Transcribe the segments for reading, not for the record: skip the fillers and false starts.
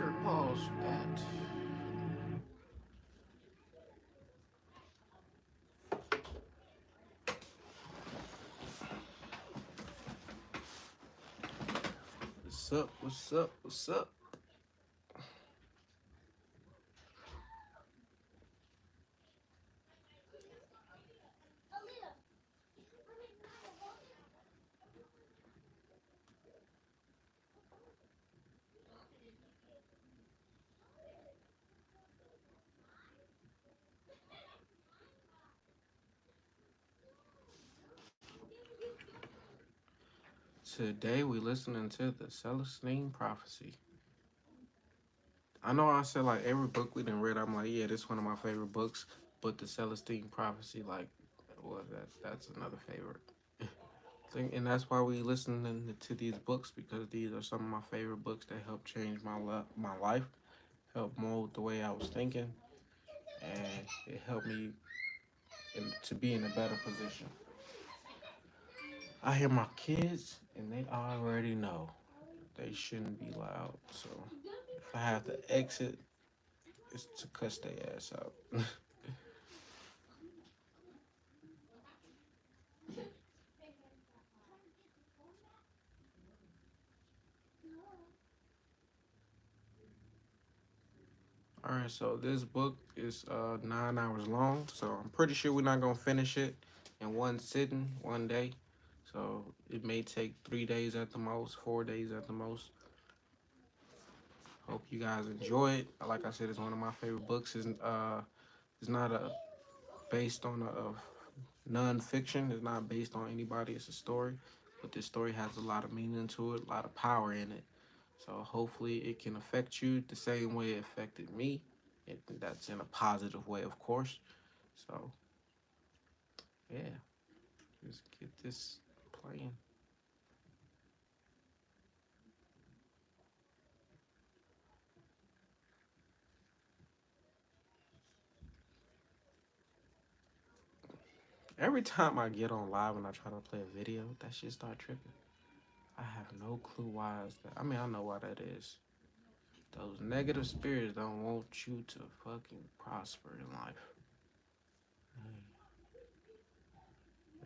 sure pause that. What's up? What's up? What's up? Today we listening to the Celestine prophecy. I know I said like every book we done read, I'm like, yeah, this one of my favorite books. But the Celestine prophecy, like, well, that's another favorite. And that's why we listening to these books because these are some of my favorite books that helped change my life, helped mold the way I was thinking, and it helped me to be in a better position. I hear my kids, and they already know they shouldn't be loud. So if I have to exit, it's to cuss their ass out. All right, so this book is 9 hours long, so I'm pretty sure we're not gonna finish it in one sitting, one day. So it may take 3 days at the most, 4 days at the most. Hope you guys enjoy it. Like I said, it's one of my favorite books. It's not a based on a non-fiction. It's not based on anybody. It's a story, but this story has a lot of meaning to it, a lot of power in it. So hopefully it can affect you the same way it affected me. That's in a positive way, of course. So yeah, just get this playing. Every time I get on live and I try to play a video, that shit start tripping. I have no clue why is that. I mean, I know why that is. Those negative spirits don't want you to fucking prosper in life.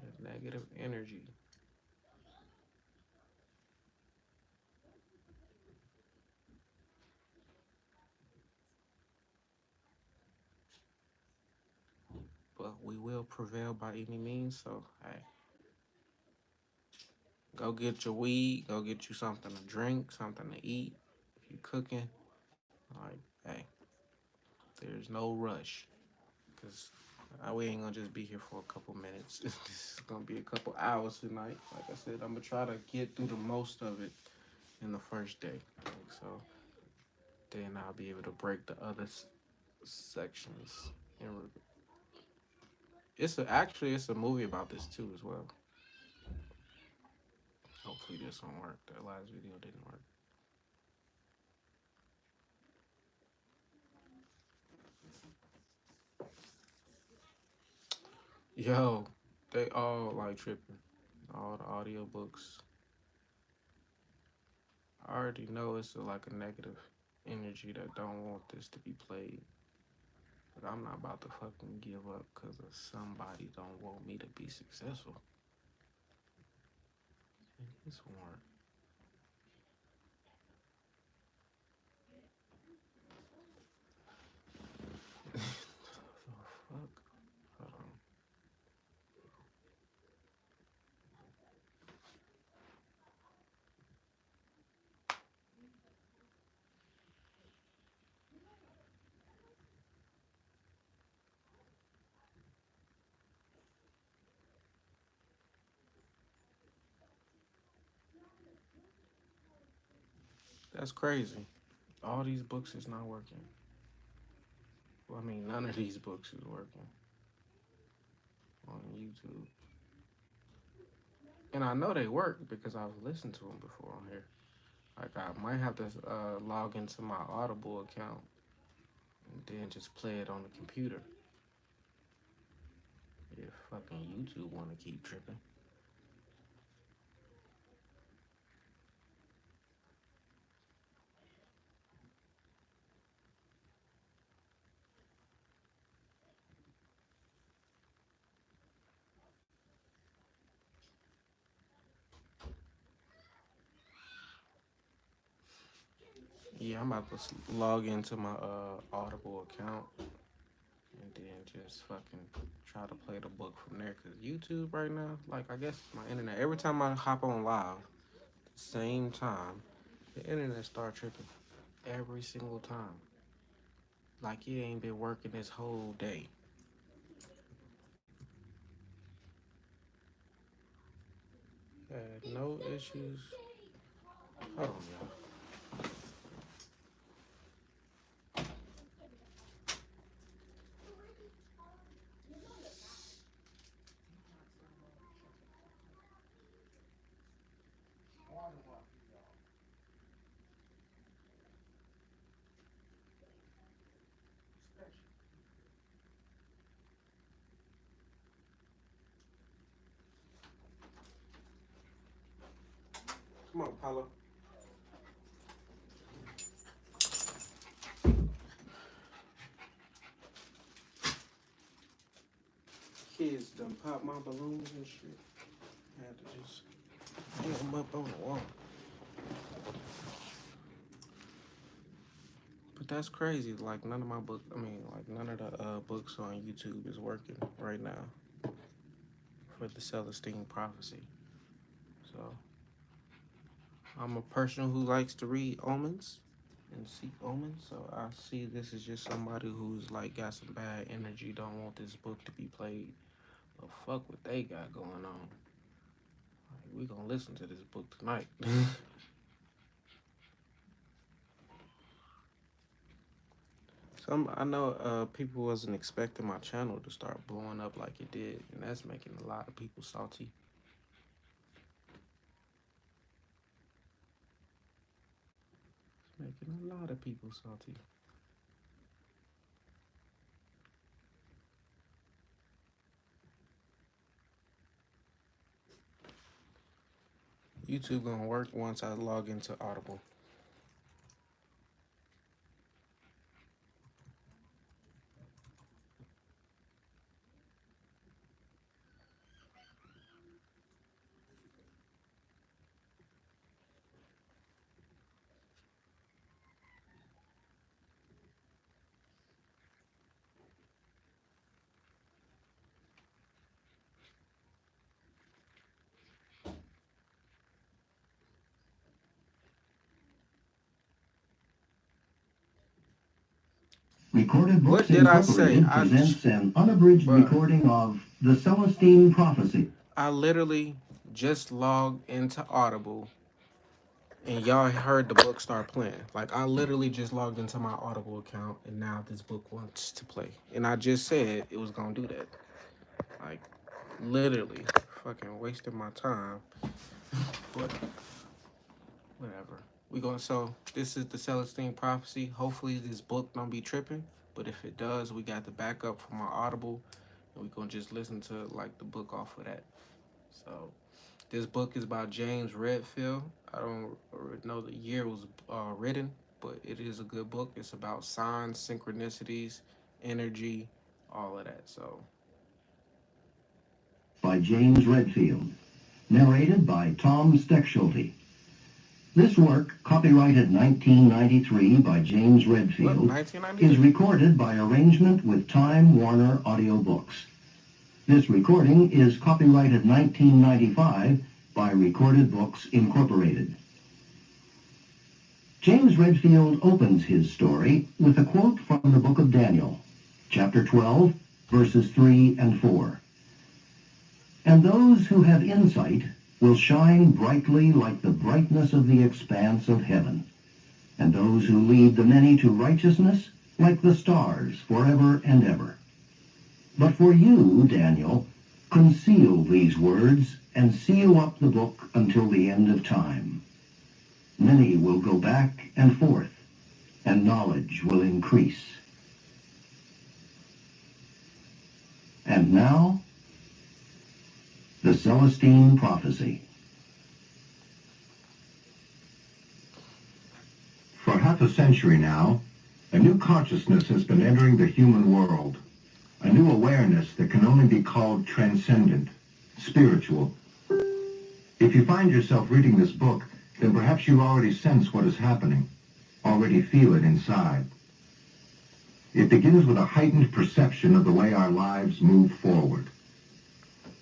That negative energy. But we will prevail by any means. So, hey, go get your weed. Go get you something to drink, something to eat. If you cooking, like, hey, there's no rush. Because we ain't going to just be here for a couple minutes. This is going to be a couple hours tonight. Like I said, I'm going to try to get through the most of it in the first day. So then I'll be able to break the other sections. And it's a movie about this too as well. Hopefully this won't work. That last video didn't work. Yo, they all like tripping. All the audiobooks. I already know it's like a negative energy that don't want this to be played. But I'm not about to fucking give up because of somebody don't want me to be successful. And this one. The fuck? Hold on. That's crazy. All these books is not working. Well, I mean, none of these books is working on YouTube. And I know they work because I've listened to them before on here. Like, I might have to log into my Audible account and then just play it on the computer. If fucking YouTube want to keep tripping. Yeah, I'm about to log into my Audible account and then just fucking try to play the book from there. Cause YouTube right now, like I guess my internet. Every time I hop on live, the same time, the internet start tripping every single time. Like it ain't been working this whole day. Had no issues. Hold on, y'all. Come on, Paulo. Kids done pop my balloons and shit. I had to just hang them up on the wall. But that's crazy. Like none of my book. I mean, like none of the books on YouTube is working right now for the Celestine prophecy. So I'm a person who likes to read omens and seek omens. So I see this is just somebody who's like got some bad energy. Don't want this book to be played. But fuck what they got going on. Like, we gonna listen to this book tonight. Some I know people wasn't expecting my channel to start blowing up like it did, and that's making a lot of people salty. It's making a lot of people salty. YouTube gonna work once I log into Audible. Recorded What Books did I say? Incorporated presents an unabridged Bruh, recording of the Celestine Prophecy. I literally just logged into Audible and y'all heard the book start playing. Like I literally just logged into my Audible account and now this book wants to play. And I just said it was gonna do that. Like literally fucking wasting my time. But whatever. We going so this is the Celestine prophecy. Hopefully this book don't be tripping. But if it does, we got the backup from our Audible and we gonna just listen to like the book off of that. So this book is by James Redfield. I don't know the year it was written, but it is a good book. It's about signs, synchronicities, energy, all of that. So By James Redfield. Narrated by Tom Steckschulte. This work, copyrighted 1993 by James look, Redfield, is 1993. recorded by arrangement with Time Warner Audiobooks. This recording is copyrighted 1995 by Recorded Books Incorporated. James Redfield opens his story with a quote from the book of Daniel, chapter 12, verses 3 and 4. And those who have insight will shine brightly like the brightness of the expanse of heaven, and those who lead the many to righteousness like the stars forever and ever. But for you, Daniel, conceal these words and seal up the book until the end of time. Many will go back and forth, and knowledge will increase. And now, the Celestine Prophecy. For half a century now, a new consciousness has been entering the human world. A new awareness that can only be called transcendent, spiritual. If you find yourself reading this book, then perhaps you already sense what is happening. already feel it inside. It begins with a heightened perception of the way our lives move forward.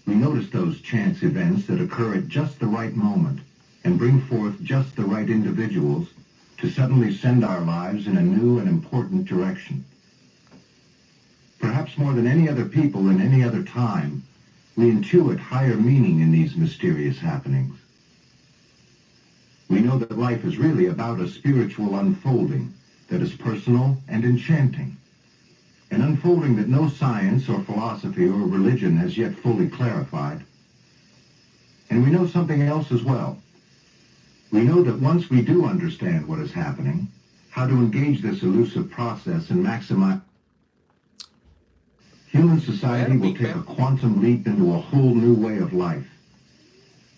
We notice those chance events that occur at just the right moment and bring forth just the right individuals to suddenly send our lives in a new and important direction. Perhaps more than any other people in any other time, we intuit higher meaning in these mysterious happenings. We know that life is really about a spiritual unfolding that is personal and enchanting, an unfolding that no science or philosophy or religion has yet fully clarified. And we know something else as well. We know that once we do understand what is happening, how to engage this elusive process and maximize, human society will take a quantum leap into a whole new way of life,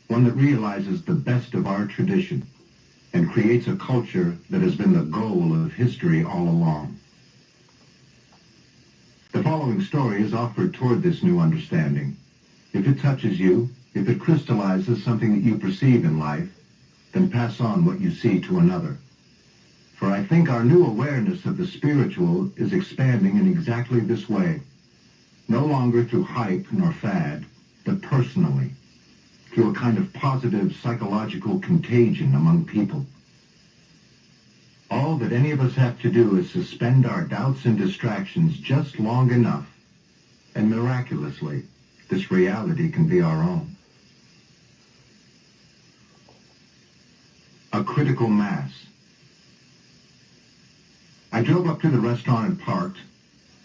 one that realizes the best of our tradition and creates a culture that has been the goal of history all along. The following story is offered toward this new understanding. If it touches you, if it crystallizes something that you perceive in life, then pass on what you see to another. For I think our new awareness of the spiritual is expanding in exactly this way, no longer through hype nor fad, but personally, through a kind of positive psychological contagion among people. All that any of us have to do is suspend our doubts and distractions just long enough, and miraculously, this reality can be our own. A critical mass. I drove up to the restaurant and parked,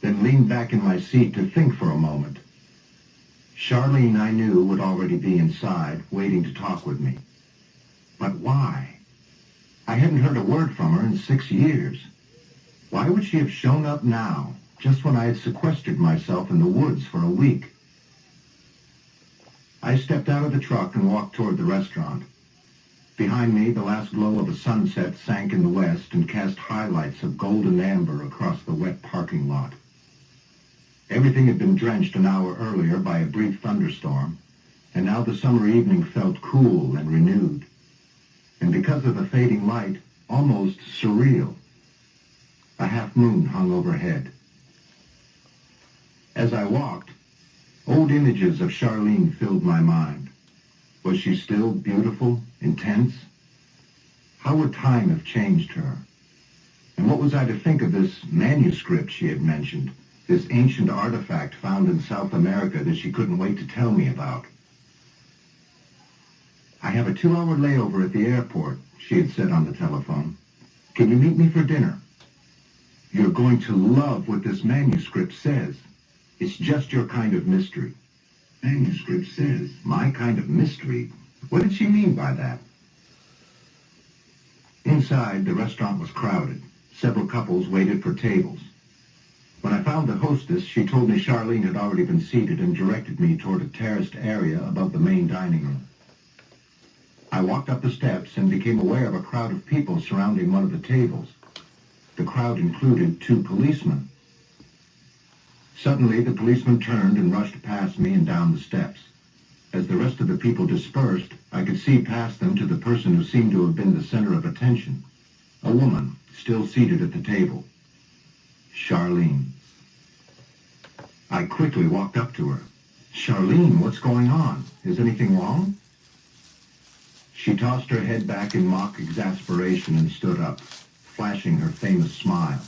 then leaned back in my seat to think for a moment. Charlene, I knew, would already be inside, waiting to talk with me. But why? I hadn't heard a word from her in 6 years. Why would she have shown up now, just when I had sequestered myself in the woods for a week? I stepped out of the truck and walked toward the restaurant. Behind me, the last glow of a sunset sank in the west and cast highlights of golden amber across the wet parking lot. Everything had been drenched an hour earlier by a brief thunderstorm, and now the summer evening felt cool and renewed, and because of the fading light, almost surreal. A half moon hung overhead. As I walked, old images of Charlene filled my mind. Was she still beautiful, intense? How would time have changed her? And what was I to think of this manuscript she had mentioned, this ancient artifact found in South America that she couldn't wait to tell me about? I have a 2-hour layover at the airport, she had said on the telephone. Can you meet me for dinner? You're going to love what this manuscript says. It's just your kind of mystery. Manuscript says, my kind of mystery? What did she mean by that? Inside, the restaurant was crowded. Several couples waited for tables. When I found the hostess, she told me Charlene had already been seated and directed me toward a terraced area above the main dining room. I walked up the steps and became aware of a crowd of people surrounding one of the tables. The crowd included 2 policemen. Suddenly, the policeman turned and rushed past me and down the steps. As the rest of the people dispersed, I could see past them to the person who seemed to have been the center of attention. A woman, still seated at the table. Charlene. I quickly walked up to her. Charlene, what's going on? Is anything wrong? She tossed her head back in mock exasperation and stood up, flashing her famous smile.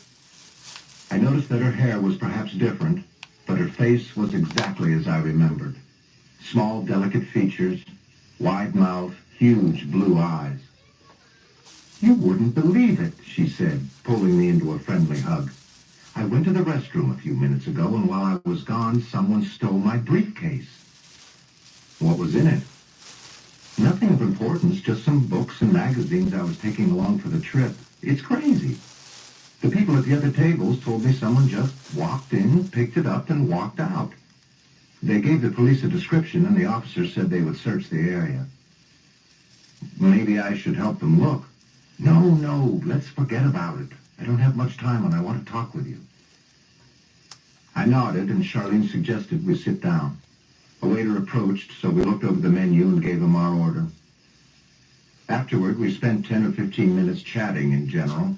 I noticed that her hair was perhaps different, but her face was exactly as I remembered. Small, delicate features, wide mouth, huge blue eyes. You wouldn't believe it, she said, pulling me into a friendly hug. I went to the restroom a few minutes ago, and while I was gone, someone stole my briefcase. What was in it? Nothing of importance, just some books and magazines I was taking along for the trip. It's crazy. The people at the other tables told me someone just walked in, picked it up, and walked out. They gave the police a description, and the officer said they would search the area. Maybe I should help them look. No, let's forget about it. I don't have much time, and I want to talk with you. I nodded, and Charlene suggested we sit down. A waiter approached, so we looked over the menu and gave him our order. Afterward, we spent 10 or 15 minutes chatting in general.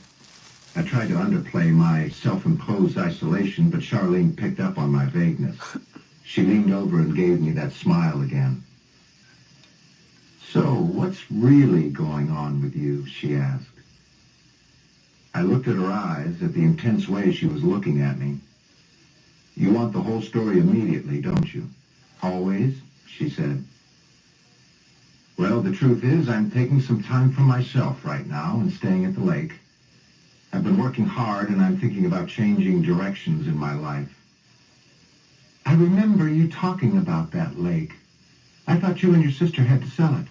I tried to underplay my self-imposed isolation, but Charlene picked up on my vagueness. She leaned over and gave me that smile again. "So, what's really going on with you?" she asked. I looked at her eyes, at the intense way she was looking at me. "You want the whole story immediately, don't you?" "Always," she said. "Well, the truth is, I'm taking some time for myself right now and staying at the lake. I've been working hard, and I'm thinking about changing directions in my life." "I remember you talking about that lake. I thought you and your sister had to sell it."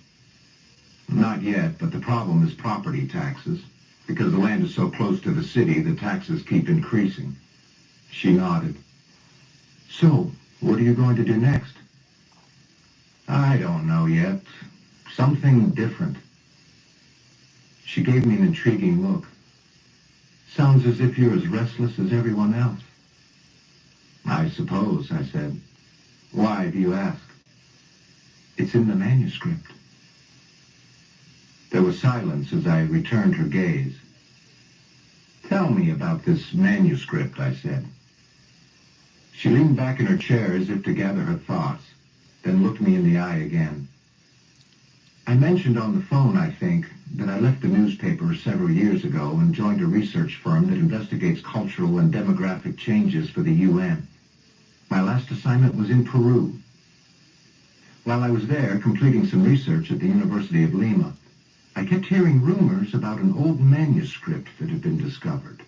"Not yet, but the problem is property taxes. Because the land is so close to the city, the taxes keep increasing." She nodded. "So, what are you going to do next?" "I don't know yet. Something different." She gave me an intriguing look. "Sounds as if you're as restless as everyone else." "I suppose," I said. "Why do you ask?" "It's in the manuscript." There was silence as I returned her gaze. "Tell me about this manuscript," I said. She leaned back in her chair as if to gather her thoughts, then looked me in the eye again. "I mentioned on the phone, I think, that I left the newspaper several years ago and joined a research firm that investigates cultural and demographic changes for the UN. My last assignment was in Peru. While I was there completing some research at the University of Lima, I kept hearing rumors about an old manuscript that had been discovered.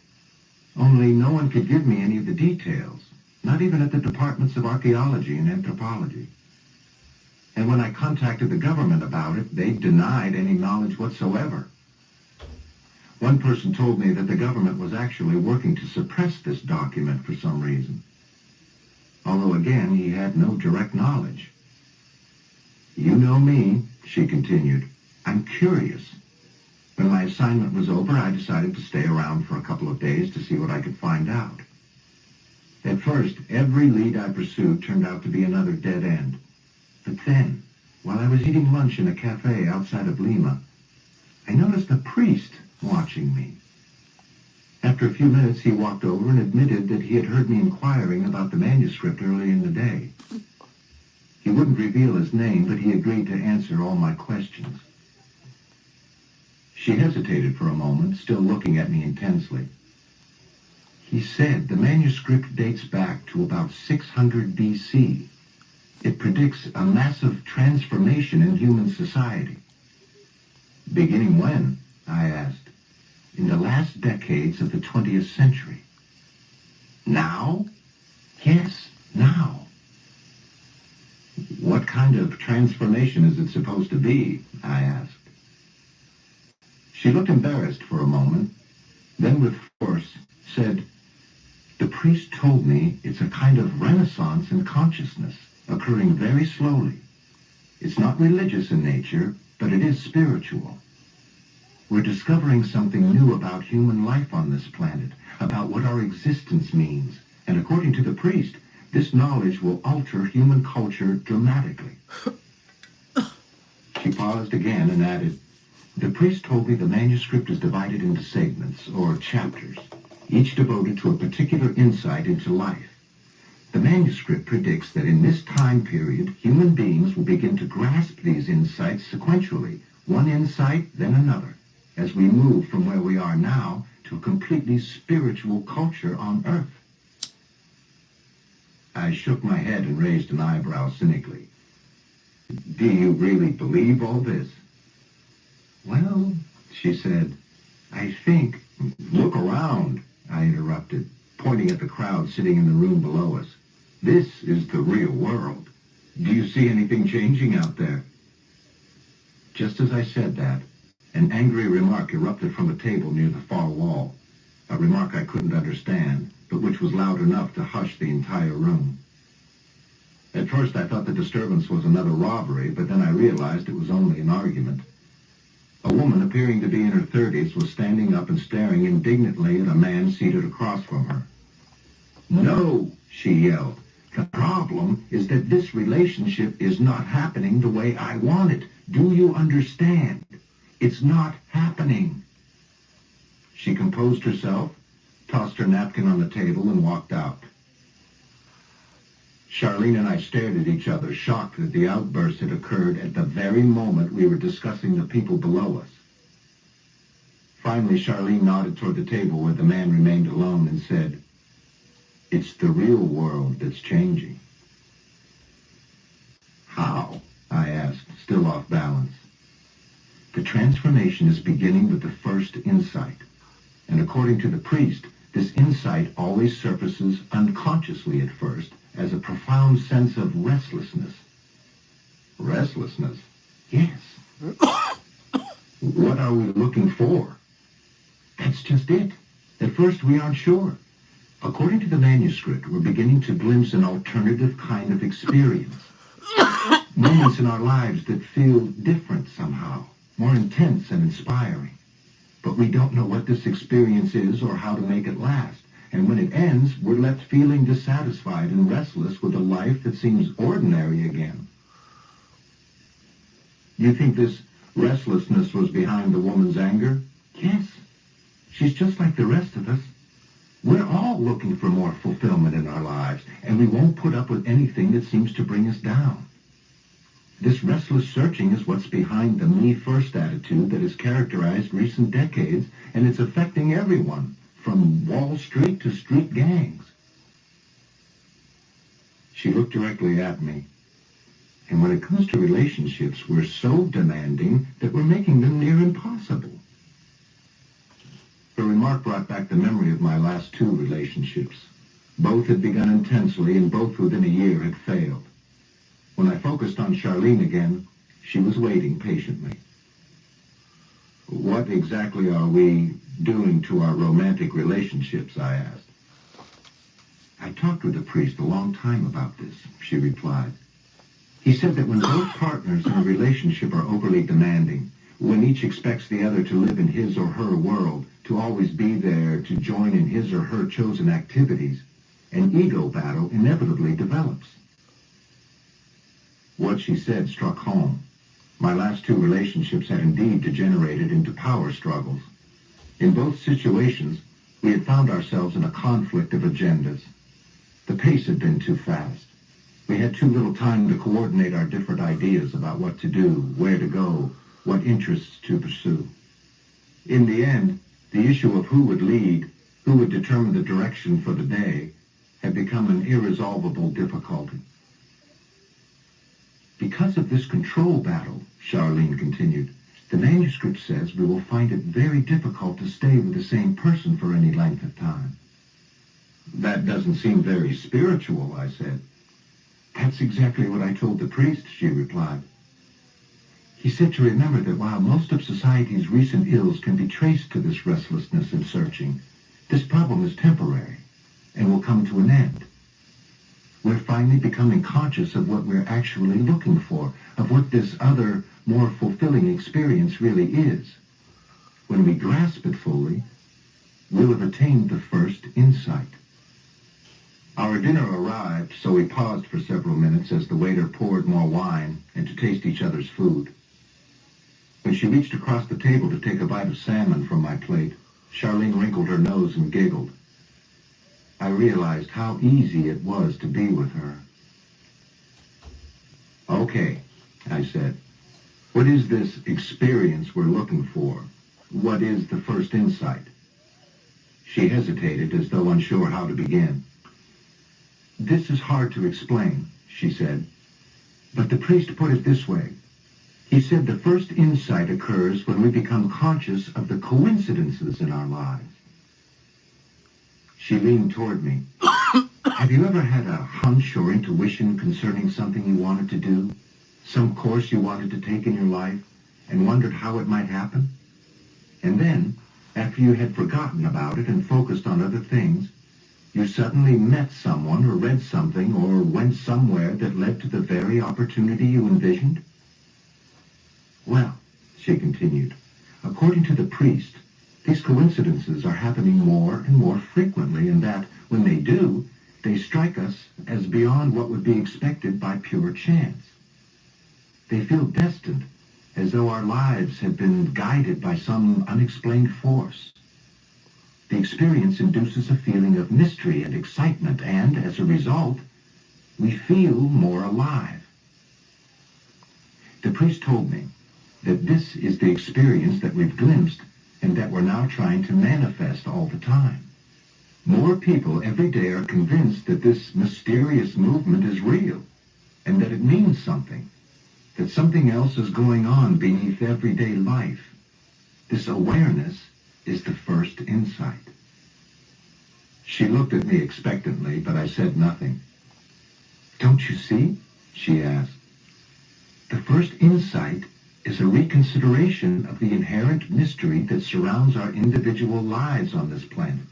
Only no one could give me any of the details, not even at the departments of archaeology and anthropology. And when I contacted the government about it, they denied any knowledge whatsoever. One person told me that the government was actually working to suppress this document for some reason. Although again, he had no direct knowledge. "You know me," she continued. "I'm curious. When my assignment was over, I decided to stay around for a couple of days to see what I could find out. At first, every lead I pursued turned out to be another dead end. But then, while I was eating lunch in a cafe outside of Lima, I noticed a priest watching me. After a few minutes, he walked over and admitted that he had heard me inquiring about the manuscript early in the day. He wouldn't reveal his name, but he agreed to answer all my questions." She hesitated for a moment, still looking at me intensely. "He said the manuscript dates back to about 600 BC. It predicts a massive transformation in human society." "Beginning when?" I asked. "In the last decades of the 20th century." "Now?" "Yes, now." "What kind of transformation is it supposed to be?" I asked. She looked embarrassed for a moment, then with force said, "The priest told me it's a kind of renaissance in consciousness, occurring very slowly. It's not religious in nature, but it is spiritual. We're discovering something new about human life on this planet, about what our existence means, and according to the priest, this knowledge will alter human culture dramatically." She paused again and added, "The priest told me the manuscript is divided into segments, or chapters, each devoted to a particular insight into life. The manuscript predicts that in this time period, human beings will begin to grasp these insights sequentially, one insight, then another, as we move from where we are now to a completely spiritual culture on Earth." I shook my head and raised an eyebrow cynically. "Do you really believe all this?" "Well," she said, "I think—" "Look around," I interrupted, pointing at the crowd sitting in the room below us. "This is the real world. Do you see anything changing out there?" Just as I said that, an angry remark erupted from a table near the far wall, a remark I couldn't understand, but which was loud enough to hush the entire room. At first I thought the disturbance was another robbery, but then I realized it was only an argument. A woman appearing to be in her 30s was standing up and staring indignantly at a man seated across from her. "No," she yelled. "The problem is that this relationship is not happening the way I want it. Do you understand? It's not happening." She composed herself, tossed her napkin on the table, and walked out. Charlene and I stared at each other, shocked that the outburst had occurred at the very moment we were discussing the people below us. Finally, Charlene nodded toward the table where the man remained alone and said, "It's the real world that's changing." "How?" I asked, still off balance. "The transformation is beginning with the first insight. And according to the priest, this insight always surfaces unconsciously at first as a profound sense of restlessness." "Restlessness?" "Yes." "What are we looking for?" "That's just it. At first we aren't sure. According to the manuscript, we're beginning to glimpse an alternative kind of experience. Moments in our lives that feel different somehow, more intense and inspiring. But we don't know what this experience is or how to make it last. And when it ends, we're left feeling dissatisfied and restless with a life that seems ordinary again." "You think this restlessness was behind the woman's anger?" "Yes. She's just like the rest of us. We're all looking for more fulfillment in our lives, and we won't put up with anything that seems to bring us down. This restless searching is what's behind the me-first attitude that has characterized recent decades, and it's affecting everyone, from Wall Street to street gangs." She looked directly at me. "And when it comes to relationships, we're so demanding that we're making them near impossible." Her remark brought back the memory of my last two relationships. Both had begun intensely, and both within a year had failed. When I focused on Charlene again, she was waiting patiently. "What exactly are we doing to our romantic relationships?" I asked. "I talked with the priest a long time about this," she replied. "He said that when both partners in a relationship are overly demanding, when each expects the other to live in his or her world, to always be there, to join in his or her chosen activities, an ego battle inevitably develops." What she said struck home. My last two relationships had indeed degenerated into power struggles. In both situations, we had found ourselves in a conflict of agendas. The pace had been too fast. We had too little time to coordinate our different ideas about what to do, where to go, what interests to pursue. In the end, the issue of who would lead, who would determine the direction for the day, had become an irresolvable difficulty. "Because of this control battle," Charlene continued, "the manuscript says we will find it very difficult to stay with the same person for any length of time." "That doesn't seem very spiritual," I said. "That's exactly what I told the priest," she replied. He said to remember that while most of society's recent ills can be traced to this restlessness and searching, this problem is temporary and will come to an end. We're finally becoming conscious of what we're actually looking for, of what this other, more fulfilling experience really is. When we grasp it fully, we'll have attained the first insight." Our dinner arrived, so we paused for several minutes as the waiter poured more wine and to taste each other's food. When she reached across the table to take a bite of salmon from my plate, Charlene wrinkled her nose and giggled. I realized how easy it was to be with her. "Okay," I said. "What is this experience we're looking for? What is the first insight?" She hesitated as though unsure how to begin. "This is hard to explain," she said, "but the priest put it this way. He said the first insight occurs when we become conscious of the coincidences in our lives." She leaned toward me. "Have you ever had a hunch or intuition concerning something you wanted to do, some course you wanted to take in your life, and wondered how it might happen? And then, after you had forgotten about it and focused on other things, you suddenly met someone or read something or went somewhere that led to the very opportunity you envisioned?" "Well," she continued, "according to the priest, these coincidences are happening more and more frequently, and that, when they do, they strike us as beyond what would be expected by pure chance. They feel destined, as though our lives had been guided by some unexplained force. The experience induces a feeling of mystery and excitement, and as a result, we feel more alive. The priest told me that this is the experience that we've glimpsed and that we're now trying to manifest all the time. More people every day are convinced that this mysterious movement is real and that it means something, that something else is going on beneath everyday life. This awareness is the first insight. She looked at me expectantly, but I said nothing. Don't you see? She asked. The first insight is a reconsideration of the inherent mystery that surrounds our individual lives on this planet.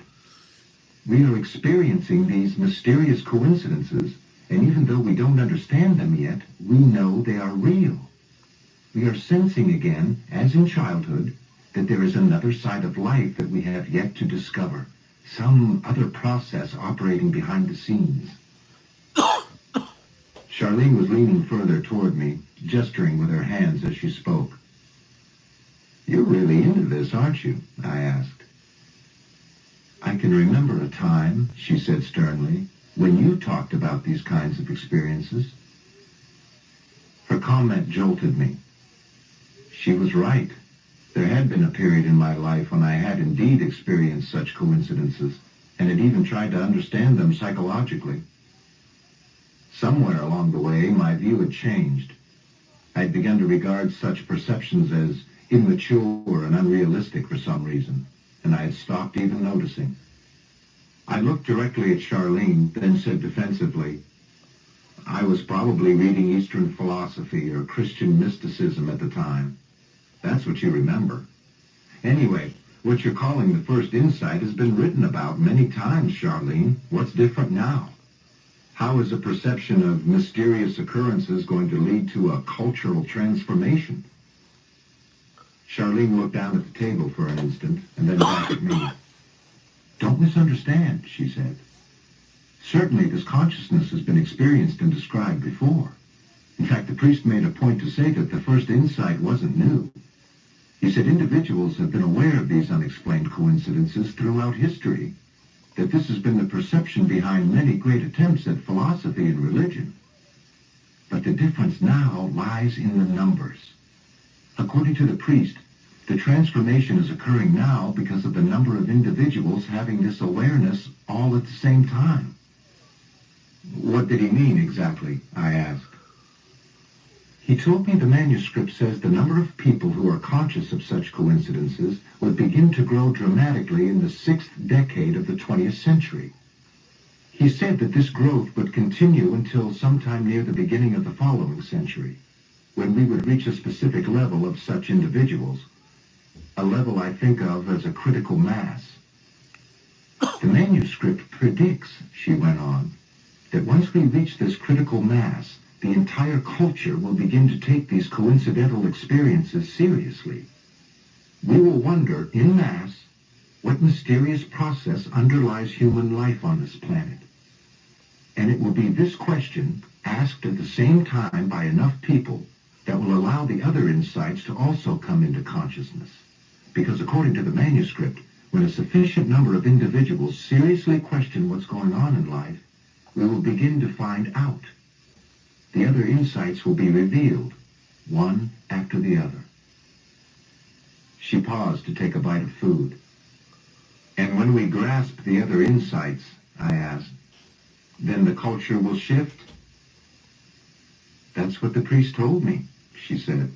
We are experiencing these mysterious coincidences, and even though we don't understand them yet, we know they are real. We are sensing again, as in childhood, that there is another side of life that we have yet to discover, some other process operating behind the scenes. Charlene was leaning further toward me, gesturing with her hands as she spoke. You're really into this, aren't you? I asked. I can remember a time, she said sternly, when you talked about these kinds of experiences. Her comment jolted me. She was right. There had been a period in my life when I had indeed experienced such coincidences, and had even tried to understand them psychologically. Somewhere along the way, my view had changed. I had begun to regard such perceptions as immature and unrealistic for some reason, and I had stopped even noticing. I looked directly at Charlene, then said defensively, I was probably reading Eastern philosophy or Christian mysticism at the time. That's what you remember. Anyway, what you're calling the first insight has been written about many times, Charlene. What's different now? How is a perception of mysterious occurrences going to lead to a cultural transformation? Charlene looked down at the table for an instant, and then back at me. Don't misunderstand, she said. Certainly this consciousness has been experienced and described before. In fact, the priest made a point to say that the first insight wasn't new. He said individuals have been aware of these unexplained coincidences throughout history, that this has been the perception behind many great attempts at philosophy and religion. But the difference now lies in the numbers. According to the priest, the transformation is occurring now because of the number of individuals having this awareness all at the same time. What did he mean exactly? I asked. He told me the manuscript says the number of people who are conscious of such coincidences would begin to grow dramatically in the 6th decade of the 20th century. He said that this growth would continue until sometime near the beginning of the following century, when we would reach a specific level of such individuals, a level I think of as a critical mass. The manuscript predicts, she went on, that once we reach this critical mass, the entire culture will begin to take these coincidental experiences seriously. We will wonder, en masse, what mysterious process underlies human life on this planet. And it will be this question, asked at the same time by enough people, that will allow the other insights to also come into consciousness. Because according to the manuscript, when a sufficient number of individuals seriously question what's going on in life, we will begin to find out. The other insights will be revealed, one after the other. She paused to take a bite of food. And when we grasp the other insights, I asked, then the culture will shift? That's what the priest told me, she said.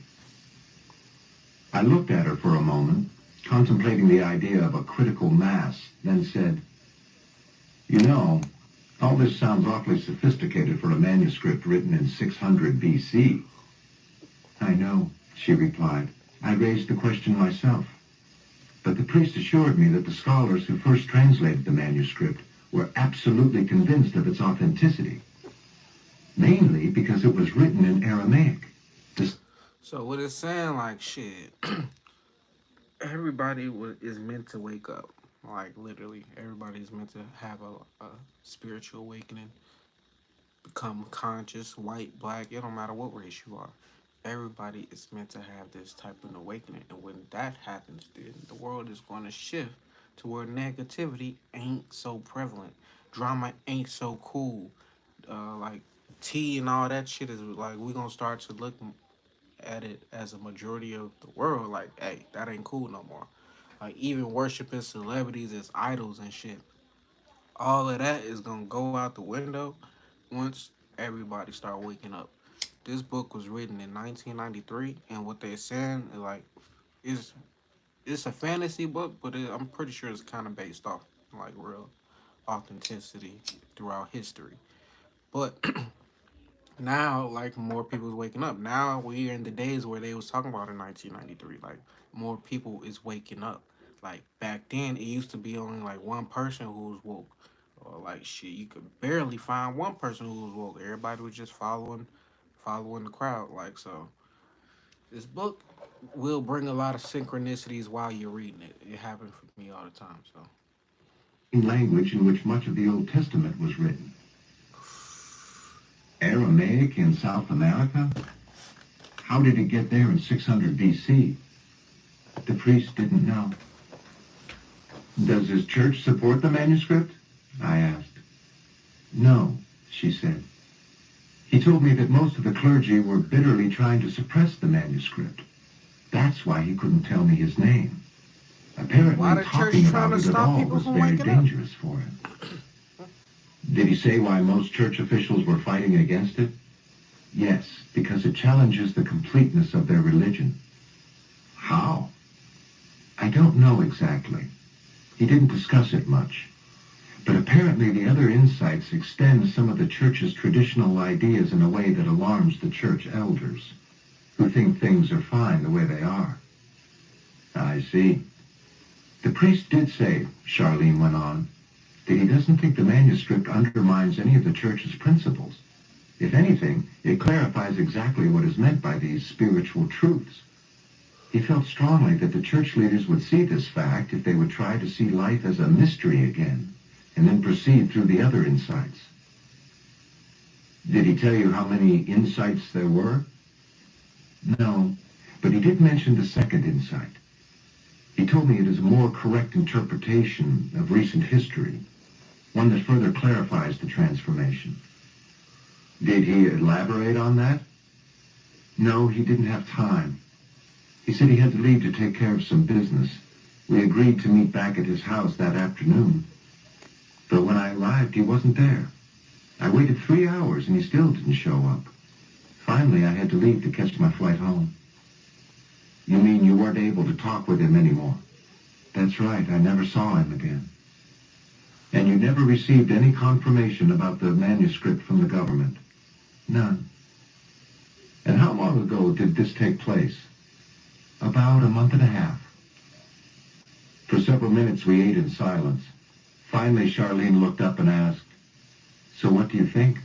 I looked at her for a moment, contemplating the idea of a critical mass, then said, you know, all this sounds awfully sophisticated for a manuscript written in 600 BC. I know, she replied. I raised the question myself. But the priest assured me that the scholars who first translated the manuscript were absolutely convinced of its authenticity, mainly because it was written in Aramaic. So what it's saying, like, shit, everybody is meant to wake up. Like, literally, everybody is meant to have a spiritual awakening, become conscious, white, black, it don't matter what race you are. Everybody is meant to have this type of awakening. And when that happens, then the world is going to shift to where negativity ain't so prevalent. Drama ain't so cool. Like tea and all that shit is like we gonna start to look at it as a majority of the world. Like, hey, that ain't cool no more. Like even worshiping celebrities as idols and shit. All of that is gonna go out the window once everybody start waking up. This book was written in 1993, and what they're saying like is it's a fantasy book, but I'm pretty sure it's kind of based off like real authenticity throughout history. But now, like more people is waking up. Now we're in the days where they was talking about in 1993. Like more people is waking up. Like back then, it used to be only like one person who was woke, or like shit, you could barely find one person who was woke. Everybody was just following the crowd. Like so, this book will bring a lot of synchronicities while you're reading it. It happened for me all the time. So In language in which much of the Old Testament was written. Aramaic in South America? How did it get there in 600 BC? The priest didn't know. Does his church support the manuscript? I asked. No, she said. He told me that most of the clergy were bitterly trying to suppress the manuscript. That's why he couldn't tell me his name. why Apparently, the church talking trying about to it at stop all people was from very waking up? dangerous for him. Did he say why most church officials were fighting against it? Yes, because it challenges the completeness of their religion. How? I don't know exactly. He didn't discuss it much. But apparently the other insights extend some of the church's traditional ideas in a way that alarms the church elders, who think things are fine the way they are. I see. The priest did say, Charlene went on, that he doesn't think the manuscript undermines any of the church's principles. If anything, it clarifies exactly what is meant by these spiritual truths. He felt strongly that the church leaders would see this fact if they would try to see life as a mystery again, and then proceed through the other insights. Did he tell you how many insights there were? No, but he did mention the second insight. He told me it is a more correct interpretation of recent history, one that further clarifies the transformation. Did he elaborate on that? No, he didn't have time. He said he had to leave to take care of some business. We agreed to meet back at his house that afternoon. But when I arrived, he wasn't there. I waited 3 hours and he still didn't show up. Finally, I had to leave to catch my flight home. You mean you weren't able to talk with him anymore? That's right, I never saw him again. And you never received any confirmation about the manuscript from the government? None. And how long ago did this take place? About a month and a half. For several minutes we ate in silence. Finally, Charlene looked up and asked, So what do you think?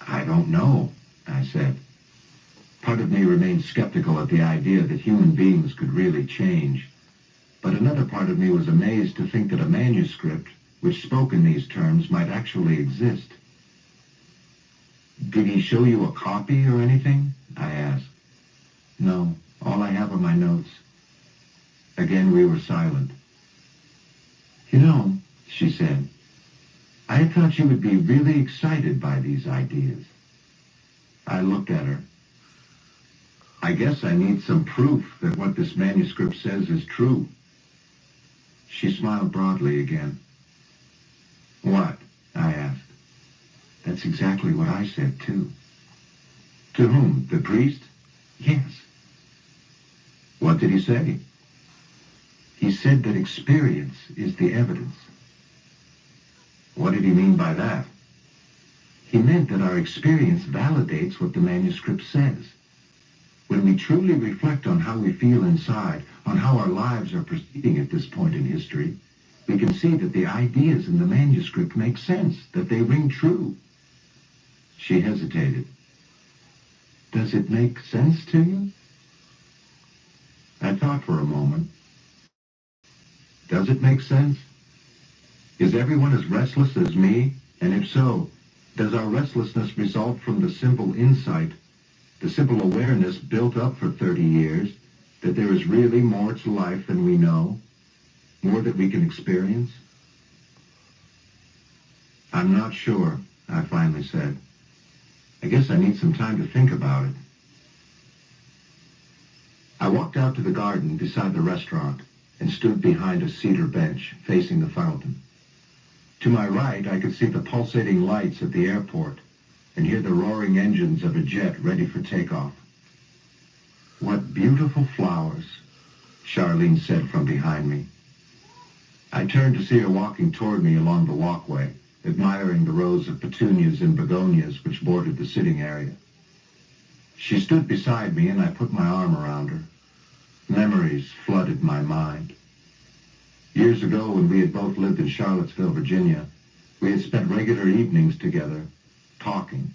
I don't know, I said. Part of me remained skeptical at the idea that human beings could really change. But another part of me was amazed to think that a manuscript, which spoke in these terms, might actually exist. Did he show you a copy or anything? I asked. No, all I have are my notes. Again we were silent. You know, she said, I had thought you would be really excited by these ideas. I looked at her. I guess I need some proof that what this manuscript says is true. She smiled broadly again. What? I asked. That's exactly what I said, too. To whom? The priest? Yes. What did he say? He said that experience is the evidence. What did he mean by that? He meant that our experience validates what the manuscript says. When we truly reflect on how we feel inside, on how our lives are proceeding at this point in history, we can see that the ideas in the manuscript make sense, that they ring true. She hesitated. Does it make sense to you? I thought for a moment. Does it make sense? Is everyone as restless as me? And if so, does our restlessness result from the simple insight, the simple awareness built up for 30 years, that there is really more to life than we know? More that we can experience? I'm not sure, I finally said. I guess I need some time to think about it. I walked out to the garden beside the restaurant and stood behind a cedar bench facing the fountain. To my right, I could see the pulsating lights at the airport and hear the roaring engines of a jet ready for takeoff. "What beautiful flowers," Charlene said from behind me. I turned to see her walking toward me along the walkway, admiring the rows of petunias and begonias which bordered the sitting area. She stood beside me and I put my arm around her. Memories flooded my mind. Years ago, when we had both lived in Charlottesville, Virginia, we had spent regular evenings together, talking.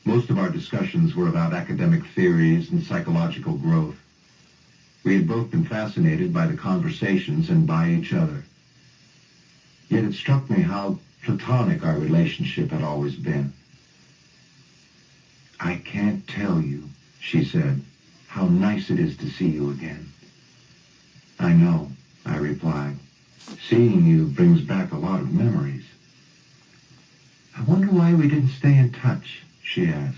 Most of our discussions were about academic theories and psychological growth. We had both been fascinated by the conversations and by each other. Yet it struck me how platonic our relationship had always been. "I can't tell you," she said, "how nice it is to see you again." "I know," I replied. "Seeing you brings back a lot of memories." "I wonder why we didn't stay in touch," she asked.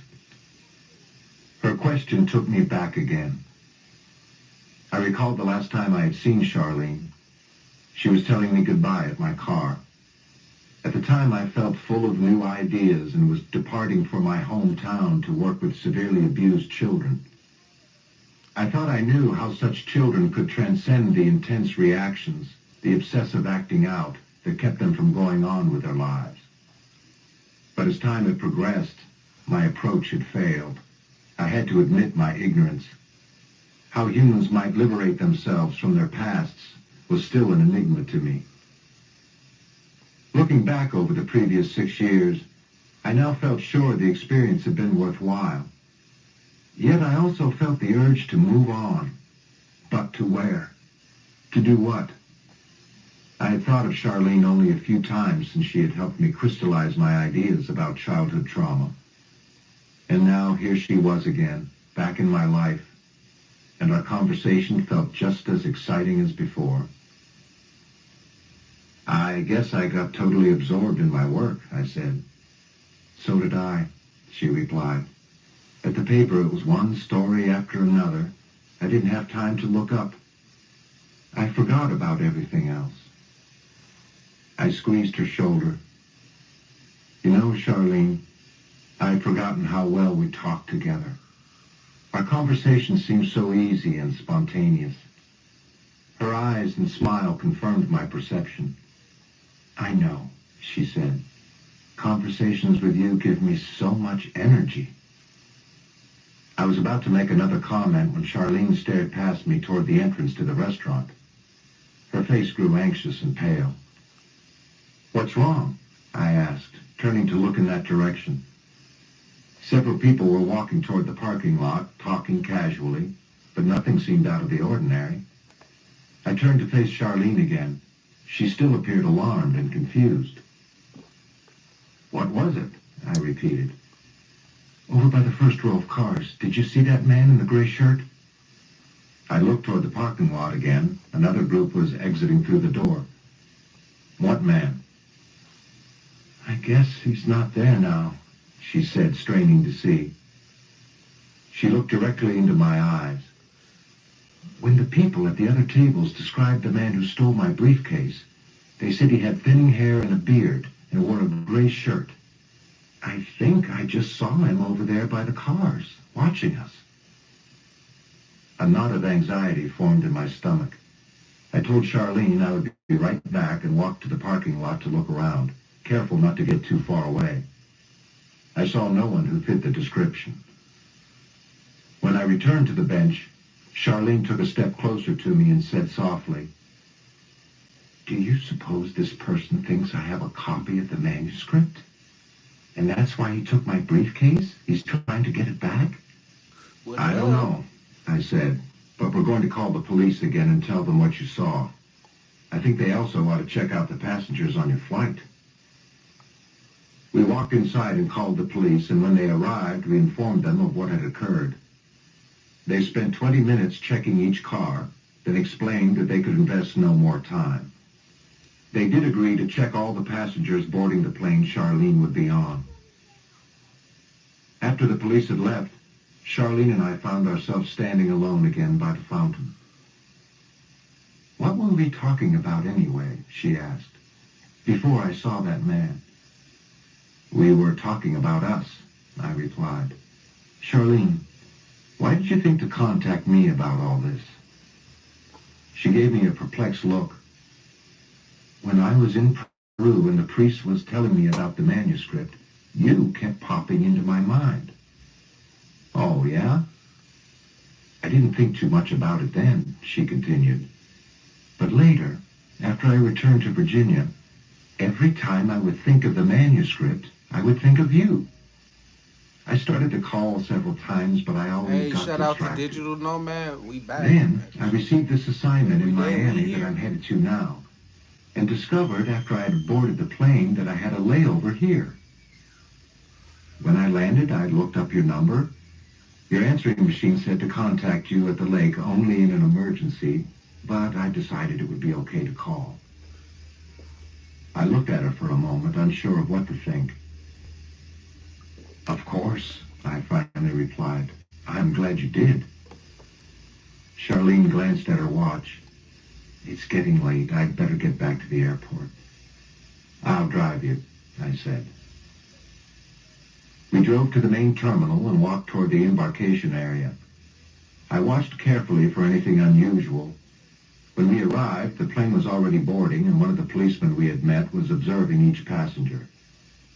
Her question took me back again. I recalled the last time I had seen Charlene. She was telling me goodbye at my car. At the time, I felt full of new ideas and was departing for my hometown to work with severely abused children. I thought I knew how such children could transcend the intense reactions, the obsessive acting out that kept them from going on with their lives. But as time had progressed, my approach had failed. I had to admit my ignorance. How humans might liberate themselves from their pasts was still an enigma to me. Looking back over the previous 6 years, I now felt sure the experience had been worthwhile. Yet I also felt the urge to move on. But to where? To do what? I had thought of Charlene only a few times since she had helped me crystallize my ideas about childhood trauma. And now here she was again, back in my life, and our conversation felt just as exciting as before. "I guess I got totally absorbed in my work," I said. "So did I," she replied. "At the paper, it was one story after another. I didn't have time to look up. I forgot about everything else." I squeezed her shoulder. "You know, Charlene, I had forgotten how well we talked together. Our conversation seemed so easy and spontaneous." Her eyes and smile confirmed my perception. "I know," she said. "Conversations with you give me so much energy." I was about to make another comment when Charlene stared past me toward the entrance to the restaurant. Her face grew anxious and pale. "What's wrong?" I asked, turning to look in that direction. Several people were walking toward the parking lot, talking casually, but nothing seemed out of the ordinary. I turned to face Charlene again. She still appeared alarmed and confused. "What was it?" I repeated. "Over by the first row of cars. Did you see that man in the gray shirt?" I looked toward the parking lot again. Another group was exiting through the door. "What man?" "I guess he's not there now," she said, straining to see. She looked directly into my eyes. "When the people at the other tables described the man who stole my briefcase, they said he had thinning hair and a beard and wore a gray shirt. I think I just saw him over there by the cars, watching us." A knot of anxiety formed in my stomach. I told Charlene I would be right back and walked to the parking lot to look around, careful not to get too far away. I saw no one who fit the description. When I returned to the bench, Charlene took a step closer to me and said softly, "Do you suppose this person thinks I have a copy of the manuscript? And that's why he took my briefcase? He's trying to get it back?" What "I the don't hell? know," I said, "but we're going to call the police again and tell them what you saw. I think they also ought to check out the passengers on your flight." We walked inside and called the police, and when they arrived, we informed them of what had occurred. They spent 20 minutes checking each car, then explained that they could invest no more time. They did agree to check all the passengers boarding the plane Charlene would be on. After the police had left, Charlene and I found ourselves standing alone again by the fountain. "What were we talking about anyway?" she asked, "before I saw that man." "We were talking about us," I replied. "Charlene, why did you think to contact me about all this?" She gave me a perplexed look. "When I was in Peru and the priest was telling me about the manuscript, you kept popping into my mind." "Oh, yeah?" "I didn't think too much about it then," she continued. "But later, after I returned to Virginia, every time I would think of the manuscript, I would think of you. I started to call several times, but I always Hey, got shout out to distracted. Digital Nomad. We back. Then I received this assignment in Yeah, we Miami that here. I'm headed to now, and discovered after I had boarded the plane that I had a layover here. When I landed, I looked up your number. Your answering machine said to contact you at the lake only in an emergency, but I decided it would be okay to call." I looked at her for a moment, unsure of what to think. "Of course," I finally replied. "I'm glad you did." Charlene glanced at her watch. "It's getting late. I'd better get back to the airport." "I'll drive you," I said. We drove to the main terminal and walked toward the embarkation area. I watched carefully for anything unusual. When we arrived, the plane was already boarding, and one of the policemen we had met was observing each passenger.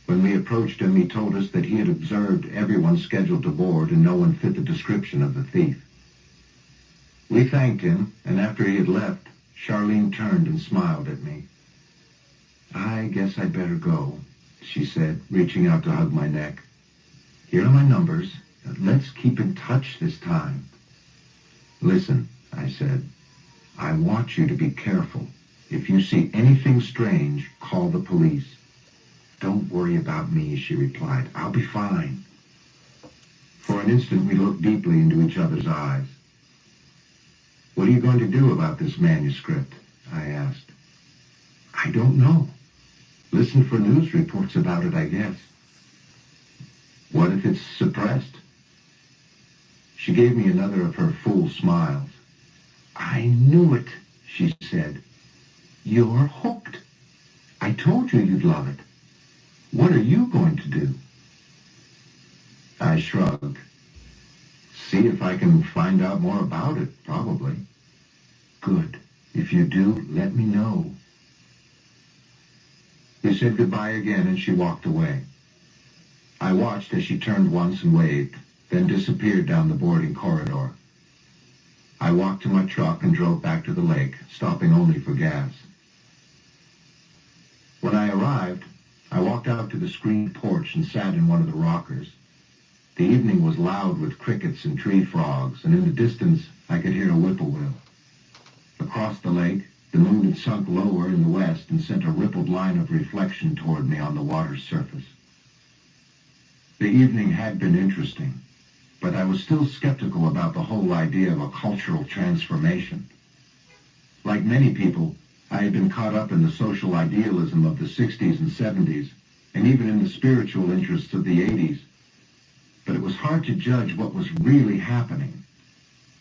When we approached him, he told us that he had observed everyone scheduled to board and no one fit the description of the thief. We thanked him, and after he had left, Charlene turned and smiled at me. "I guess I'd better go," she said, reaching out to hug my neck. "Here are my numbers. Let's keep in touch this time." "Listen," I said, "I want you to be careful. If you see anything strange, call the police." "Don't worry about me," she replied. "I'll be fine." For an instant, we looked deeply into each other's eyes. "What are you going to do about this manuscript?" I asked. "I don't know. Listen for news reports about it, I guess." "What if it's suppressed?" She gave me another of her fool smiles. "I knew it," she said. "You're hooked. I told you you'd love it. What are you going to do?" I shrugged. "See if I can find out more about it, probably." "Good. If you do, let me know." We said goodbye again, and she walked away. I watched as she turned once and waved, then disappeared down the boarding corridor. I walked to my truck and drove back to the lake, stopping only for gas. When I arrived, I walked out to the screened porch and sat in one of the rockers. The evening was loud with crickets and tree frogs, and in the distance I could hear a whippoorwill. Across the lake, the moon had sunk lower in the west and sent a rippled line of reflection toward me on the water's surface. The evening had been interesting, but I was still skeptical about the whole idea of a cultural transformation. Like many people, I had been caught up in the social idealism of the 60s and 70s, and even in the spiritual interests of the 80s. But it was hard to judge what was really happening.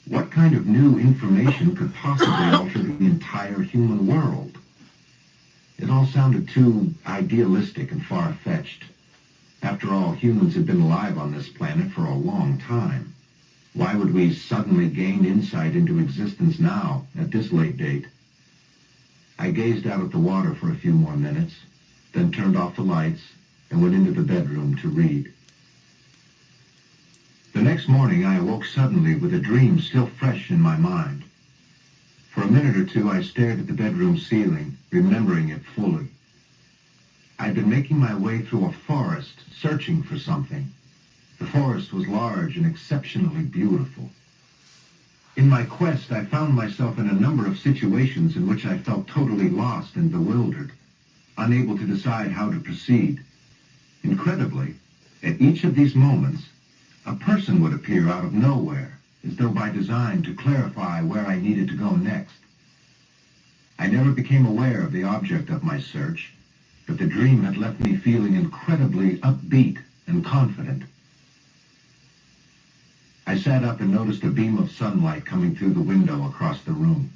What kind of new information could possibly alter the entire human world? It all sounded too idealistic and far-fetched. After all, humans had been alive on this planet for a long time. Why would we suddenly gain insight into existence now, at this late date? I gazed out at the water for a few more minutes, then turned off the lights and went into the bedroom to read. The next morning, I awoke suddenly with a dream still fresh in my mind. For a minute or two, I stared at the bedroom ceiling, remembering it fully. I'd been making my way through a forest, searching for something. The forest was large and exceptionally beautiful. In my quest, I found myself in a number of situations in which I felt totally lost and bewildered, unable to decide how to proceed. Incredibly, at each of these moments, a person would appear out of nowhere, as though by design to clarify where I needed to go next. I never became aware of the object of my search, but the dream had left me feeling incredibly upbeat and confident. I sat up and noticed a beam of sunlight coming through the window across the room.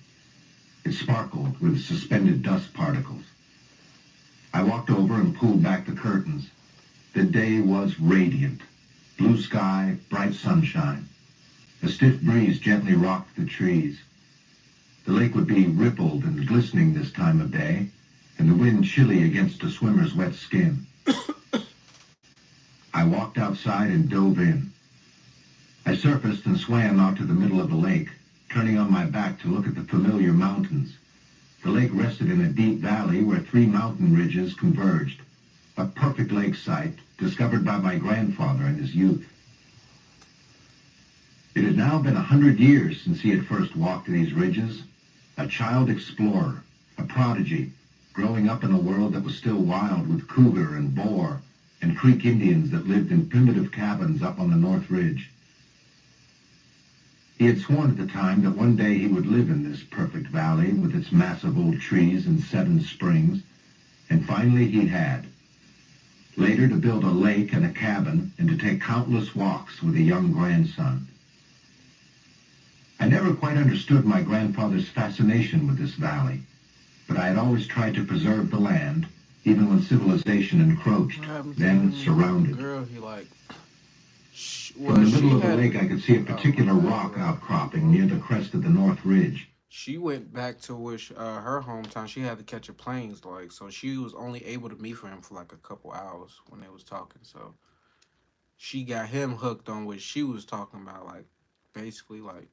It sparkled with suspended dust particles. I walked over and pulled back the curtains. The day was radiant. Blue sky, bright sunshine. A stiff breeze gently rocked the trees. The lake would be rippled and glistening this time of day, and the wind chilly against a swimmer's wet skin. I walked outside and dove in. I surfaced and swam out to the middle of the lake, turning on my back to look at the familiar mountains. The lake rested in a deep valley where 3 mountain ridges converged, a perfect lake site discovered by my grandfather in his youth. It had now been 100 years since he had first walked these ridges, a child explorer, a prodigy, growing up in a world that was still wild with cougar and boar and Creek Indians that lived in primitive cabins up on the North Ridge. He had sworn at the time that one day he would live in this perfect valley with its massive old trees and 7 springs, and finally he had. Later to build a lake and a cabin and to take countless walks with a young grandson. I never quite understood my grandfather's fascination with this valley, but I had always tried to preserve the land, even when civilization encroached, then surrounded. Girl, he like. From the middle of the lake, I could see a particular rock outcropping near the crest of the North Ridge. She went back to her hometown. She had to catch a plane, like, so she was only able to meet for him for like a couple hours when they was talking. So she got him hooked on what she was talking about, like basically like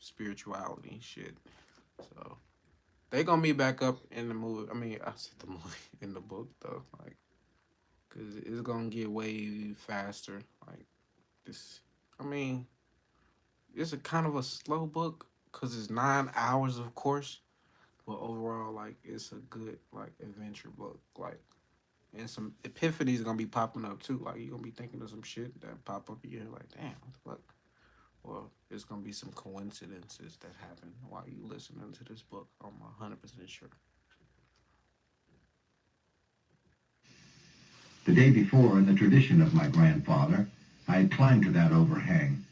spirituality shit. So they gonna meet back up in the movie. I mean, I said the movie in the book though, like, cause it's gonna get way faster. Like this, I mean, it's a kind of a slow book because it's 9 hours, of course. But overall, like, it's a good like adventure book. Like, and some epiphanies gonna be popping up too. Like, you're gonna be thinking of some shit that pop up in your head, like, damn, what the fuck? Well, there's gonna be some coincidences that happen while you listening to this book. I'm 100% sure. The day before, in the tradition of my grandfather, I had climbed to that overhang,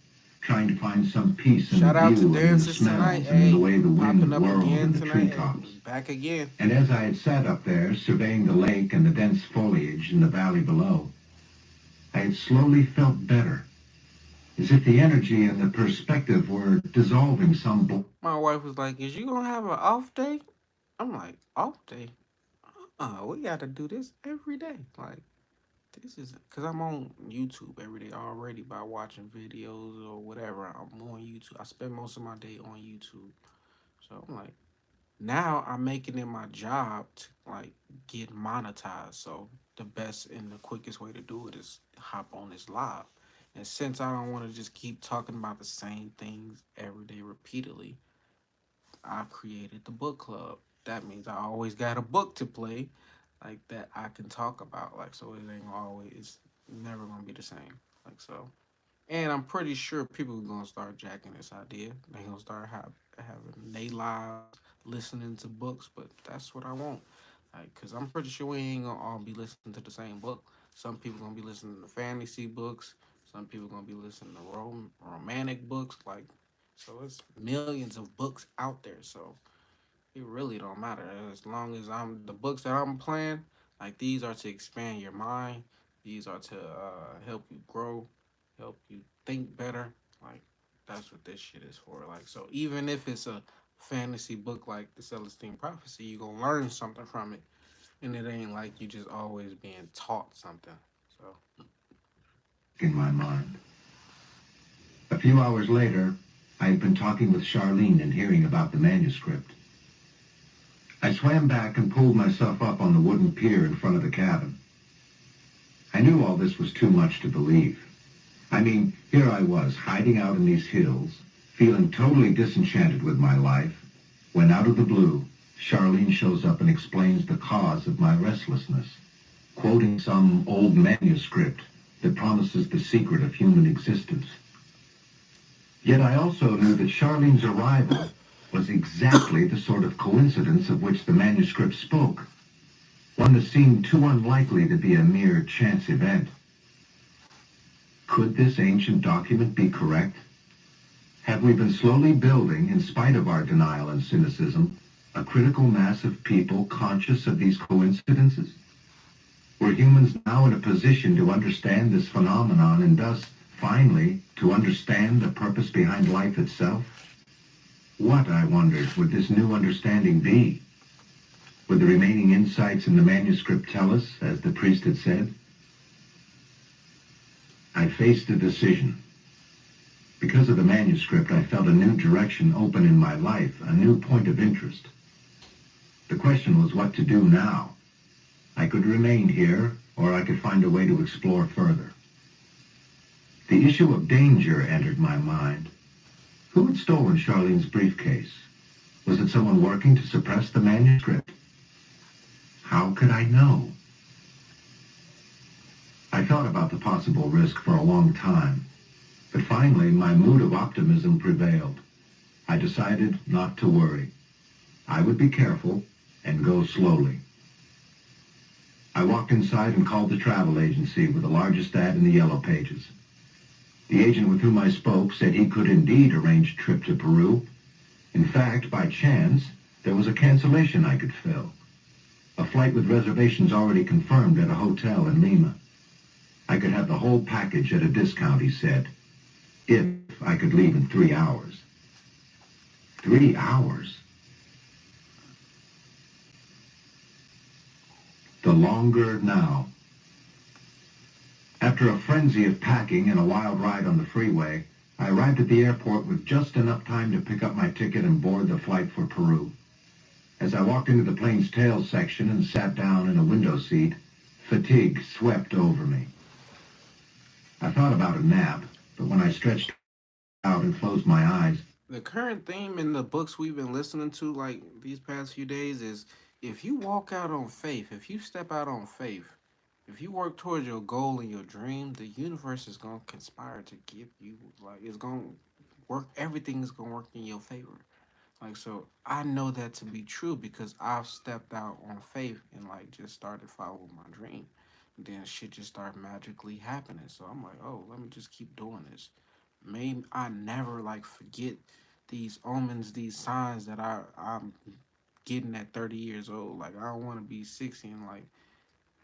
trying to find some peace in the Shout out to view and in the dancers smells tonight. and in Hey, the way the wind popping up whirled in again the tonight. treetops. Hey, back again. And as I had sat up there, surveying the lake and the dense foliage in the valley below, I had slowly felt better, as if the energy and the perspective were dissolving some. My wife was like, "Is you gonna have an off day?" I'm like, "Off day? We gotta do this every day." Like, this is because I'm on YouTube every day already by watching videos or whatever. I'm on YouTube. I spend most of my day on YouTube. So I'm like, now I'm making it my job to like get monetized. So the best and the quickest way to do it is hop on this live. And since I don't want to just keep talking about the same things every day repeatedly, I created the book club. That means I always got a book to play, like that I can talk about. Like, so it ain't always, it's never gonna be the same. Like, so, and I'm pretty sure people are gonna start jacking this idea. They gonna start having they lives listening to books, but that's what I want. Like, cause I'm pretty sure we ain't gonna all be listening to the same book. Some people gonna be listening to fantasy books. Some people gonna be listening to romantic books. Like, so it's millions of books out there. So it really don't matter as long as I'm the books that I'm playing. Like, these are to expand your mind. These are to help you grow, help you think better. Like, that's what this shit is for. Like, so even if it's a fantasy book like the Celestine Prophecy, you gonna learn something from it, and it ain't like you just always being taught something. So In my mind. A few hours later, I had been talking with Charlene and hearing about the manuscript. I swam back and pulled myself up on the wooden pier in front of the cabin. I knew all this was too much to believe. I mean, here I was, hiding out in these hills, feeling totally disenchanted with my life, when out of the blue, Charlene shows up and explains the cause of my restlessness, quoting some old manuscript that promises the secret of human existence. Yet I also knew that Charlene's arrival was exactly the sort of coincidence of which the manuscript spoke, one that seemed too unlikely to be a mere chance event. Could this ancient document be correct? Have we been slowly building, in spite of our denial and cynicism, a critical mass of people conscious of these coincidences? Were humans now in a position to understand this phenomenon and thus, finally, to understand the purpose behind life itself? What, I wondered, would this new understanding be? Would the remaining insights in the manuscript tell us, as the priest had said? I faced a decision. Because of the manuscript, I felt a new direction open in my life, a new point of interest. The question was what to do now. I could remain here, or I could find a way to explore further. The issue of danger entered my mind. Who had stolen Charlene's briefcase? Was it someone working to suppress the manuscript? How could I know? I thought about the possible risk for a long time, but finally my mood of optimism prevailed. I decided not to worry. I would be careful and go slowly. I walked inside and called the travel agency with the largest ad in the Yellow Pages. The agent with whom I spoke said he could indeed arrange a trip to Peru. In fact, by chance, there was a cancellation I could fill. A flight with reservations already confirmed at a hotel in Lima. I could have the whole package at a discount, he said, if I could leave in 3 hours. 3 hours? The longer now. After a frenzy of packing and a wild ride on the freeway, I arrived at the airport with just enough time to pick up my ticket and board the flight for Peru. As I walked into the plane's tail section and sat down in a window seat, fatigue swept over me. I thought about a nap, but when I stretched out and closed my eyes, The current theme in the books we've been listening to like these past few days is if you walk out on faith, if you step out on faith, if you work towards your goal and your dream, the universe is gonna conspire to give you like it's gonna work. Everything is gonna work in your favor. Like so, I know that to be true because I've stepped out on faith and like just started following my dream. And then shit just started magically happening. So I'm like, oh, let me just keep doing this. May I never like forget these omens, these signs that I'm getting at 30 years old. Like I don't want to be 60 and like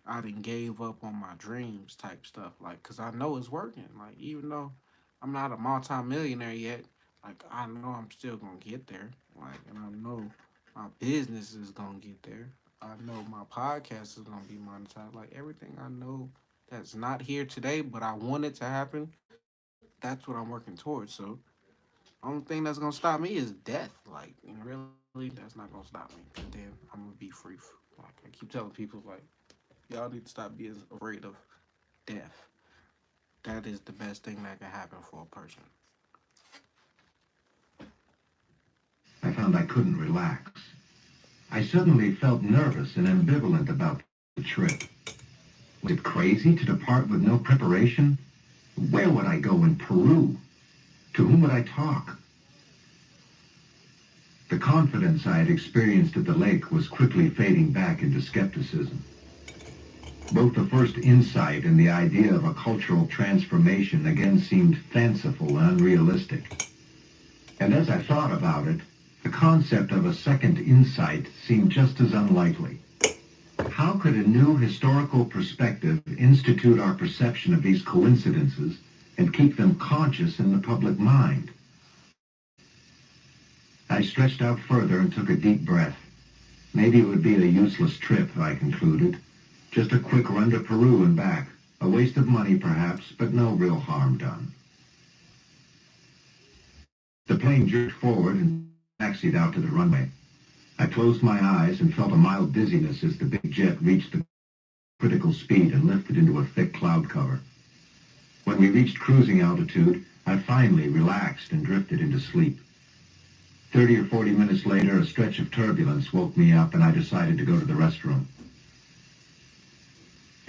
I done gave up on my dreams type stuff. Like, cause I know it's working. Like, even though I'm not a multi-millionaire yet, like I know I'm still gonna get there. Like, and I know my business is gonna get there. I know my podcast is gonna be monetized. Like everything I know that's not here today, but I want it to happen. That's what I'm working towards. So, only thing that's gonna stop me is death. Like, and really, that's not gonna stop me. And then I'm gonna be free. Like, I keep telling people, like, y'all need to stop being afraid of death. That is the best thing that can happen for a person. I found I couldn't relax. I suddenly felt nervous and ambivalent about the trip. Was it crazy to depart with no preparation? Where would I go in Peru? To whom would I talk? The confidence I had experienced at the lake was quickly fading back into skepticism. Both the first insight and the idea of a cultural transformation again seemed fanciful and unrealistic. And as I thought about it, the concept of a second insight seemed just as unlikely. How could a new historical perspective institute our perception of these coincidences and keep them conscious in the public mind? I stretched out further and took a deep breath. Maybe it would be a useless trip, I concluded. Just a quick run to Peru and back. A waste of money, perhaps, but no real harm done. The plane jerked forward and taxied out to the runway. I closed my eyes and felt a mild dizziness as the big jet reached the critical speed and lifted into a thick cloud cover. When we reached cruising altitude, I finally relaxed and drifted into sleep. 30 or 40 minutes later, a stretch of turbulence woke me up and I decided to go to the restroom.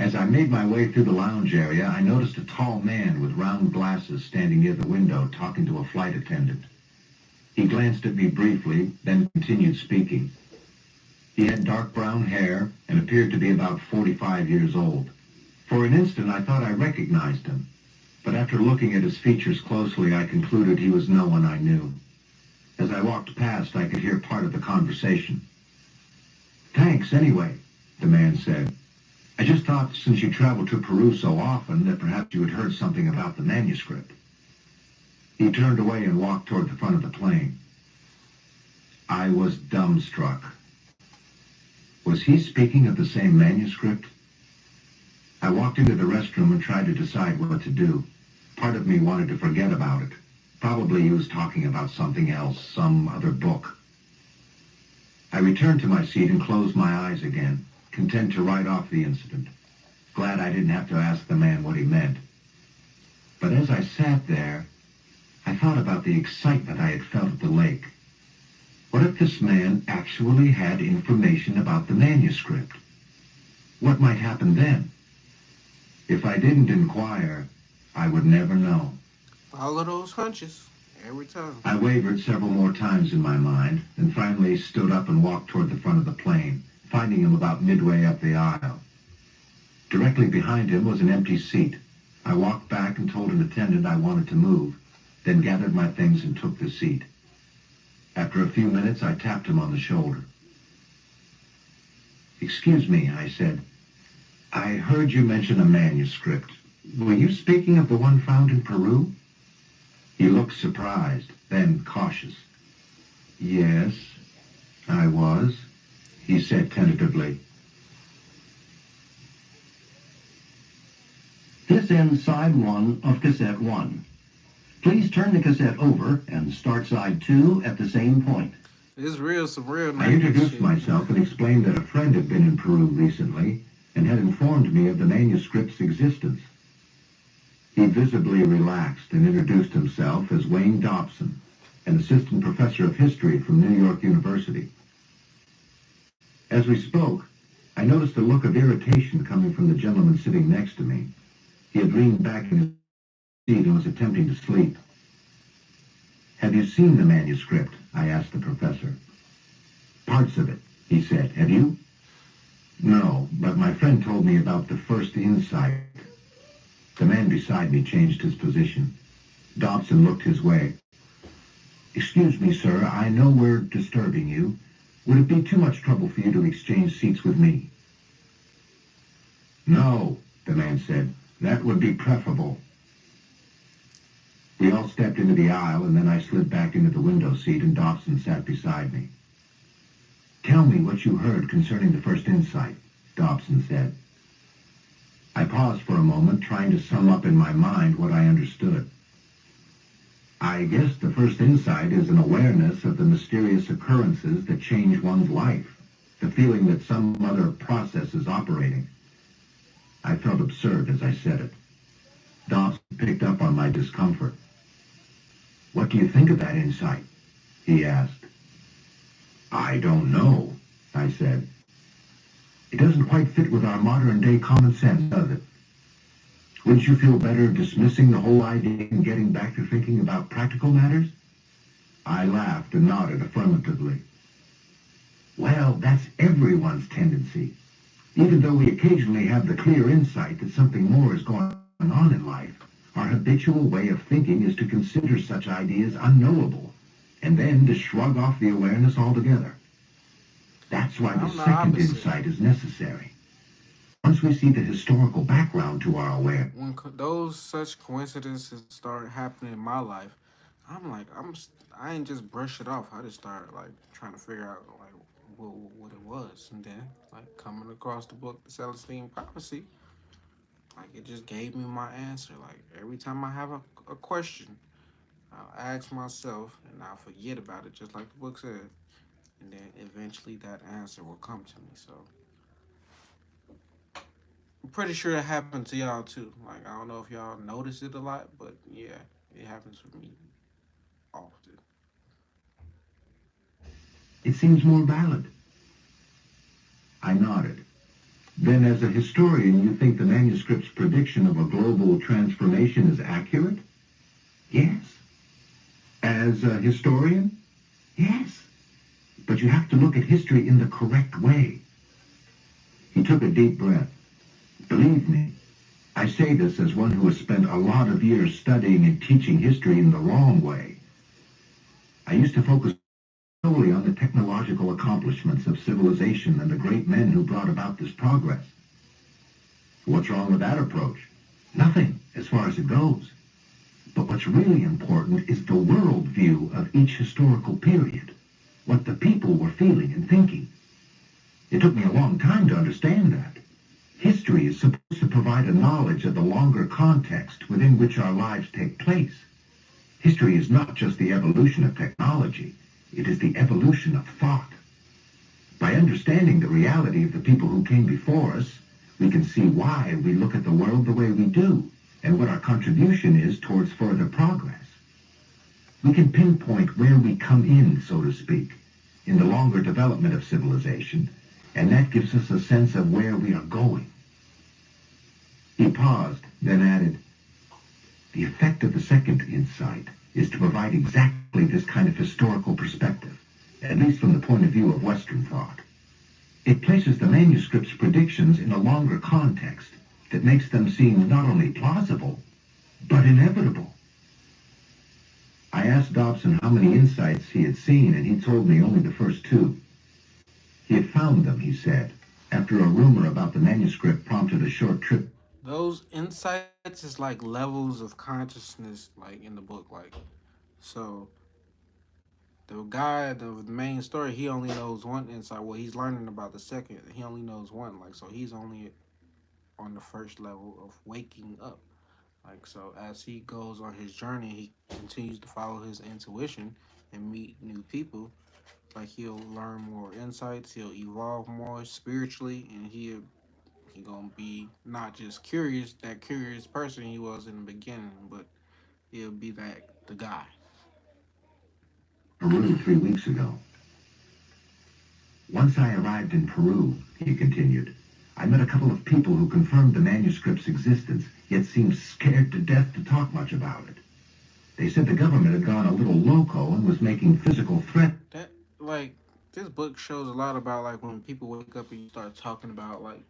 As I made my way through the lounge area, I noticed a tall man with round glasses standing near the window talking to a flight attendant. He glanced at me briefly, then continued speaking. He had dark brown hair and appeared to be about 45 years old. For an instant, I thought I recognized him, but after looking at his features closely, I concluded he was no one I knew. As I walked past, I could hear part of the conversation. "Thanks, anyway," the man said. "I just thought since you travel to Peru so often that perhaps you had heard something about the manuscript." He turned away and walked toward the front of the plane. I was dumbstruck. Was he speaking of the same manuscript? I walked into the restroom and tried to decide what to do. Part of me wanted to forget about it. Probably he was talking about something else, some other book. I returned to my seat and closed my eyes again, content to write off the incident. Glad I didn't have to ask the man what he meant. But as I sat there, I thought about the excitement I had felt at the lake. What if this man actually had information about the manuscript? What might happen then? If I didn't inquire, I would never know. Follow those hunches every time. I wavered several more times in my mind, and finally stood up and walked toward the front of the plane, finding him about midway up the aisle. Directly behind him was an empty seat. I walked back and told an attendant I wanted to move, then gathered my things and took the seat. After a few minutes, I tapped him on the shoulder. "Excuse me," I said. "I heard you mention a manuscript. Were you speaking of the one found in Peru?" He looked surprised, then cautious. "Yes, I was," he said tentatively. This ends side 1 of cassette 1. Please turn the cassette over and start side 2 at the same point. It's real, some real I 90s introduced shit. myself and explained that a friend had been in Peru recently and had informed me of the manuscript's existence. He visibly relaxed and introduced himself as Wayne Dobson, an assistant professor of history from New York University. As we spoke, I noticed a look of irritation coming from the gentleman sitting next to me. He had leaned back in his seat and was attempting to sleep. "Have you seen the manuscript?" I asked the professor. "Parts of it," he said. "Have you?" "No, but my friend told me about the first insight." The man beside me changed his position. Dobson looked his way. "Excuse me, sir, I know we're disturbing you. Would it be too much trouble for you to exchange seats with me?" "No," the man said. "That would be preferable." We all stepped into the aisle, and then I slid back into the window seat, and Dobson sat beside me. "Tell me what you heard concerning the first insight," Dobson said. I paused for a moment, trying to sum up in my mind what I understood. "I guess the first insight is an awareness of the mysterious occurrences that change one's life, the feeling that some other process is operating." I felt absurd as I said it. Dobson picked up on my discomfort. "What do you think of that insight?" he asked. "I don't know," I said. "It doesn't quite fit with our modern-day common sense, does it? Wouldn't you feel better dismissing the whole idea and getting back to thinking about practical matters?" I laughed and nodded affirmatively. "Well, that's everyone's tendency. Even though we occasionally have the clear insight that something more is going on in life, our habitual way of thinking is to consider such ideas unknowable, and then to shrug off the awareness altogether. That's why the I'm the second opposite. insight is necessary. Once we see the historical background to our awareness, When those such coincidences start happening in my life, I'm like, I ain't just brush it off. I just start like trying to figure out like what it was, and then like coming across the book, the Celestine prophecy, like it just gave me my answer. Like every time I have a question, I'll ask myself, and I'll forget about it, just like the book said, and then eventually that answer will come to me. So I'm pretty sure it happened to y'all too. Like I don't know if y'all notice it a lot, but yeah, it happens with me often. it seems more valid. I nodded. Then as a historian, you think the manuscript's prediction of a global transformation is accurate? Yes. As a historian? Yes. But you have to look at history in the correct way. He took a deep breath. Believe me, I say this as one who has spent a lot of years studying and teaching history in the wrong way. I used to focus solely on the technological accomplishments of civilization and the great men who brought about this progress. What's wrong with that approach? Nothing, as far as it goes. But what's really important is the worldview of each historical period, what the people were feeling and thinking. It took me a long time to understand that. History is supposed to provide a knowledge of the longer context within which our lives take place. History is not just the evolution of technology, it is the evolution of thought. By understanding the reality of the people who came before us, we can see why we look at the world the way we do, and what our contribution is towards further progress. We can pinpoint where we come in, so to speak, in the longer development of civilization, and that gives us a sense of where we are going. He paused, then added, the effect of the second insight is to provide exactly this kind of historical perspective, at least from the point of view of Western thought. It places the manuscript's predictions in a longer context that makes them seem not only plausible, but inevitable. I asked Dobson how many insights he had seen, and he told me only the first two. He had found them, he said, after a rumor about the manuscript prompted a short trip. Those insights is like levels of consciousness, like in the book. Like, so the guy, the main story, he only knows one insight. Well, he's learning about the second. He only knows one. Like, so he's only on the first level of waking up. Like, so as he goes on his journey, he continues to follow his intuition and meet new people. Like, he'll learn more insights. He'll evolve more spiritually, and he gonna be not just curious, that curious person he was in the beginning, but he'll be that the guy. Peru 3 weeks ago. Once I arrived in Peru, he continued, I met a couple of people who confirmed the manuscript's existence, yet seemed scared to death to talk much about it. They said the government had gone a little loco and was making physical threats. That like this book shows a lot about like when people wake up and you start talking about like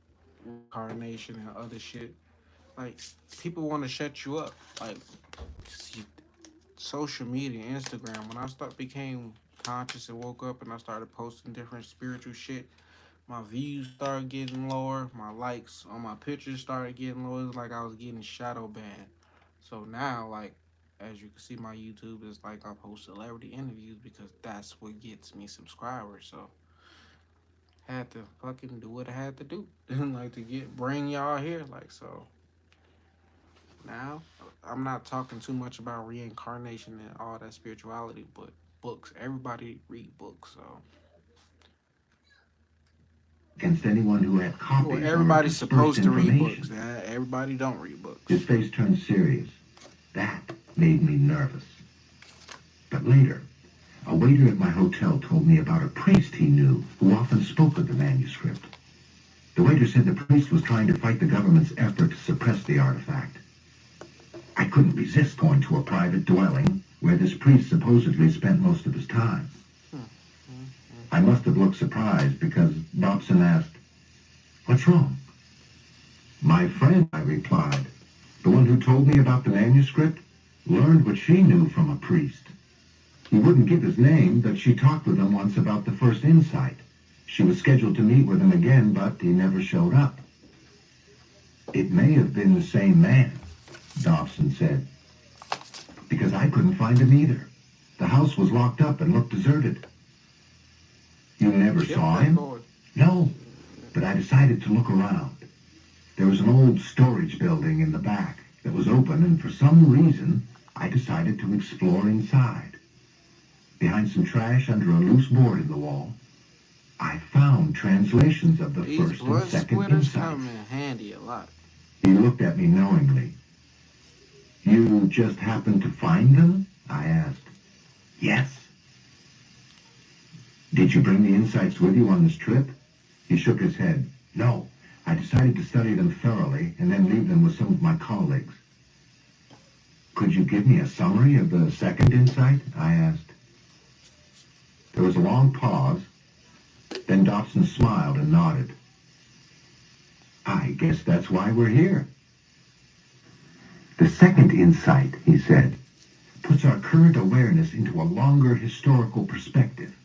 reincarnation and other shit. Like people want to shut you up. Like see, social media, Instagram. When I start became conscious and woke up and I started posting different spiritual shit, my views started getting lower. My likes on my pictures started getting lower. It was like I was getting shadow banned. So now, like, as you can see, my YouTube is like I post celebrity interviews because that's what gets me subscribers. So had to fucking do what I had to do, like to get bring y'all here. Like so now, I'm not talking too much about reincarnation and all that spirituality, but books. Everybody read books, so Against anyone who had well, copies or everybody's dispersed supposed to read books. information. Everybody don't read His books. face turned serious. That made me nervous. But later, a waiter at my hotel told me about a priest he knew who often spoke of the manuscript. The waiter said the priest was trying to fight the government's effort to suppress the artifact. I couldn't resist going to a private dwelling where this priest supposedly spent most of his time. I must have looked surprised because Dobson asked, "What's wrong?" "My friend," I replied, "the one who told me about the manuscript, learned what she knew from a priest. He wouldn't give his name, but she talked with him once about the first insight. She was scheduled to meet with him again, but he never showed up." "It may have been the same man," Dobson said, "because I couldn't find him either. The house was locked up and looked deserted." "You never Kept saw that him?" going. "No, but I decided to look around. There was an old storage building in the back that was open, and for some reason, I decided to explore inside. Behind some trash under a loose board in the wall, I found translations of the These first and blunt second splitters insights." come in handy a lot. He looked at me knowingly. "You just happened to find them?" I asked. "Yes." "Did you bring the insights with you on this trip?" He shook his head. "No, I decided to study them thoroughly and then leave them with some of my colleagues. Could you give me a summary of the second insight? I asked. There was a long pause. Then Dobson smiled and nodded. I guess that's why we're here. The second insight, he said, puts our current awareness into a longer historical perspective.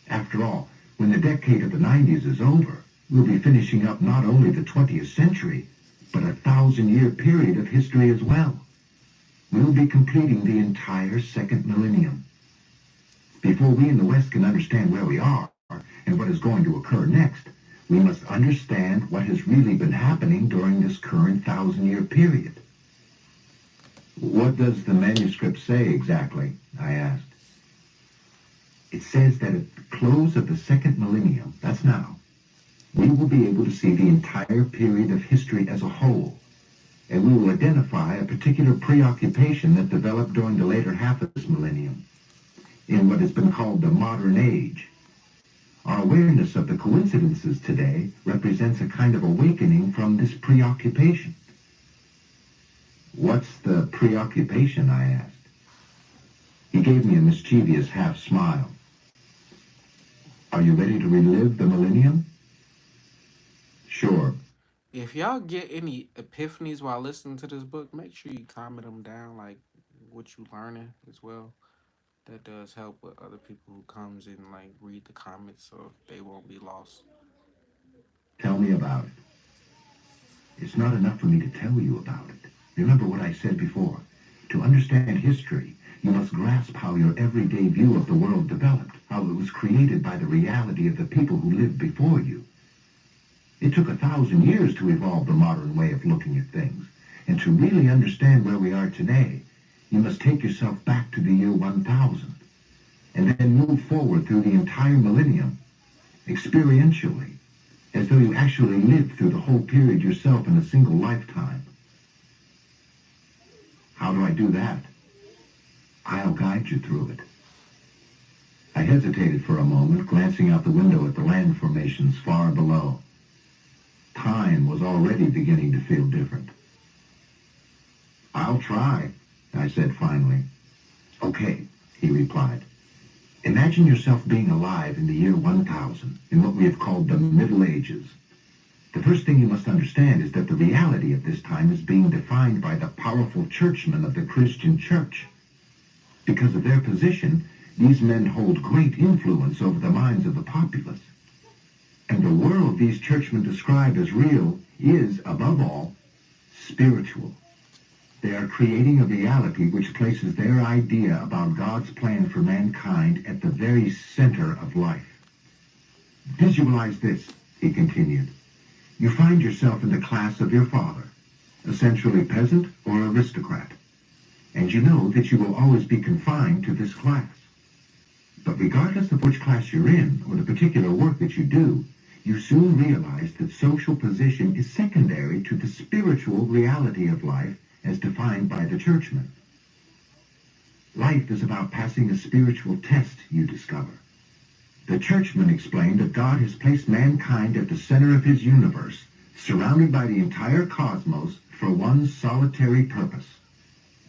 After all, when the decade of the 90s is over, we'll be finishing up not only the 20th century, but a 1,000-year period of history as well. We'll be completing the entire second millennium. Before we in the West can understand where we are and what is going to occur next, we must understand what has really been happening during this current 1,000-year period. What does the manuscript say exactly? I asked. It says that at the close of the second millennium, that's now, we will be able to see the entire period of history as a whole, and we will identify a particular preoccupation that developed during the later half of this millennium, in what has been called the modern age. Our awareness of the coincidences today represents a kind of awakening from this preoccupation. What's the preoccupation? I asked. He gave me a mischievous half smile. Are you ready to relive the millennium? Sure. If y'all get any epiphanies while listening to this book, make sure you comment them down, like what you learning as well. That does help with other people who comes and like read the comments, so they won't be lost. Tell me about it. It's not enough for me to tell you about it. Remember what I said before. To understand history, you must grasp how your everyday view of the world developed, how it was created by the reality of the people who lived before you. It took 1,000 years to evolve the modern way of looking at things, and to really understand where we are today, you must take yourself back to the year 1000, and then move forward through the entire millennium, experientially, as though you actually lived through the whole period yourself in a single lifetime. How do I do that? I'll guide you through it. I hesitated for a moment, glancing out the window at the land formations far below. Time was already beginning to feel different. I'll try, I said finally. Okay, he replied. Imagine yourself being alive in the year 1000, in what we have called the Middle Ages. The first thing you must understand is that the reality of this time is being defined by the powerful churchmen of the Christian church. Because of their position, these men hold great influence over the minds of the populace. And the world these churchmen describe as real is, above all, spiritual. They are creating a reality which places their idea about God's plan for mankind at the very center of life. Visualize this, he continued. You find yourself in the class of your father, essentially peasant or aristocrat, and you know that you will always be confined to this class. But regardless of which class you're in, or the particular work that you do, you soon realize that social position is secondary to the spiritual reality of life as defined by the churchmen. Life is about passing a spiritual test, you discover. The churchmen explain that God has placed mankind at the center of his universe, surrounded by the entire cosmos for one solitary purpose,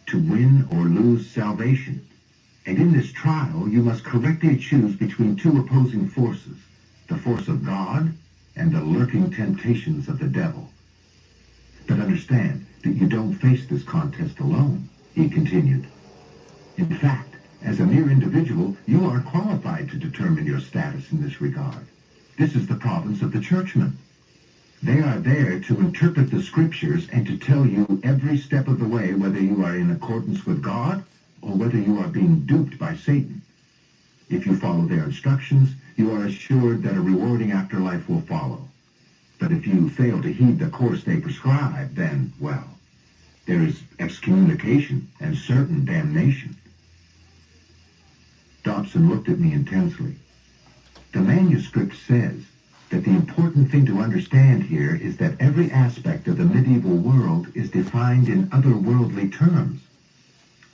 to win or lose salvation. And in this trial, you must correctly choose between two opposing forces, the force of God and the lurking temptations of the devil. But understand that you don't face this contest alone, he continued. In fact, as a mere individual, you are qualified to determine your status in this regard. This is the province of the churchmen. They are there to interpret the scriptures and to tell you every step of the way whether you are in accordance with God or whether you are being duped by Satan. If you follow their instructions, you are assured that a rewarding afterlife will follow. But if you fail to heed the course they prescribe, then, well, there is excommunication and certain damnation. Dobson looked at me intensely. The manuscript says that the important thing to understand here is that every aspect of the medieval world is defined in otherworldly terms.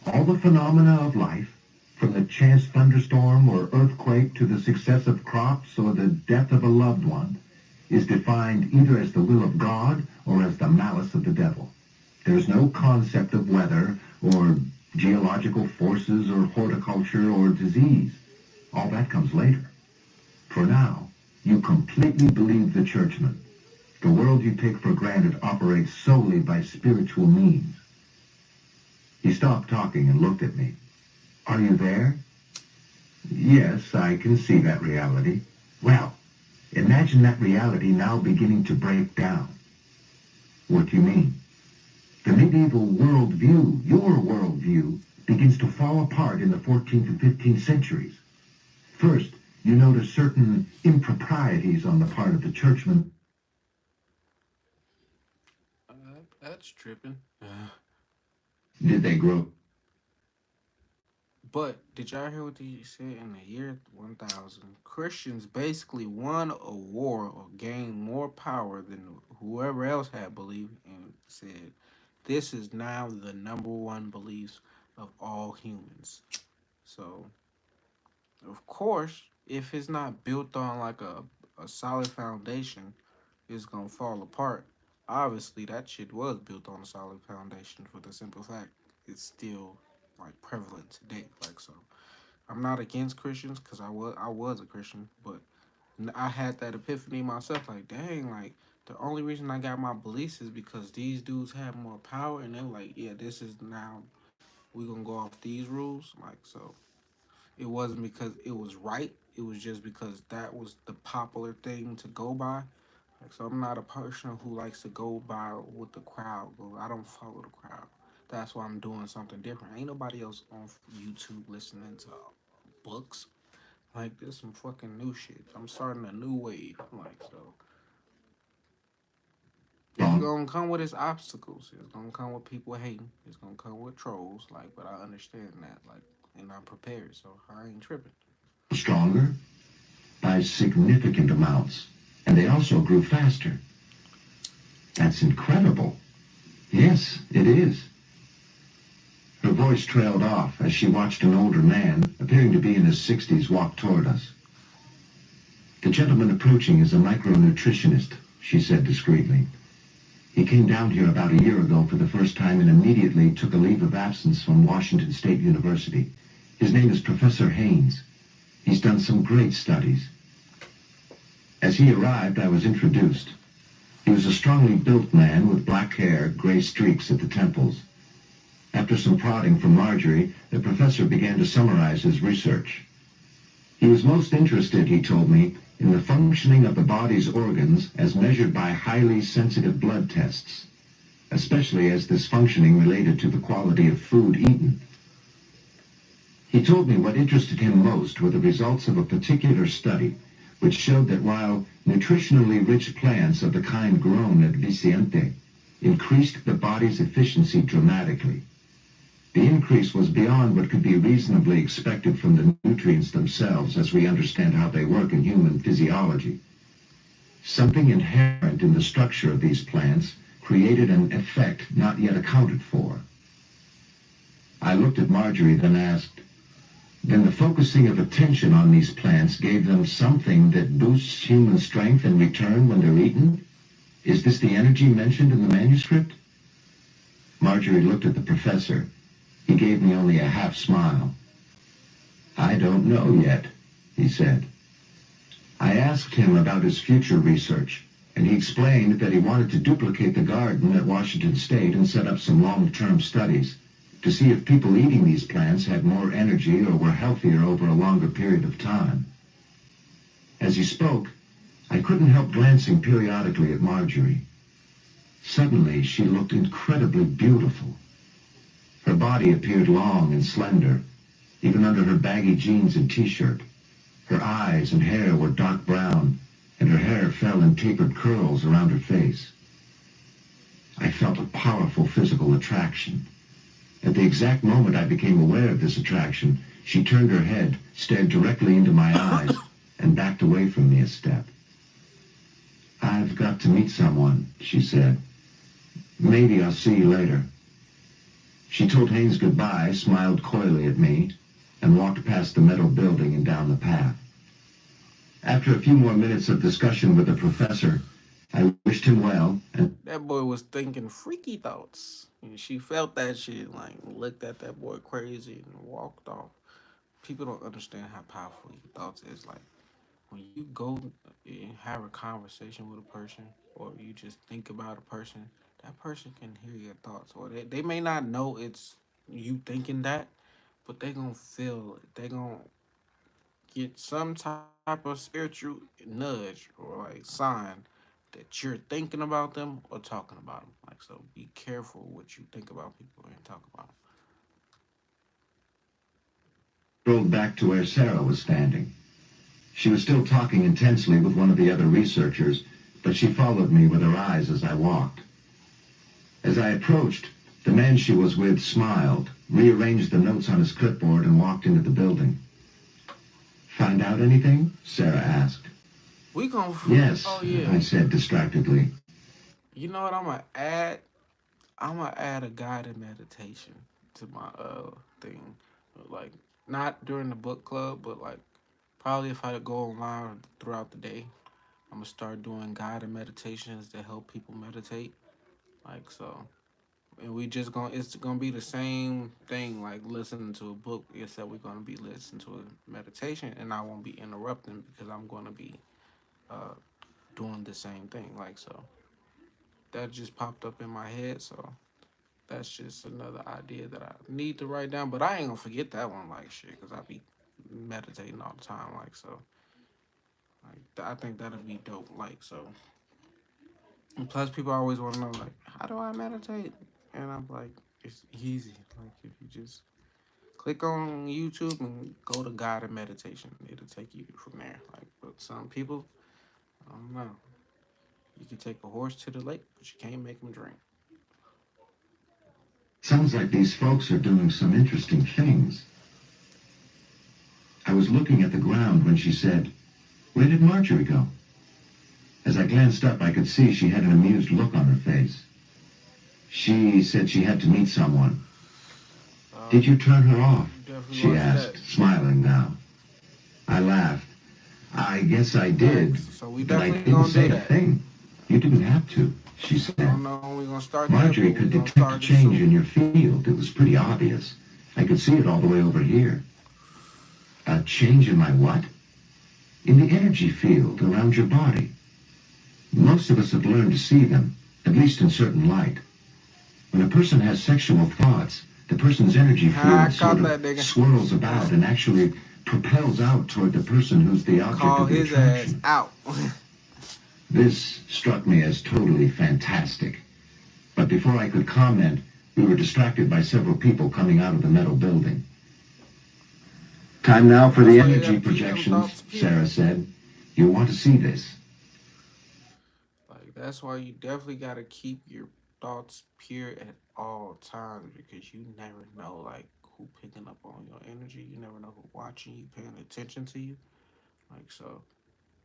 All the phenomena of life, from the chance thunderstorm or earthquake to the success of crops or the death of a loved one, is defined either as the will of God or as the malice of the devil. There's no concept of weather or geological forces or horticulture or disease. All that comes later. For now, you completely believe the churchman. The world you take for granted operates solely by spiritual means. He stopped talking and looked at me. Are you there? Yes, I can see that reality. Well, imagine that reality now beginning to break down. What do you mean? The medieval worldview, your worldview, begins to fall apart in the 14th and 15th centuries. First, you notice certain improprieties on the part of the churchmen. That's tripping. Did they grow? But did y'all hear what he said? In the year 1000, Christians basically won a war or gained more power than whoever else had believed, and said, this is now the number one belief of all humans. So, of course, if it's not built on like a solid foundation, it's going to fall apart. Obviously, that shit was built on a solid foundation for the simple fact it's still like prevalent today. Like, so I'm not against Christians because I was a Christian, but I had that epiphany myself. Like, dang, like the only reason I got my beliefs is because these dudes have more power, and they're like, yeah, this is now we gonna go off these rules. Like, so it wasn't because it was right. It was just because that was the popular thing to go by. Like, so I'm not a person who likes to go by what the crowd go. I don't follow the crowd. That's why I'm doing something different. Ain't nobody else on YouTube listening to books. Like, there's some fucking new shit. I'm starting a new wave. Like, so it's gonna come with its obstacles. It's gonna come with people hating. It's gonna come with trolls. Like, but I understand that. Like, and I'm prepared, so I ain't tripping. Stronger by significant amounts, and they also grew faster. That's incredible. Yes, it is. Her voice trailed off as she watched an older man, appearing to be in his 60s, walk toward us. The gentleman approaching is a micronutritionist, she said discreetly. He came down here about a year ago for the first time and immediately took a leave of absence from Washington State University. His name is Professor Haynes. He's done some great studies. As he arrived, I was introduced. He was a strongly built man with black hair, gray streaks at the temples. After some prodding from Marjorie, the professor began to summarize his research. He was most interested, he told me, in the functioning of the body's organs as measured by highly sensitive blood tests, especially as this functioning related to the quality of food eaten. He told me what interested him most were the results of a particular study, which showed that while nutritionally rich plants of the kind grown at Vicente increased the body's efficiency dramatically, the increase was beyond what could be reasonably expected from the nutrients themselves as we understand how they work in human physiology. Something inherent in the structure of these plants created an effect not yet accounted for. I looked at Marjorie, then asked, then the focusing of attention on these plants gave them something that boosts human strength in return when they're eaten? Is this the energy mentioned in the manuscript? Marjorie looked at the professor. He gave me only a half smile. I don't know yet, he said. I asked him about his future research, and he explained that he wanted to duplicate the garden at Washington State and set up some long-term studies to see if people eating these plants had more energy or were healthier over a longer period of time. As he spoke, I couldn't help glancing periodically at Marjorie. Suddenly, she looked incredibly beautiful. Her body appeared long and slender, even under her baggy jeans and t-shirt. Her eyes and hair were dark brown, and her hair fell in tapered curls around her face. I felt a powerful physical attraction. At the exact moment I became aware of this attraction, she turned her head, stared directly into my eyes, and backed away from me a step. I've got to meet someone, she said. Maybe I'll see you later. She told Haynes goodbye, smiled coyly at me, and walked past the metal building and down the path. After a few more minutes of discussion with the professor, I wished him well and That boy was thinking freaky thoughts. And she felt that shit, like looked at that boy crazy and walked off. People don't understand how powerful your thoughts is. Like when you go and have a conversation with a person or you just think about a person, that person can hear your thoughts. Or they may not know it's you thinking that, but they gonna feel it. They gonna get some type of spiritual nudge or like sign that you're thinking about them or talking about them. Like so, be careful what you think about people and talk about them. strolled back to where Sarah was standing. She was still talking intensely with one of the other researchers, but she followed me with her eyes as I walked. As I approached, the man she was with smiled, rearranged the notes on his clipboard, and walked into the building. Find out anything? Sarah asked. We gonna, Yes, oh yeah, I said distractedly. you know what I'm gonna add? I'm gonna add a guided meditation to my thing, like not during the book club, but like probably if I go online throughout the day, I'm gonna start doing guided meditations to help people meditate. Like so, and we just gonna it's gonna be the same thing like listening to a book, except we're gonna be listening to a meditation, and I won't be interrupting because I'm gonna be uh doing the same thing. Like so, that just popped up in my head, so that's just another idea that I need to write down. But I ain't gonna forget that one, like shit, because I be meditating all the time. Like so, like I think that'll be dope. Like so, and plus people always want to know like, how do I meditate? And I'm like, it's easy. Like if you just click on YouTube and go to guided meditation, it'll take you from there. Like, but some people, I don't know. You can take a horse to the lake, but you can't make them drink. Sounds like these folks are doing some interesting things. I was looking at the ground when she said, "Where did Marjorie go?" As I glanced up, I could see she had an amused look on her face. She said she had to meet someone. Uh, Did you turn her off? you definitely She want to do that. asked, smiling now. I laughed. I guess I did, Thanks. So we but I definitely didn't gonna do say a that. thing. You didn't have to, she I said. don't know when we're gonna start that, but Marjorie we're could gonna detect a start it change in soon. your field. It was pretty obvious. I could see it all the way over here. A change in my what? In the energy field around your body. Most of us have learned to see them, at least in certain light. When a person has sexual thoughts, the person's energy I field sort caught of that nigga. swirls about and actually propels out toward the person who's the object Call of the his ass attraction. out. This struck me as totally fantastic. But before I could comment, we were distracted by several people coming out of the metal building. Time now for That's the why you energy gotta keep them projections, thoughts pure. Sarah said. You'll want to see this. Like that's why you definitely gotta keep your thoughts pure at all times because you never know like who picking up on your energy. You never know who watching you, paying attention to you. Like so,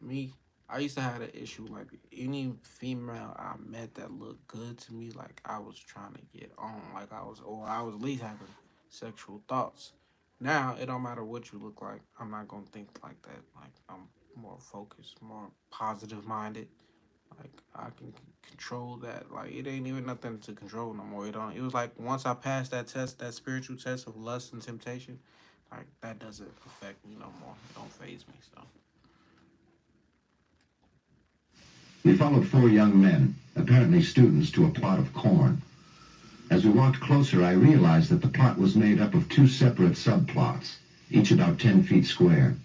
me, I used to have an issue like any female I met that looked good to me, like I was trying to get on, like or I was at least having sexual thoughts. Now it don't matter what you look like. I'm not gonna think like that. Like I'm more focused, more positive minded. Like I can control that. Like it ain't even nothing to control no more. It don't. It was like once I passed that test, that spiritual test of lust and temptation, like that doesn't affect me no more. It don't phase me. So We followed four young men, apparently students, to a plot of corn. As we walked closer, I realized that the plot was made up of two separate subplots, each about 10 feet square.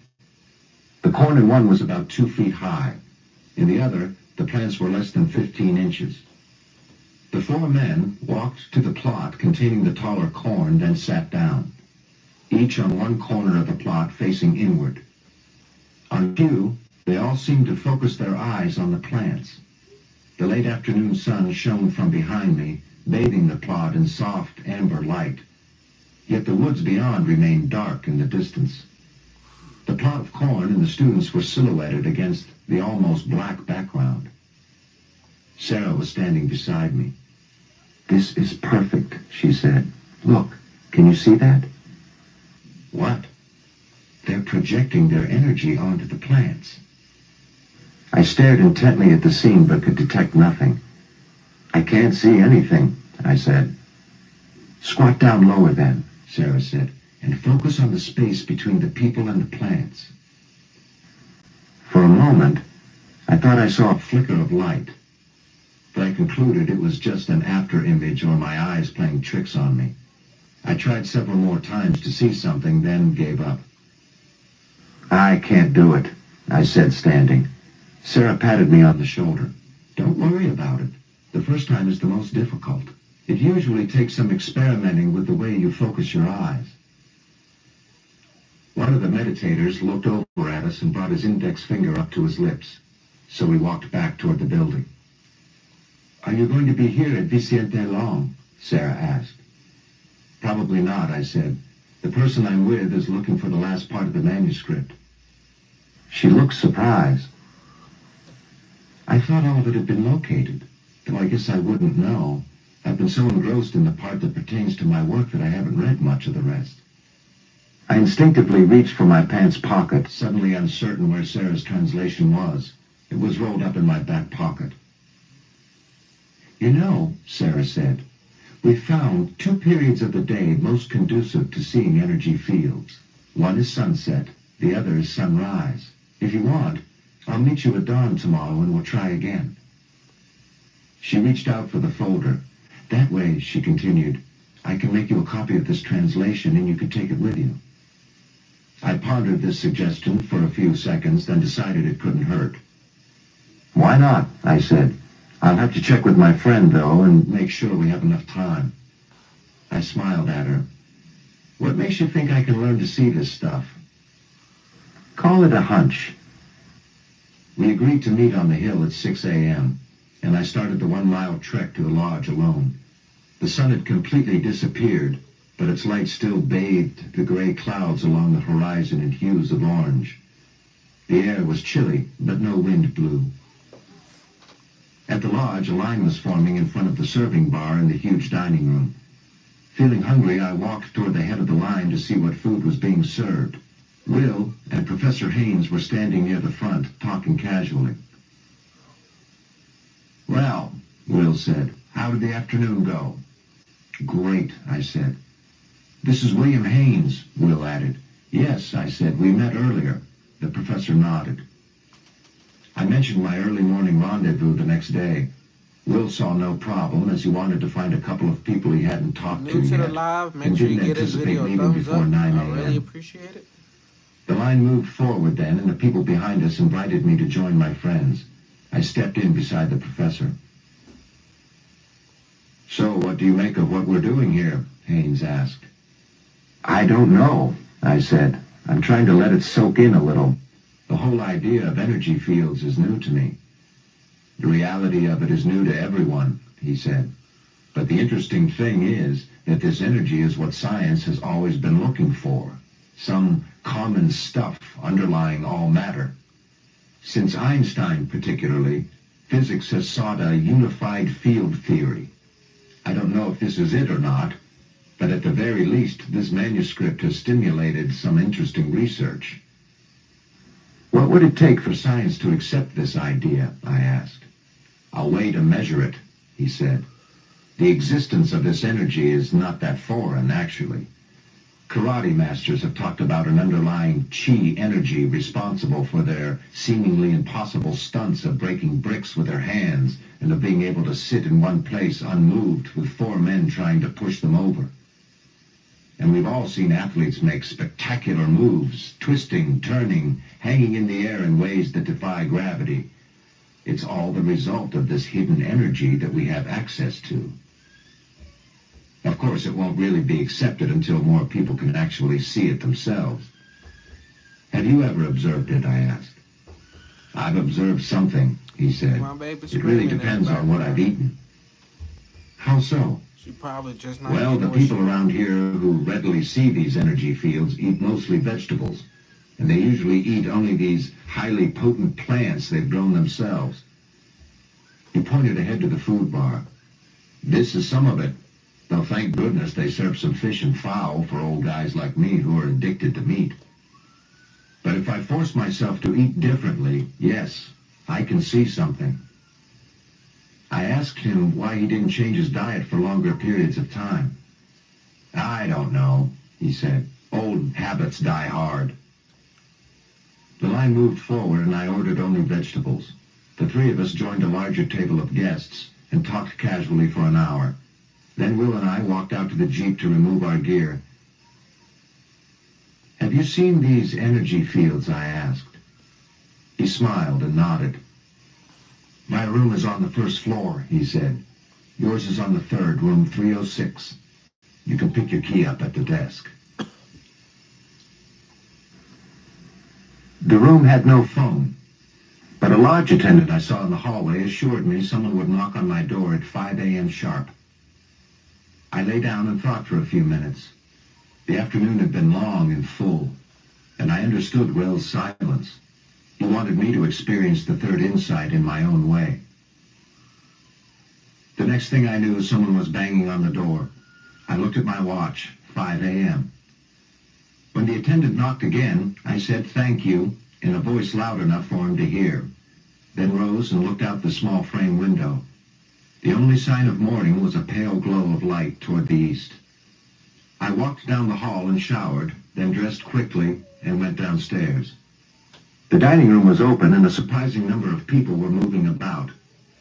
The corn in one was about 2 feet high. In the other, the plants were less than 15 inches. The four men walked to the plot containing the taller corn, then sat down, each on one corner of the plot facing inward. On cue, they all seemed to focus their eyes on the plants. The late afternoon sun shone from behind me, bathing the plot in soft amber light. Yet the woods beyond remained dark in the distance. The plot of corn and the students were silhouetted against the almost black background. Sarah was standing beside me. "This is perfect," she said. "Look, can you see that?" "What?" "They're projecting their energy onto the plants." I stared intently at the scene but could detect nothing. I can't see anything, I said. Squat down lower then, Sarah said, and focus on the space between the people and the plants. For a moment, I thought I saw a flicker of light, but I concluded it was just an after image or my eyes playing tricks on me. I tried several more times to see something, then gave up. I can't do it, I said, standing. Sarah patted me on the shoulder. Don't worry about it. The first time is the most difficult. It usually takes some experimenting with the way you focus your eyes. One of the meditators looked over at us and brought his index finger up to his lips. So we walked back toward the building. Are you going to be here at Vicente long? Sarah asked. Probably not, I said. The person I'm with is looking for the last part of the manuscript. She looked surprised. I thought all of it had been located, though I guess I wouldn't know. I've been so engrossed in the part that pertains to my work that I haven't read much of the rest. I instinctively reached for my pants pocket, suddenly uncertain where Sarah's translation was. It was rolled up in my back pocket. You know, Sarah said, we've found 2 periods of the day most conducive to seeing energy fields. One is sunset, the other is sunrise. If you want, I'll meet you at dawn tomorrow and we'll try again. She reached out for the folder. That way, she continued, I can make you a copy of this translation and you could take it with you. I pondered this suggestion for a few seconds, then decided it couldn't hurt. Why not? I said. I'll have to check with my friend, though, and make sure we have enough time. I smiled at her. What makes you think I can learn to see this stuff? Call it a hunch. We agreed to meet on the hill at 6 a.m., and I started the 1-mile trek to the lodge alone. The sun had completely disappeared, but its light still bathed the gray clouds along the horizon in hues of orange. The air was chilly, but no wind blew. At the lodge, a line was forming in front of the serving bar in the huge dining room. Feeling hungry, I walked toward the head of the line to see what food was being served. Will and Professor Haynes were standing near the front, talking casually. Well, Will said, how did the afternoon go? Great, I said. This is William Haynes, Will added. Yes, I said, we met earlier. The professor nodded. I mentioned my early morning rendezvous the next day. Will saw no problem, as he wanted to find a couple of people he hadn't talked to New to the yet, live, make and sure you didn't get this anticipate video a leaving thumbs before up. 9 I really a.m. appreciate it. The line moved forward then, and the people behind us invited me to join my friends. I stepped in beside the professor. So, what do you make of what we're doing here? Haynes asked. I don't know, I said. I'm trying to let it soak in a little. The whole idea of energy fields is new to me. The reality of it is new to everyone, he said. But the interesting thing is that this energy is what science has always been looking for. Some common stuff underlying all matter. Since Einstein particularly, physics has sought a unified field theory. I don't know if this is it or not, but at the very least, this manuscript has stimulated some interesting research. What would it take for science to accept this idea? I asked. A way to measure it, he said. The existence of this energy is not that foreign, actually. Karate masters have talked about an underlying chi energy responsible for their seemingly impossible stunts of breaking bricks with their hands and of being able to sit in one place unmoved with 4 men trying to push them over. And we've all seen athletes make spectacular moves, twisting, turning, hanging in the air in ways that defy gravity. It's all the result of this hidden energy that we have access to. Of course, it won't really be accepted until more people can actually see it themselves. Have you ever observed it? I asked. I've observed something, he said. My baby It really screaming in the depends on what I've background. eaten. How so? She probably just not Well, the getting what she people around here who readily see these energy fields eat mostly vegetables, and they usually eat only these highly potent plants they've grown themselves. He pointed ahead to the food bar. This is some of it, though thank goodness they serve some fish and fowl for old guys like me who are addicted to meat. But if I force myself to eat differently, yes, I can see something. I asked him why he didn't change his diet for longer periods of time. I don't know, he said. Old habits die hard. The line moved forward and I ordered only vegetables. The three of us joined a larger table of guests and talked casually for an hour. Then Will and I walked out to the Jeep to remove our gear. Have you seen these energy fields? I asked. He smiled and nodded. My room is on the first floor, he said. Yours is on the third, room 306. You can pick your key up at the desk. The room had no phone, but a lodge attendant I saw in the hallway assured me someone would knock on my door at 5 a.m. sharp. I lay down and thought for a few minutes. The afternoon had been long and full, and I understood Will's silence. He wanted me to experience the third insight in my own way. The next thing I knew, someone was banging on the door. I looked at my watch, 5 a.m. When the attendant knocked again, I said thank you in a voice loud enough for him to hear, then rose and looked out the small frame window. The only sign of morning was a pale glow of light toward the east. I walked down the hall and showered, then dressed quickly and went downstairs. The dining room was open and a surprising number of people were moving about.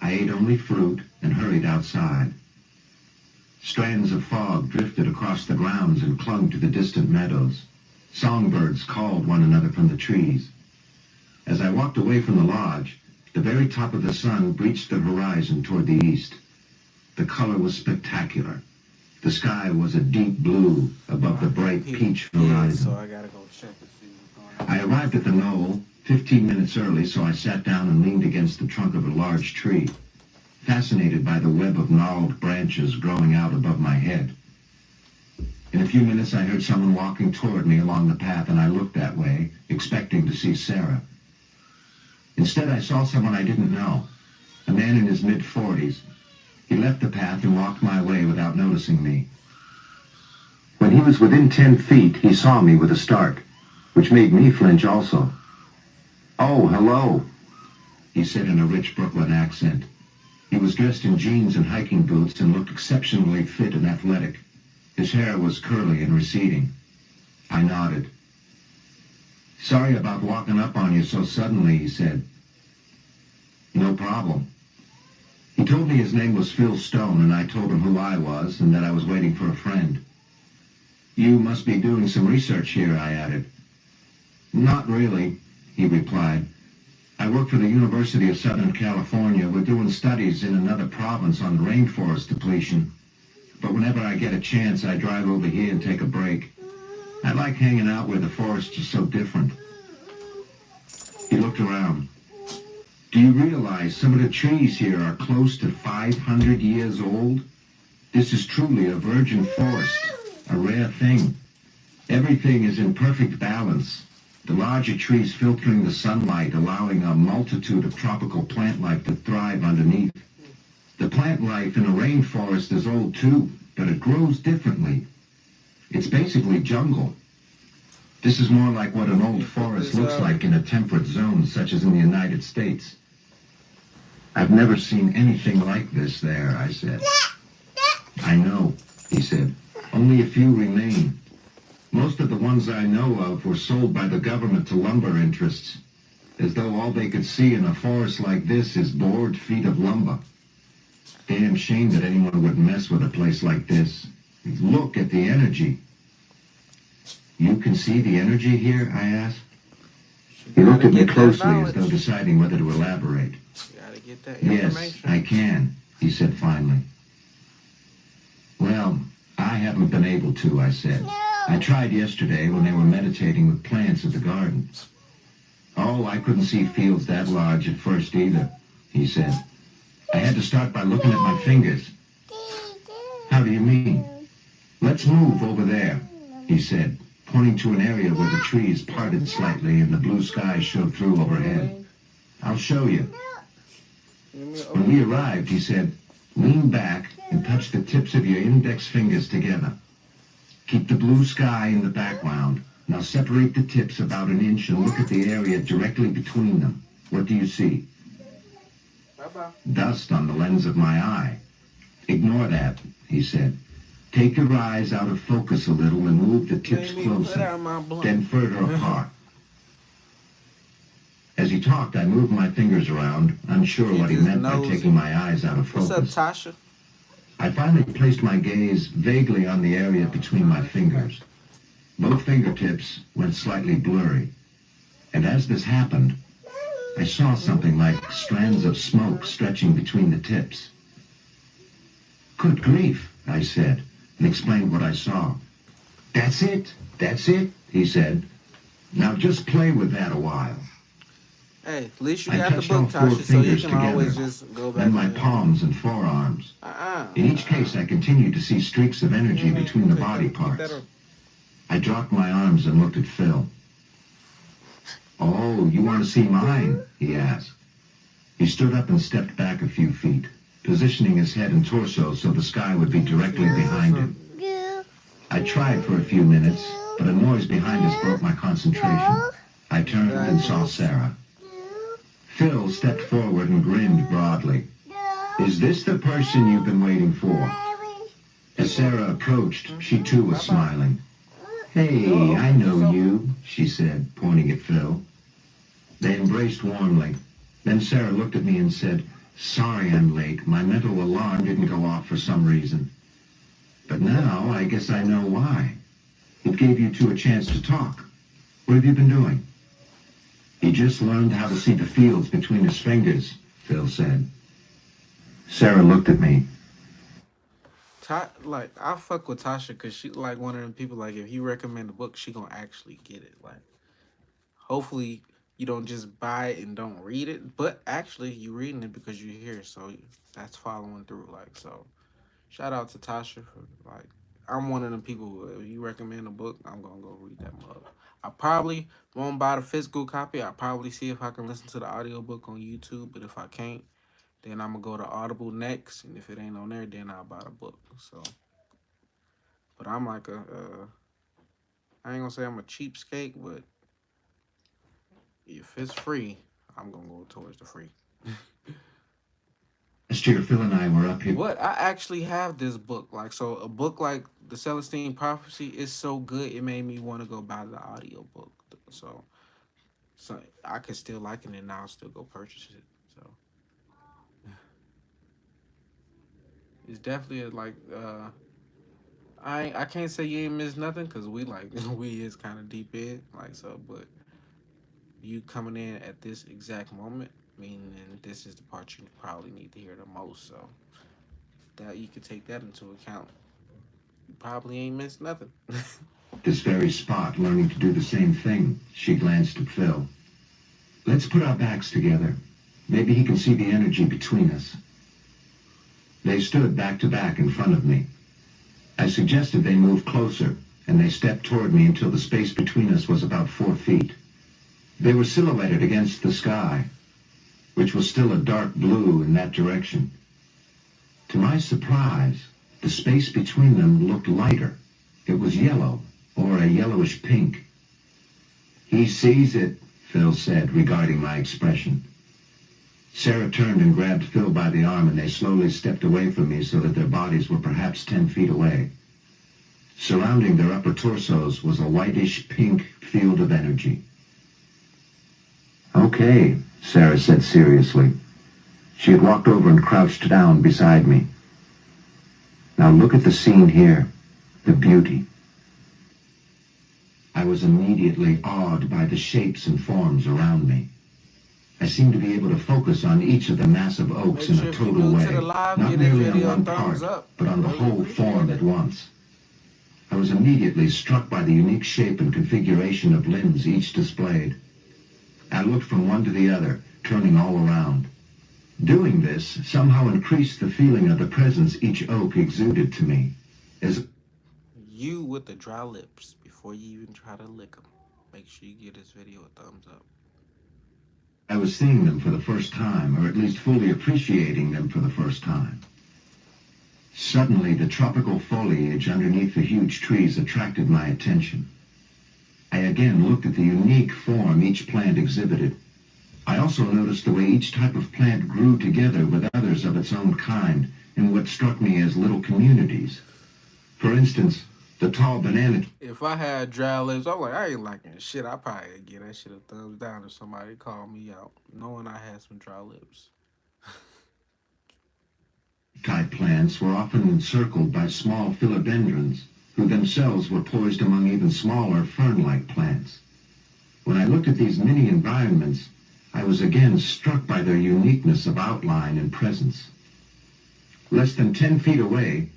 I ate only fruit and hurried outside. Strands of fog drifted across the grounds and clung to the distant meadows. Songbirds called one another from the trees. As I walked away from the lodge, the very top of the sun breached the horizon toward the east. The color was spectacular. The sky was a deep blue above the bright peach horizon. So I gotta go check to see what's going on. I arrived at the knoll 15 minutes early, so I sat down and leaned against the trunk of a large tree, fascinated by the web of gnarled branches growing out above my head. In a few minutes, I heard someone walking toward me along the path, and I looked that way, expecting to see Sarah. Instead, I saw someone I didn't know, a man in his mid-40s. He left the path and walked my way without noticing me. When he was within 10 feet, he saw me with a start, which made me flinch also. "Oh, hello," he said in a rich Brooklyn accent. He was dressed in jeans and hiking boots and looked exceptionally fit and athletic. His hair was curly and receding. I nodded. "Sorry about walking up on you so suddenly," he said. "No problem." He told me his name was Phil Stone, and I told him who I was and that I was waiting for a friend. "You must be doing some research here," I added. "Not really," he replied. "I work for the University of Southern California. We're doing studies in another province on rainforest depletion. But whenever I get a chance, I drive over here and take a break. I like hanging out where the forests are so different." He looked around. "Do you realize some of the trees here are close to 500 years old? This is truly a virgin forest, a rare thing. Everything is in perfect balance. The larger trees filtering the sunlight, allowing a multitude of tropical plant life to thrive underneath. The plant life in a rainforest is old too, but it grows differently. It's basically jungle. This is more like what an old forest looks like in a temperate zone, such as in the United States." "I've never seen anything like this there," I said. "I know," he said. "Only a few remain. Most of the ones I know of were sold by the government to lumber interests, as though all they could see in a forest like this is board feet of lumber. Damn shame that anyone would mess with a place like this. Look at the energy." "You can see the energy here?" I asked. He looked at me closely as though deciding whether to elaborate. You gotta get that "Yes, information. I can," he said finally. "Well, I haven't been able to," I said. "I tried yesterday when they were meditating with plants at the garden." "Oh, I couldn't see fields that large at first either," he said. "I had to start by looking at my fingers." "How do you mean?" "Let's move over there," he said, pointing to an area where the trees parted slightly and the blue sky showed through overhead. "I'll show you." When we arrived, he said, "Lean back and touch the tips of your index fingers together. Keep the blue sky in the background. Now separate the tips about an inch and look at the area directly between them. What do you see?" dust on the lens of my eye. Ignore that, he said. Take your eyes out of focus a little and move the tips closer, then further apart. As he talked, I moved my fingers around, unsure what he meant by taking my eyes out of focus. What's up, Tasha? I finally placed my gaze vaguely on the area between my fingers. Both fingertips went slightly blurry. And as this happened, I saw something like strands of smoke stretching between the tips. Good grief, I said, and explained what I saw. That's it, he said. Now just play with that a while. Hey, at least you got the book, Tasha, so you can always just go back. Then my palms and forearms. In each case, I continued to see streaks of energy between the body parts. I dropped my arms and looked at Phil. Oh, you want to see mine? He asked. He stood up and stepped back a few feet, positioning his head and torso so the sky would be directly behind him. I tried for a few minutes, but a noise behind us broke my concentration. I turned and saw Sarah. Phil stepped forward and grinned broadly. Is this the person you've been waiting for? As Sarah approached, she too was smiling. Hey, I know you, she said, pointing at Phil. They embraced warmly. Then Sarah looked at me and said, Sorry I'm late. My mental alarm didn't go off for some reason. But now I guess I know why. It gave you two a chance to talk. What have you been doing? He just learned how to see the fields between his fingers, Phil said. Sarah looked at me. Like, I fuck with Tasha because she like one of them people, like, if you recommend a book, she gonna actually get it. Like, hopefully you don't just buy it and don't read it, but actually you reading it because you're here, so that's following through. Like, so shout out to Tasha for, like, I'm one of them people who, if you recommend a book, I'm gonna go read that mug. I probably won't buy the physical copy. I'll probably see if I can listen to the audiobook on YouTube, but if I can't, then I'm gonna go to Audible next, and if it ain't on there, then I'll buy the book. So, but I'm like I ain't gonna say I'm a cheapskate, but if it's free, I'm gonna go towards the free. Last year, Phil and I were up here. But I actually have this book. Like, so a book like the Celestine Prophecy is so good, it made me want to go buy the audiobook. So I could still like it and I'll still go purchase it. So it's definitely like I can't say you ain't missed nothing because we like we is kind of deep in, like, so, but you coming in at this exact moment, meaning this is the part you probably need to hear the most, so that you can take that into account. You probably ain't missed nothing. This very spot, learning to do the same thing. She glanced at Phil. Let's put our backs together. Maybe he can see the energy between us. They stood back to back in front of me. I suggested they move closer, and they stepped toward me until the space between us was about 4 feet. They were silhouetted against the sky, which was still a dark blue in that direction. To my surprise, the space between them looked lighter. It was yellow, or a yellowish pink. He sees it, Phil said, regarding my expression. Sarah turned and grabbed Phil by the arm, and they slowly stepped away from me so that their bodies were perhaps 10 feet away. Surrounding their upper torsos was a whitish pink field of energy. Okay, Sarah said seriously. She had walked over and crouched down beside me. Now look at the scene here, the beauty. I was immediately awed by the shapes and forms around me. I seemed to be able to focus on each of the massive oaks in a total way, not merely on one part, but on the whole form at once. I was immediately struck by the unique shape and configuration of limbs each displayed. I looked from one to the other, turning all around. Doing this somehow increased the feeling of the presence each oak exuded to me. As you with the dry lips, before you even try to lick them, make sure you give this video a thumbs up. I was seeing them for the first time, or at least fully appreciating them for the first time. Suddenly, the tropical foliage underneath the huge trees attracted my attention. I again looked at the unique form each plant exhibited. I also noticed the way each type of plant grew together with others of its own kind in what struck me as little communities. For instance, the tall banana. If I had dry lips, I'm like, I ain't liking shit. I probably give that shit a thumbs down if somebody called me out, knowing I had some dry lips. Type plants were often encircled by small philodendrons, who themselves were poised among even smaller fern-like plants. When I looked at these mini environments, I was again struck by their uniqueness of outline and presence. Less than 10 feet away,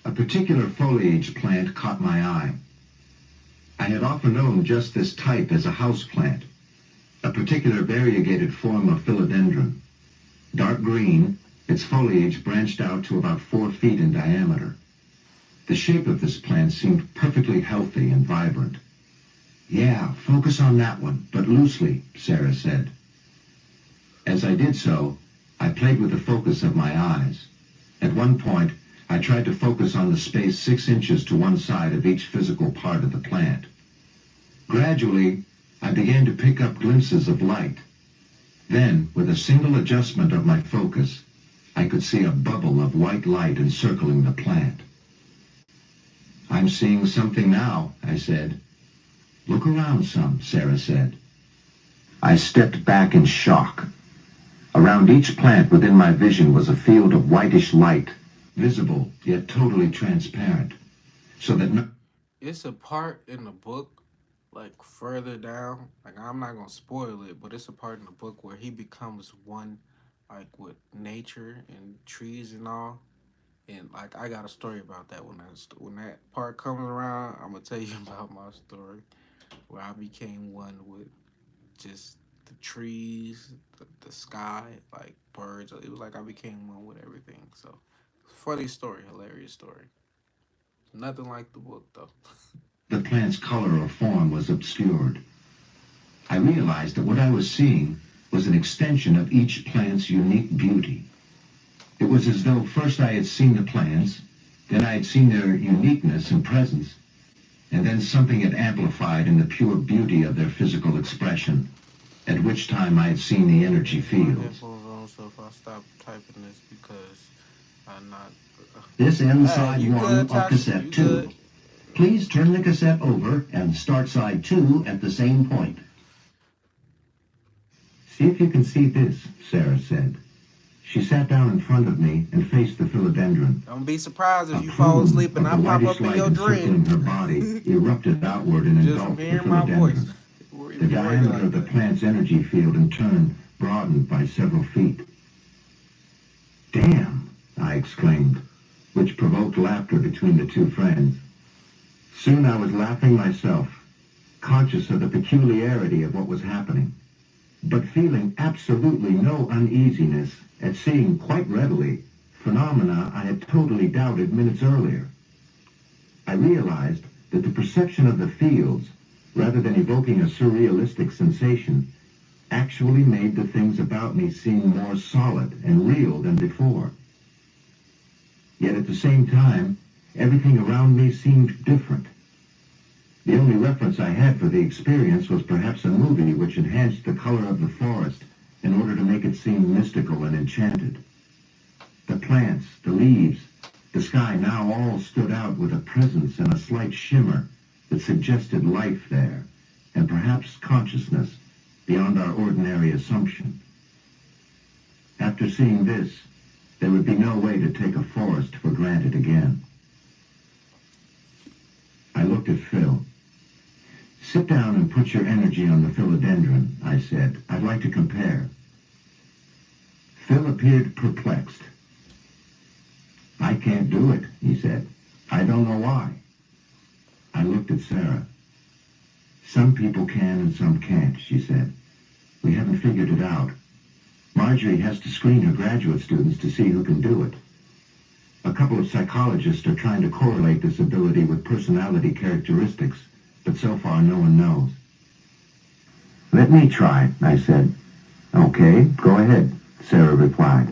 a particular foliage plant caught my eye. I had often known just this type as a house plant, a particular variegated form of philodendron. Dark green, its foliage branched out to about 4 feet in diameter. The shape of this plant seemed perfectly healthy and vibrant. "Yeah, focus on that one, but loosely," Sarah said. As I did so, I played with the focus of my eyes. At one point, I tried to focus on the space 6 inches to one side of each physical part of the plant. Gradually, I began to pick up glimpses of light. Then, with a single adjustment of my focus, I could see a bubble of white light encircling the plant. "I'm seeing something now," I said. "Look around some," Sarah said. I stepped back in shock. Around each plant within my vision was a field of whitish light, visible yet totally transparent, so that no... It's a part in the book, like further down. Like I'm not gonna spoil it, but it's a part in the book where he becomes one, like with nature and trees and all. And like I got a story about that when that part comes around. I'm gonna tell you about my story where I became one with just the trees, the sky, like birds. It was like I became one with everything. So funny story, hilarious story. Nothing like the book though. the plant's color or form was obscured. I realized that what I was seeing was an extension of each plant's unique beauty. It was as though first I had seen the plants, then I had seen their uniqueness and presence, and then something had amplified in the pure beauty of their physical expression, at which time I had seen the energy My fields. headphones on, so if I stop typing this because I'm not. This ends Hey, side you good, 1 of Tasha? cassette You 2. good? Please turn the cassette over and start side 2 at the same point. "See if you can see this," Sarah said. She sat down in front of me and faced the philodendron. Don't be surprised A if you fall plume asleep and of I the pop whitish up in light your dream. encircling her body erupted outward and Just from engulfed the hearing my voice. philodendron. The It be working diameter like of the that. plant's energy field in turn broadened by several feet. "Damn!" I exclaimed, which provoked laughter between the two friends. Soon I was laughing myself, conscious of the peculiarity of what was happening, but feeling absolutely no uneasiness at seeing quite readily phenomena I had totally doubted minutes earlier. I realized that the perception of the fields, rather than evoking a surrealistic sensation, actually made the things about me seem more solid and real than before. Yet at the same time, everything around me seemed different. The only reference I had for the experience was perhaps a movie which enhanced the color of the forest in order to make it seem mystical and enchanted. The plants, the leaves, the sky now all stood out with a presence and a slight shimmer that suggested life there, and perhaps consciousness beyond our ordinary assumption. After seeing this, there would be no way to take a forest for granted again. I looked at Phil. "Sit down and put your energy on the philodendron," I said. "I'd like to compare." Phil appeared perplexed. "I can't do it," he said. "I don't know why." I looked at Sarah. "Some people can and some can't," she said. "We haven't figured it out. Marjorie has to screen her graduate students to see who can do it. A couple of psychologists are trying to correlate this ability with personality characteristics, but so far no one knows." "Let me try," I said. "Okay, go ahead," Sarah replied.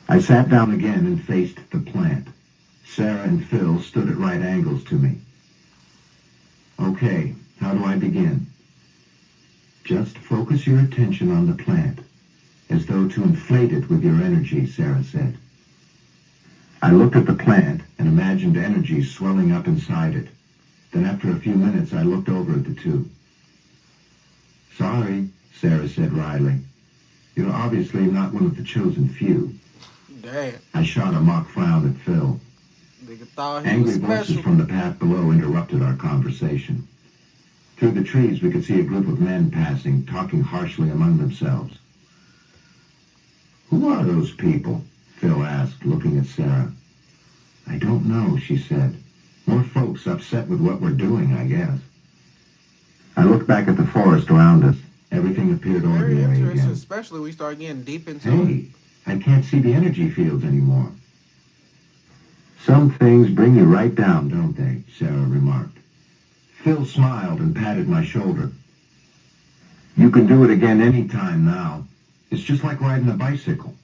I sat down again and faced the plant. Sarah and Phil stood at right angles to me. "Okay, how do I begin?" Just focus your attention on the plant, as though to inflate it with your energy, Sarah said. I looked at the plant and imagined energy swelling up inside it. Then after a few minutes, I looked over at the two. Sorry, Sarah said wryly. You're obviously not one of the chosen few. Damn. I shot a mock frown at Phil. Nigga thought he was Angry voices special. from the path below interrupted our conversation. Through the trees, we could see a group of men passing, talking harshly among themselves. Who are those people? Phil asked, looking at Sarah. I don't know, she said. More folks upset with what we're doing, I guess. I looked back at the forest around us. Everything appeared Very ordinary interesting, again. especially we start getting deep into it. Hey, I can't see the energy fields anymore. Some things bring you right down, don't they? Sarah remarked. Phil smiled and patted my shoulder. You can do it again any time now. It's just like riding a bicycle.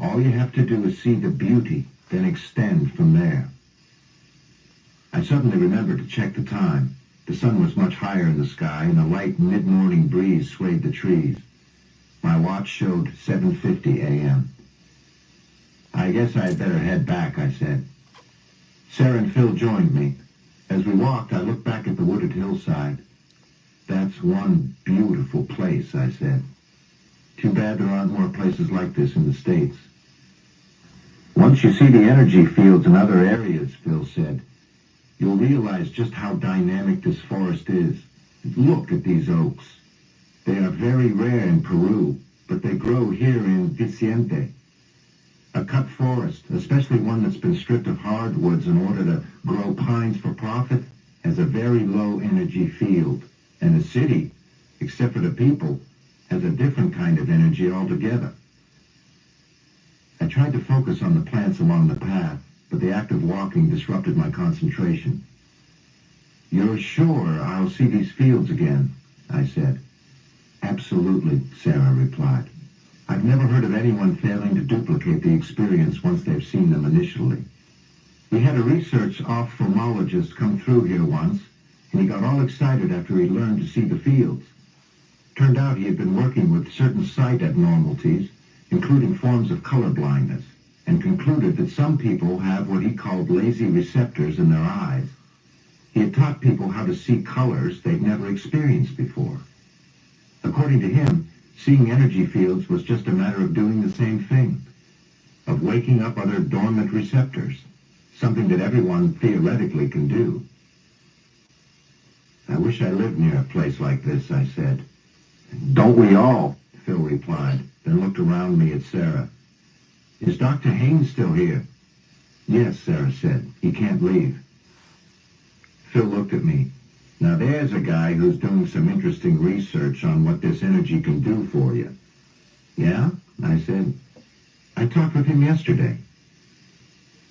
All you have to do is see the beauty, then extend from there. I suddenly remembered to check the time. The sun was much higher in the sky, and a light mid-morning breeze swayed the trees. My watch showed 7:50 a.m. I guess I had better head back, I said. Sarah and Phil joined me. As we walked, I looked back at the wooded hillside. That's one beautiful place, I said. Too bad there aren't more places like this in the States. Once you see the energy fields in other areas, Phil said, you'll realize just how dynamic this forest is. Look at these oaks. They are very rare in Peru, but they grow here in Vicente. A cut forest, especially one that's been stripped of hardwoods in order to grow pines for profit, has a very low energy field. And the city, except for the people, has a different kind of energy altogether. I tried to focus on the plants along the path, but the act of walking disrupted my concentration. You're sure I'll see these fields again? I said. Absolutely, Sarah replied. I've never heard of anyone failing to duplicate the experience once they've seen them initially. We had a research ophthalmologist come through here once, and he got all excited after he learned to see the fields. Turned out he had been working with certain sight abnormalities, including forms of color blindness, and concluded that some people have what he called lazy receptors in their eyes. He had taught people how to see colors they'd never experienced before. According to him, seeing energy fields was just a matter of doing the same thing, of waking up other dormant receptors, something that everyone theoretically can do. I wish I lived near a place like this, I said. Don't we all? Phil replied, then looked around me at Sarah. Is Dr. Haynes still here? Yes, Sarah said. He can't leave. Phil looked at me. Now there's a guy who's doing some interesting research on what this energy can do for you. Yeah? I said. I talked with him yesterday.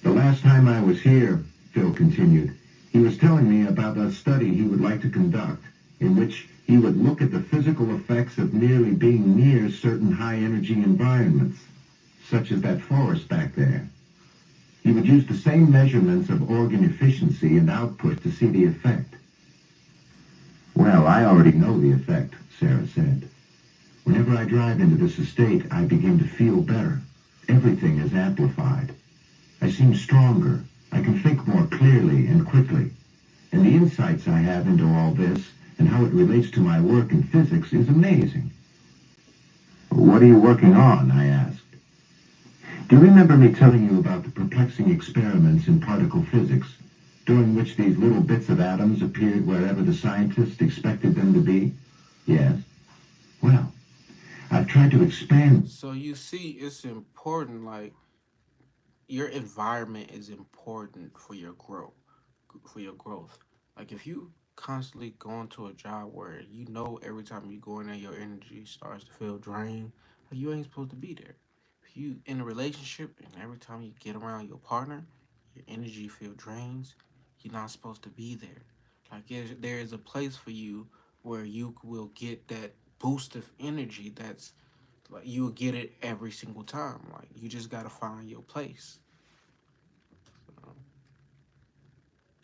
The last time I was here, Phil continued, he was telling me about a study he would like to conduct in which he would look at the physical effects of merely being near certain high-energy environments, such as that forest back there. He would use the same measurements of organ efficiency and output to see the effect. Well, I already know the effect, Sarah said. Whenever I drive into this estate, I begin to feel better. Everything is amplified. I seem stronger. I can think more clearly and quickly. And the insights I have into all this and how it relates to my work in physics is amazing. What are you working on? I asked. Do you remember me telling you about the perplexing experiments in particle physics, during which these little bits of atoms appeared wherever the scientists expected them to be? Yes. Well, I've tried to expand. So you see, it's important. Like your environment is important for your growth. For your growth. Like if you constantly going to a job where you know every time you go in there your energy starts to feel drained, like you ain't supposed to be there. If you in a relationship and every time you get around your partner, your energy feel drains, you're not supposed to be there. Like there is a place for you where you will get that boost of energy that's like you will get it every single time. Like you just gotta find your place.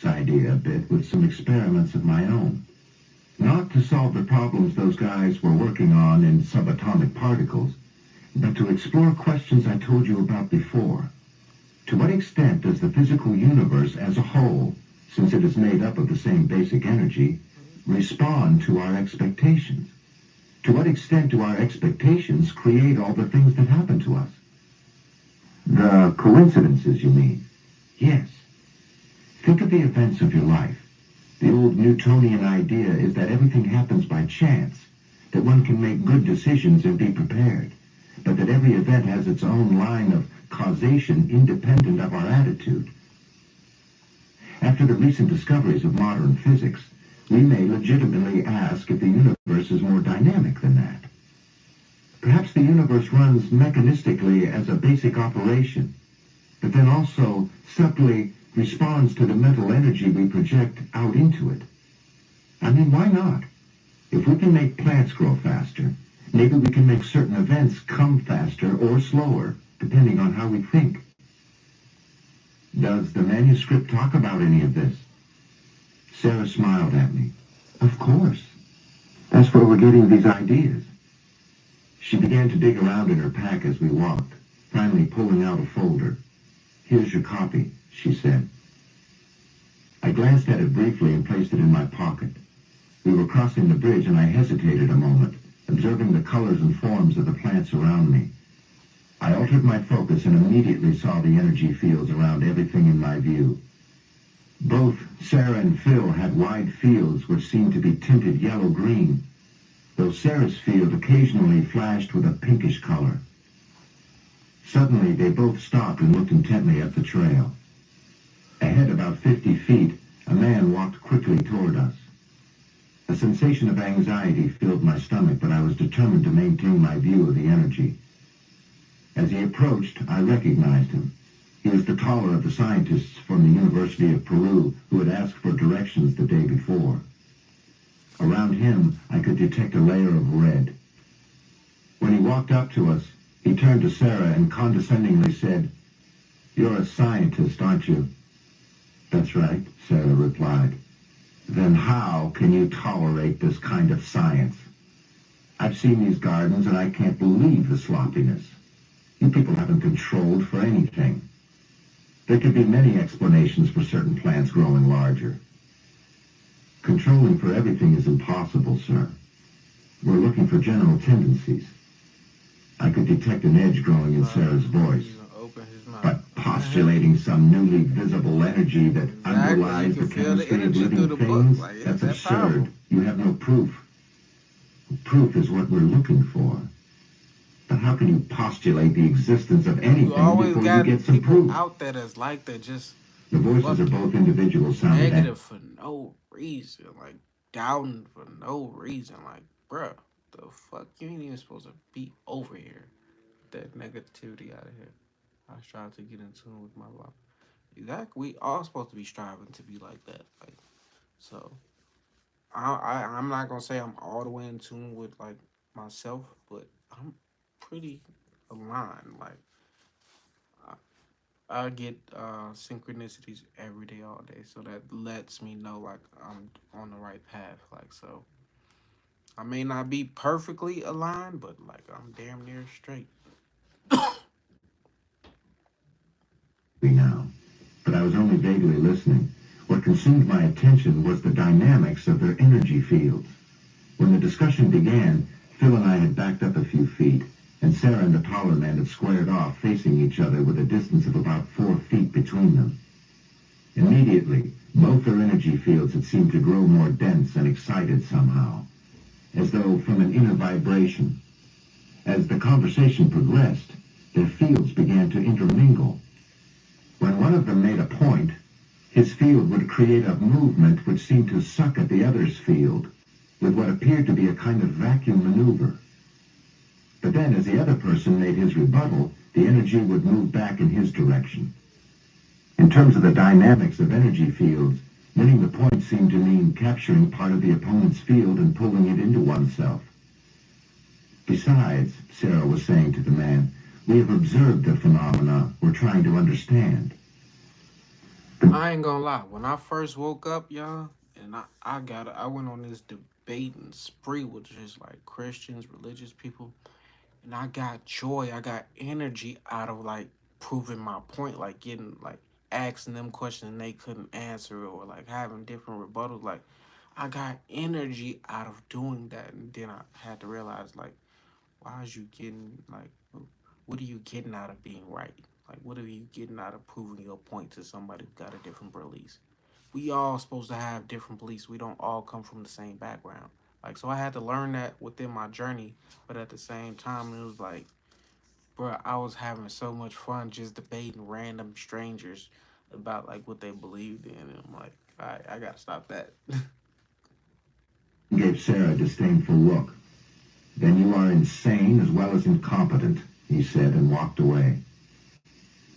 Idea a bit with some experiments of my own. Not to solve the problems those guys were working on in subatomic particles, but to explore questions I told you about before. To what extent does the physical universe as a whole, since it is made up of the same basic energy, respond to our expectations? To what extent do our expectations create all the things that happen to us? The coincidences, you mean? Yes. Think of the events of your life. The old Newtonian idea is that everything happens by chance, that one can make good decisions and be prepared, but that every event has its own line of causation independent of our attitude. After the recent discoveries of modern physics, we may legitimately ask if the universe is more dynamic than that. Perhaps the universe runs mechanistically as a basic operation, but then also subtly responds to the mental energy we project out into it. I mean, why not? If we can make plants grow faster, maybe we can make certain events come faster or slower, depending on how we think. Does the manuscript talk about any of this? Sarah smiled at me. Of course. That's where we're getting these ideas. She began to dig around in her pack as we walked, finally pulling out a folder. Here's your copy, she said. I glanced at it briefly and placed it in my pocket. We were crossing the bridge and I hesitated a moment, observing the colors and forms of the plants around me. I altered my focus and immediately saw the energy fields around everything in my view. Both Sarah and Phil had wide fields which seemed to be tinted yellow-green, though Sarah's field occasionally flashed with a pinkish color. Suddenly, they both stopped and looked intently at the trail. Ahead about 50 feet, a man walked quickly toward us. A sensation of anxiety filled my stomach, but I was determined to maintain my view of the energy. As he approached, I recognized him. He was the taller of the scientists from the University of Peru who had asked for directions the day before. Around him, I could detect a layer of red. When he walked up to us, he turned to Sarah and condescendingly said, "You're a scientist, aren't you?" "That's right," Sarah replied. "Then how can you tolerate this kind of science? I've seen these gardens and I can't believe the sloppiness. You people haven't controlled for anything. There could be many explanations for certain plants growing larger. Controlling for everything is impossible, sir. We're looking for general tendencies." I could detect an edge growing in Sarah's He voice. even open his But mouth. postulating some newly visible energy that Exactly. You underlies can the feel the chemistry of energy through living the book. things, Like, it's that's that powerful. absurd. You have no proof. Proof is what we're looking for. But how can you postulate the existence of You anything always before you get got some people proof? out there that's like that, just The voices of both fucking individuals sounded angry. negative for no reason. Like, doubting for no reason. Like, bruh, the fuck? You ain't even supposed to be over here. That negativity out of here. I strive to get in tune with my life. Exactly. We all supposed to be striving to be like that. Like, so I'm not gonna say I'm all the way in tune with like myself, but I'm pretty aligned. Like I get synchronicities every day, all day, so that lets me know like I'm on the right path. Like so, I may not be perfectly aligned, but like I'm damn near straight. Now, but I was only vaguely listening. What consumed my attention was the dynamics of their energy fields. When the discussion began, Phil and I had backed up a few feet, and Sarah and the taller man had squared off, facing each other with a distance of about 4 feet between them. Immediately, both their energy fields had seemed to grow more dense and excited somehow, as though from an inner vibration. As the conversation progressed, their fields began to intermingle. When one of them made a point, his field would create a movement which seemed to suck at the other's field, with what appeared to be a kind of vacuum maneuver. But then, as the other person made his rebuttal, the energy would move back in his direction. In terms of the dynamics of energy fields, winning the point seemed to mean capturing part of the opponent's field and pulling it into oneself. Besides, Sarah was saying to the man, we have observed the phenomena we're trying to understand. I ain't gonna lie. When I first woke up, y'all, and I went on this debating spree with just like Christians, religious people, and I got joy, I got energy out of like proving my point, like getting like asking them questions and they couldn't answer, or like having different rebuttals. Like I got energy out of doing that, and then I had to realize like, why is you getting like, what are you getting out of being right? Like, what are you getting out of proving your point to somebody who got a different beliefs? We all supposed to have different beliefs. We don't all come from the same background. Like, so I had to learn that within my journey, but at the same time, it was like, bro, I was having so much fun just debating random strangers about like what they believed in, and I'm like, I gotta stop that. Gave Sarah a disdainful look. Then you are insane as well as incompetent, he said and walked away.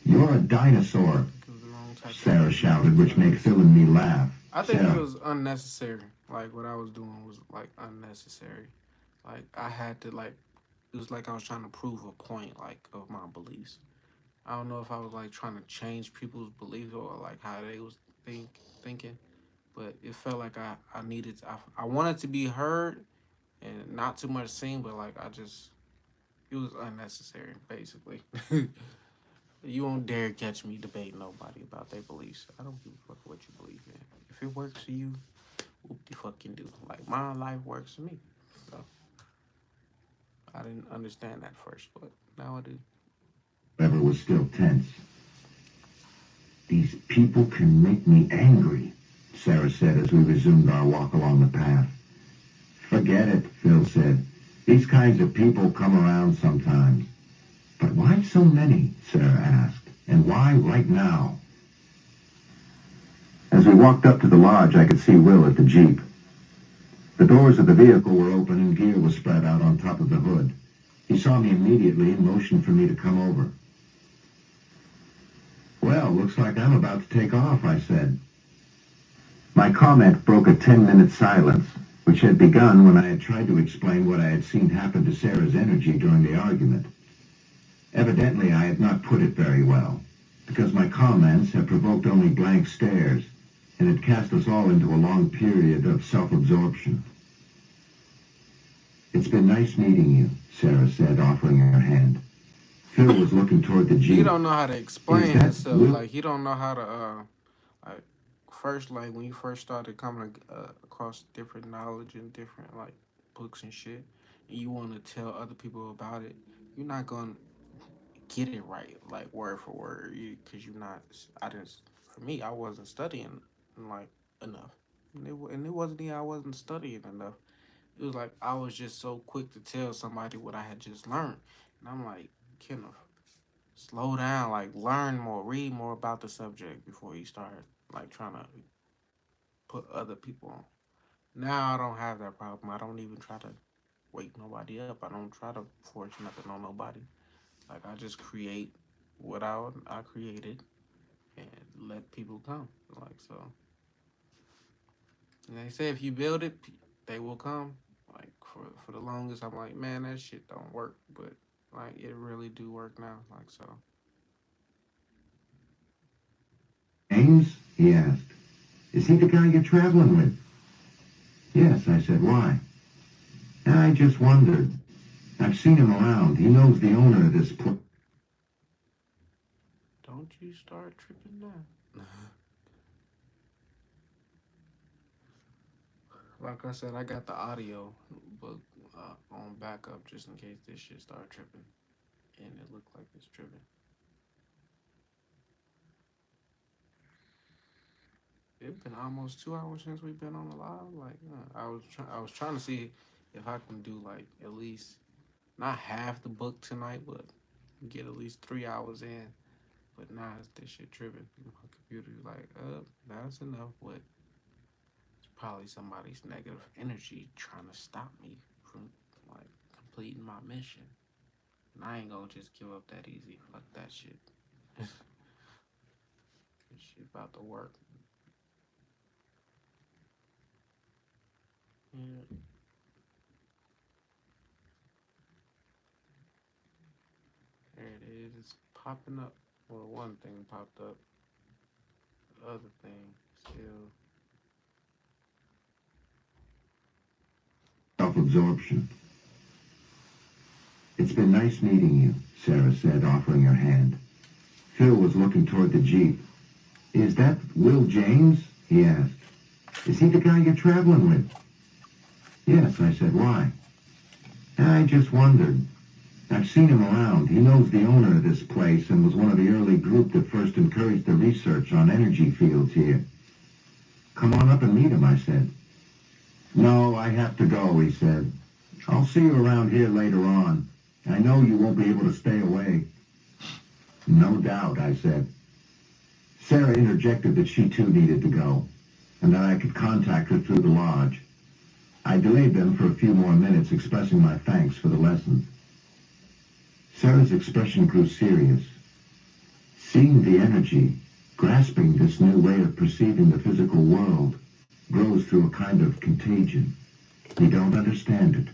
You're a dinosaur, It was the wrong type of Sarah energy shouted, which for made us. Phil and me laugh. I think it Sarah, was unnecessary. Like what I was doing was like unnecessary. Like I had to like, it was like I was trying to prove a point like of my beliefs. I don't know if I was like trying to change people's beliefs or like how they was thinking, but it felt like I needed to, I wanted to be heard and not too much seen, but like I just, it was unnecessary basically. You won't dare catch me debating nobody about their beliefs. I don't give a fuck what you believe in. If it works for you, whoop the fucking do. Like my life works for me. So I didn't understand that first, but now I do. however, was still tense. These people can make me angry, Sarah said as we resumed our walk along the path. Forget it, Phil said. These kinds of people come around sometimes. But why so many? Sarah asked. And why right now? As we walked up to the lodge, I could see Will at the Jeep. The doors of the vehicle were open and gear was spread out on top of the hood. He saw me immediately and motioned for me to come over. Well, looks like I'm about to take off, I said. My comment broke a 10-minute silence, which had begun when I had tried to explain what I had seen happen to Sarah's energy during the argument. Evidently, I had not put it very well, because my comments had provoked only blank stares, and had cast us all into a long period of self-absorption. It's been nice meeting you, Sarah said, offering her hand. Phil was looking toward the He Jeep. don't know how to Is explain that himself. Will? Like he don't know how to like first, like when you first started coming across different knowledge and different like books and shit, and you want to tell other people about it, you're not gonna get it right like word for word, you because you're not. I didn't. For me, I wasn't studying like enough, and it wasn't even I wasn't studying enough. It was like I was just so quick to tell somebody what I had just learned, and I'm like, Kenneth, slow down, like learn more, read more about the subject before you start like trying to put other people on. Now I don't have that problem. I don't even try to wake nobody up. I don't try to force nothing on nobody. Like I just create what I created and let people come. Like so, and they say if you build it, they will come. Like for the longest, I'm like, man, that shit don't work, but like it really do work now. Like so, James? He asked. Is he the guy you're traveling with? Yes, I said. Why? I just wondered. I've seen him around. He knows the owner of this place. don't you start tripping now. Like I said, I got the audio book on backup just in case this shit start tripping, and it looked like it's tripping. It's been almost 2 hours since we've been on the live. Like I was trying to see if I can do like at least not half the book tonight, but get at least 3 hours in. But now this shit tripping. My computer's like, that's enough. But it's probably somebody's negative energy trying to stop me from like completing my mission. And I ain't gonna just give up that easy. Fuck that shit. This shit about to work. Yeah, there it is. It's popping up. Well, one thing popped up. The other thing still. self-absorption. It's been nice meeting you, Sarah said, offering her hand. Phil was looking toward the Jeep. Is that Will James? He asked. Is he the guy you're traveling with? Yes, I said. Why? I just wondered. I've seen him around. He knows the owner of this place and was one of the early group that first encouraged the research on energy fields here. Come on up and meet him, I said. No, I have to go, he said. I'll see you around here later on. I know you won't be able to stay away. No doubt, I said. Sarah interjected that she too needed to go, and that I could contact her through the lodge. I delayed them for a few more minutes, expressing my thanks for the lesson. Sarah's expression grew serious. Seeing the energy, grasping this new way of perceiving the physical world, grows through a kind of contagion. We don't understand it,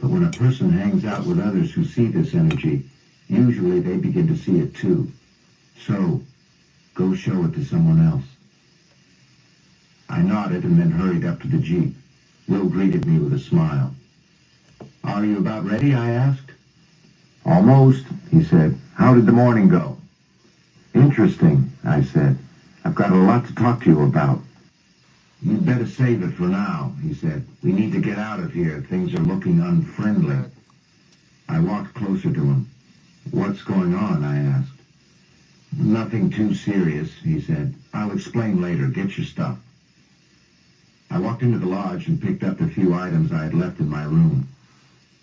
but when a person hangs out with others who see this energy, usually they begin to see it too. So, go show it to someone else. I nodded and then hurried up to the Jeep. Will greeted me with a smile. Are you about ready? I asked. Almost, he said. How did the morning go? Interesting, I said. I've got a lot to talk to you about. You'd better save it for now, he said. We need to get out of here. Things are looking unfriendly. I walked closer to him. What's going on? I asked. Nothing too serious, he said. I'll explain later. Get your stuff. I walked into the lodge and picked up the few items I had left in my room.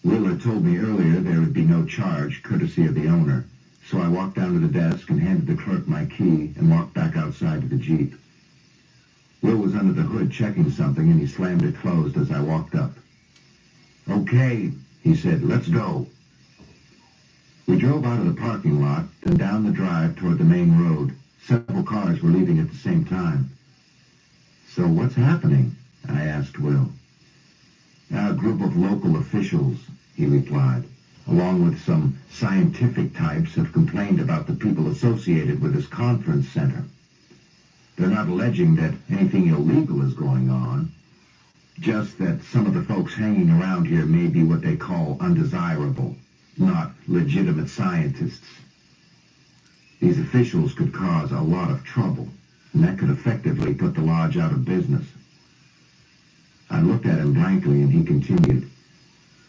Will had told me earlier there would be no charge, courtesy of the owner, so I walked down to the desk and handed the clerk my key and walked back outside to the Jeep. Will was under the hood checking something, and he slammed it closed as I walked up. Okay, he said, let's go. We drove out of the parking lot, then down the drive toward the main road. Several cars were leaving at the same time. So what's happening? I asked Will. A group of local officials, he replied, along with some scientific types, have complained about the people associated with this conference center. They're not alleging that anything illegal is going on, just that some of the folks hanging around here may be what they call undesirable, not legitimate scientists. These officials could cause a lot of trouble, and that could effectively put the lodge out of business. I looked at him blankly, and he continued.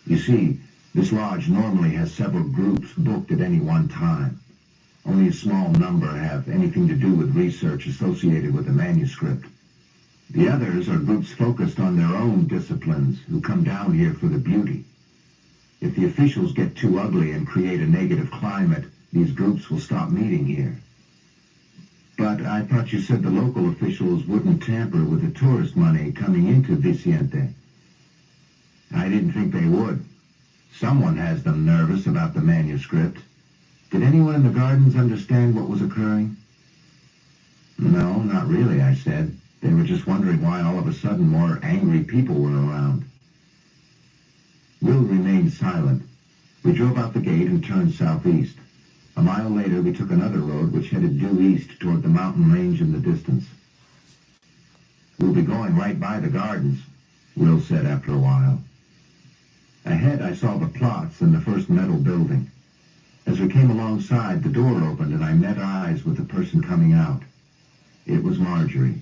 You see, this lodge normally has several groups booked at any one time. Only a small number have anything to do with research associated with the manuscript. The others are groups focused on their own disciplines who come down here for the beauty. If the officials get too ugly and create a negative climate, these groups will stop meeting here. But I thought you said the local officials wouldn't tamper with the tourist money coming into Vicente. I didn't think they would. Someone has them nervous about the manuscript. Did anyone in the gardens understand what was occurring? No, not really, I said. They were just wondering why all of a sudden more angry people were around. Will remained silent. We drove out the gate and turned southeast. A mile later, we took another road which headed due east toward the mountain range in the distance. We'll be going right by the gardens, Will said after a while. Ahead, I saw the plots and the first metal building. As we came alongside, the door opened and I met eyes with the person coming out. It was Marjorie.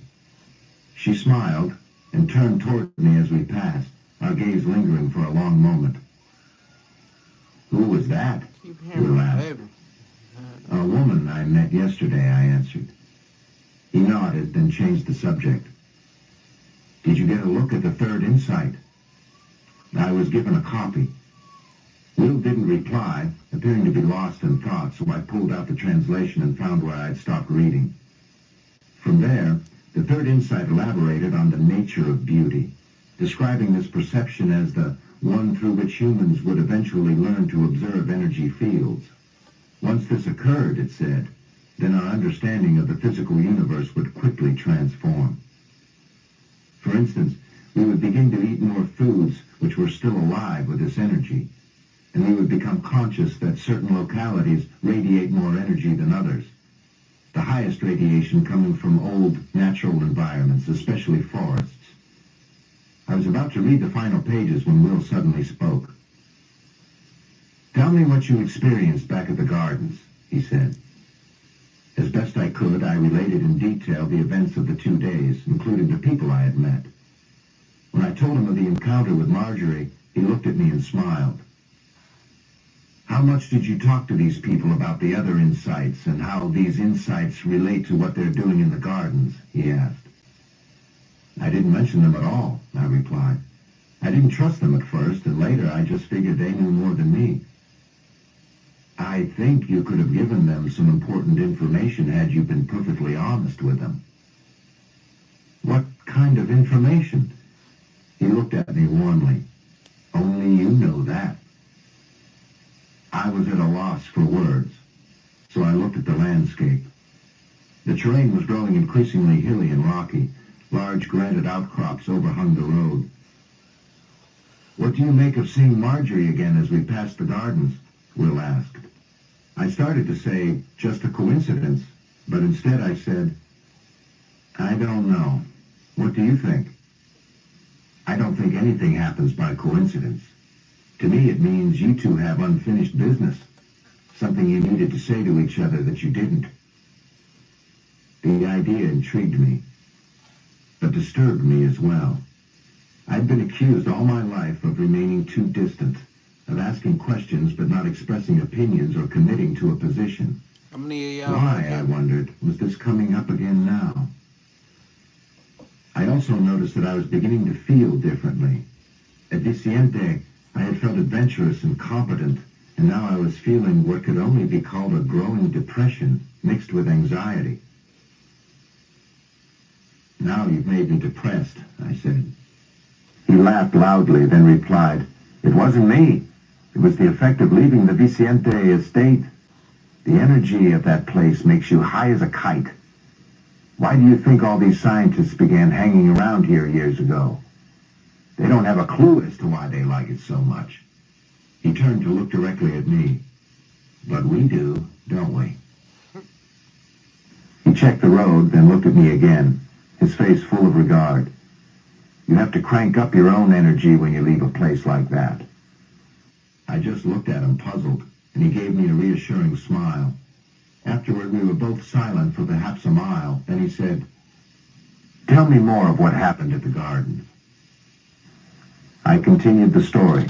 She smiled and turned toward me as we passed, our gaze lingering for a long moment. Who was that? Will asked. A woman I met yesterday, I answered. He nodded, then changed the subject. Did you get a look at the third insight? I was given a copy. Will didn't reply, appearing to be lost in thought, so I pulled out the translation and found where I'd stopped reading. From there, the third insight elaborated on the nature of beauty, describing this perception as the one through which humans would eventually learn to observe energy fields. Once this occurred, it said, then our understanding of the physical universe would quickly transform. For instance, we would begin to eat more foods which were still alive with this energy, and we would become conscious that certain localities radiate more energy than others, the highest radiation coming from old natural environments, especially forests. I was about about to read the final pages when Will suddenly spoke. "Tell me what you experienced back at the gardens," he said. As best I could, I related in detail the events of the 2 days, including the people I had met. When I told him of the encounter with Marjorie, he looked at me and smiled. "How much did you talk to these people about the other insights and how these insights relate to what they're doing in the gardens?" he asked. "I didn't mention them at all," I replied. "I didn't trust them at first, and later I just figured they knew more than me." "I think you could have given them some important information had you been perfectly honest with them." "What kind of information?" He looked at me warmly. "Only you know that." I was at a loss for words, so I looked at the landscape. The terrain was growing increasingly hilly and rocky. Large granite outcrops overhung the road. "What do you make of seeing Marjorie again as we passed the gardens?" Will asked. I started to say, just a coincidence, but instead I said, "I don't know. What do you think?" "I don't think anything happens by coincidence. To me it means you two have unfinished business, something you needed to say to each other that you didn't." The idea intrigued me, but disturbed me as well. I'd been accused all my life of remaining too distant, of asking questions but not expressing opinions or committing to a position. How many of y'all Why, like I him? wondered, was this coming up again now? I also noticed that I was beginning to feel differently. At Vicente, I had felt adventurous and competent, and now I was feeling what could only be called a growing depression mixed with anxiety. "Now you've made me depressed," I said. He laughed loudly, then replied, "It wasn't me. It was the effect of leaving the Vicente estate. The energy of that place makes you high as a kite. Why do you think all these scientists began hanging around here years ago? They don't have a clue as to why they like it so much." He turned to look directly at me. "But we do, don't we?" He checked the road, then looked at me again, his face full of regard. "You have to crank up your own energy when you leave a place like that." I just looked at him, puzzled, and he gave me a reassuring smile. Afterward, we were both silent for perhaps a mile. Then he said, "Tell me more of what happened at the gardens." I continued the story.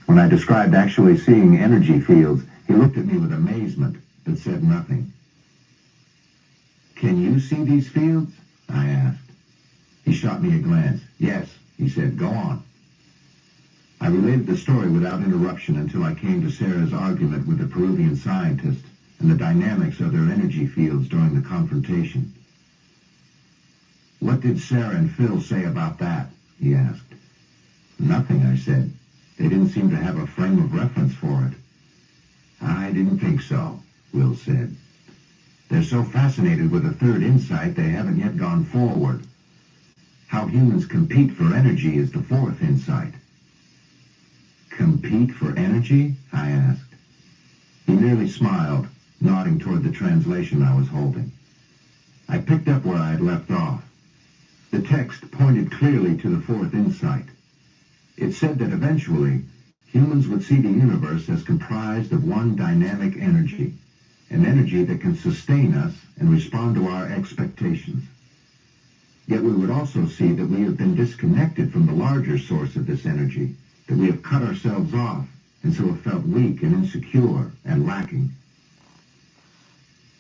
When I described actually seeing energy fields, he looked at me with amazement, but said nothing. "Can you see these fields?" I asked. He shot me a glance. "Yes," he said. "Go on." I related the story without interruption until I came to Sarah's argument with the Peruvian scientist and the dynamics of their energy fields during the confrontation. "What did Sarah and Phil say about that?" he asked. "Nothing," I said. "They didn't seem to have a frame of reference for it." "I didn't think so," Will said. "They're so fascinated with a third insight they haven't yet gone forward. How humans compete for energy is the fourth insight." "Compete for energy?" I asked. He merely smiled, nodding toward the translation I was holding. I picked up where I had left off. The text pointed clearly to the fourth insight. It said that eventually, humans would see the universe as comprised of one dynamic energy, an energy that can sustain us and respond to our expectations. Yet we would also see that we have been disconnected from the larger source of this energy, that we have cut ourselves off, and so have felt weak and insecure and lacking.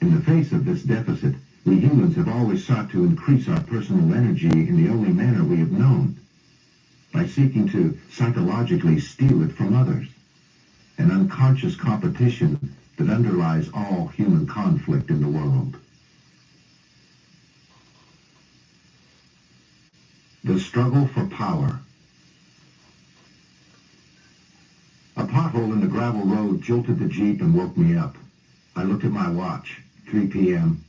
In the face of this deficit, we humans have always sought to increase our personal energy in the only manner we have known, by seeking to psychologically steal it from others, an unconscious competition that underlies all human conflict in the world. The struggle for power. A pothole in the gravel road jolted the Jeep and woke me up. I looked at my watch, 3 p.m.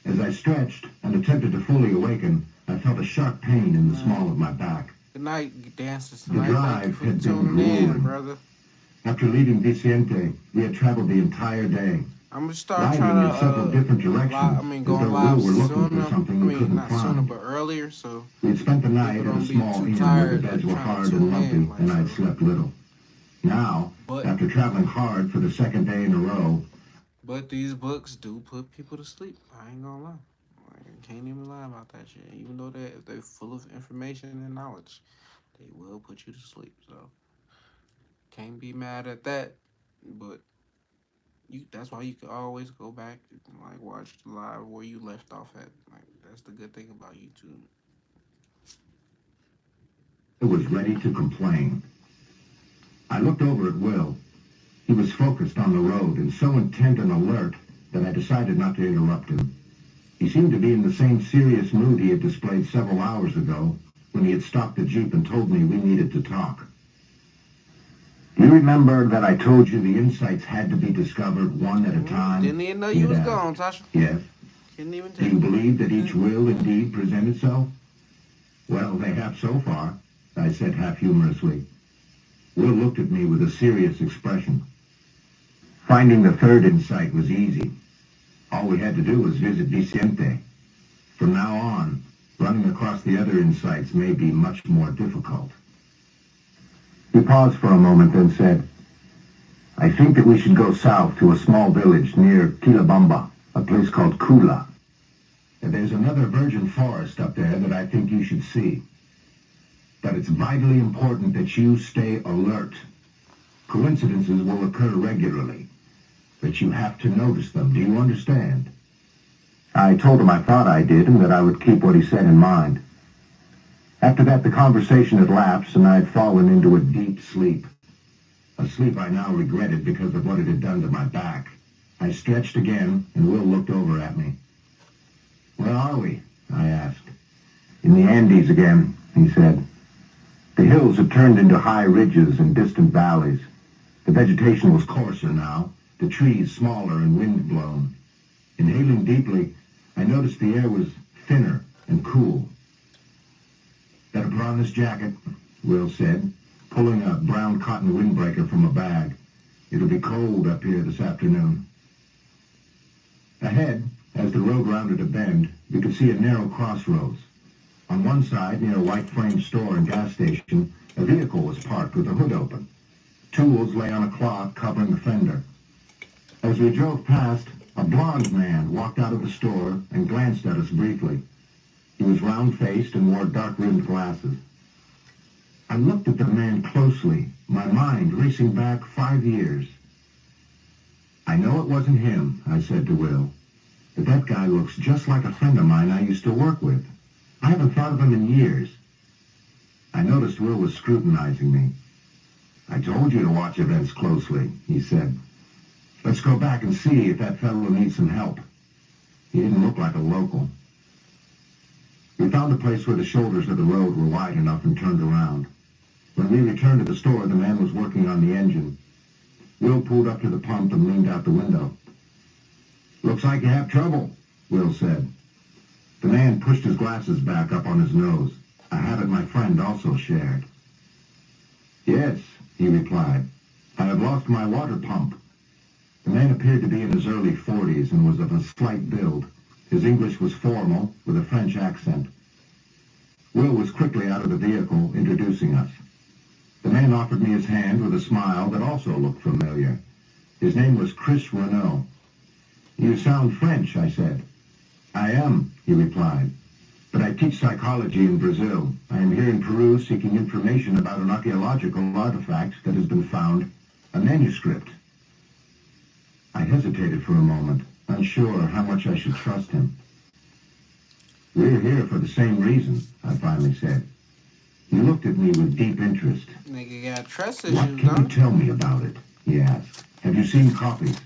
As I stretched and attempted to fully awaken, I felt a sharp pain in the small of my back. Good night, dancers The tonight. Thank you drive for had been tuning in, grueling. brother. After leaving Vicente, we had traveled the entire day. I'm gonna start trying gliding to in several different directions, go as though Will live were looking for sooner. something we couldn't Not sooner, find. but earlier, so We had spent the people night at a don't be small too inn where the tired, beds like were trying to hard and tune in, lumpy, like and I'd so. slept little. Now, But after traveling hard for the second day in a row, these books do put people to sleep. I ain't gonna lie. Like, I can't even lie about that shit. Even though they're full of information and knowledge, they will put you to sleep. So can't be mad at that. But that's why you can always go back and like watch the live where you left off at. Like that's the good thing about YouTube. I was ready to complain. I looked over at Will. He was focused on the road and so intent and alert that I decided not to interrupt him. He seemed to be in the same serious mood he had displayed several hours ago when he had stopped the Jeep and told me we needed to talk. Do you remember that I told you the insights had to be discovered one at a time? Didn't even know He you had was asked. gone, Tasha. Yes. Couldn't even Do tell. you believe that each will indeed present itself? Well, they have so far, I said half humorously. Will looked at me with a serious expression. Finding the third insight was easy. All we had to do was visit Vicente. From now on, running across the other insights may be much more difficult. He paused for a moment, then said, I think that we should go south to a small village near Quilabamba, a place called Kula. There's another virgin forest up there that I think you should see. But it's vitally important that you stay alert. Coincidences will occur regularly, but you have to notice them. Do you understand? I told him I thought I did and that I would keep what he said in mind. After that, the conversation had lapsed and I had fallen into a deep sleep. A sleep I now regretted because of what it had done to my back. I stretched again, and Will looked over at me. Where are we? I asked. In the Andes again, he said. The hills had turned into high ridges and distant valleys. The vegetation was coarser now, the trees smaller and wind-blown. Inhaling deeply, I noticed the air was thinner and cool. Better put on this jacket, Will said, pulling a brown cotton windbreaker from a bag. It'll be cold up here this afternoon. Ahead, as the road rounded a bend, we could see a narrow crossroads. On one side, near a white-frame store and gas station, a vehicle was parked with the hood open. Tools lay on a cloth covering the fender. As we drove past, a blond man walked out of the store and glanced at us briefly. He was round-faced and wore dark-rimmed glasses. I looked at the man closely, my mind racing back 5 years. I know it wasn't him, I said to Will, but that guy looks just like a friend of mine I used to work with. I haven't thought of him in years. I noticed Will was scrutinizing me. I told you to watch events closely, he said. Let's go back and see if that fellow needs some help. He didn't look like a local. We found a place where the shoulders of the road were wide enough and turned around. When we returned to the store, the man was working on the engine. Will pulled up to the pump and leaned out the window. Looks like you have trouble, Will said. The man pushed his glasses back up on his nose, a habit my friend also shared. Yes, he replied. I have lost my water pump. The man appeared to be in his early 40s and was of a slight build. His English was formal, with a French accent. Will was quickly out of the vehicle, introducing us. The man offered me his hand with a smile that also looked familiar. His name was Chris Renault. You sound French, I said. I am, he replied. But I teach psychology in Brazil. I am here in Peru seeking information about an archaeological artifact that has been found, a manuscript. I hesitated for a moment, unsure how much I should trust him. We're here for the same reason, I finally said. He looked at me with deep interest. Nigga got trust What issues, can you don't tell me about it? He asked. Have you seen copies?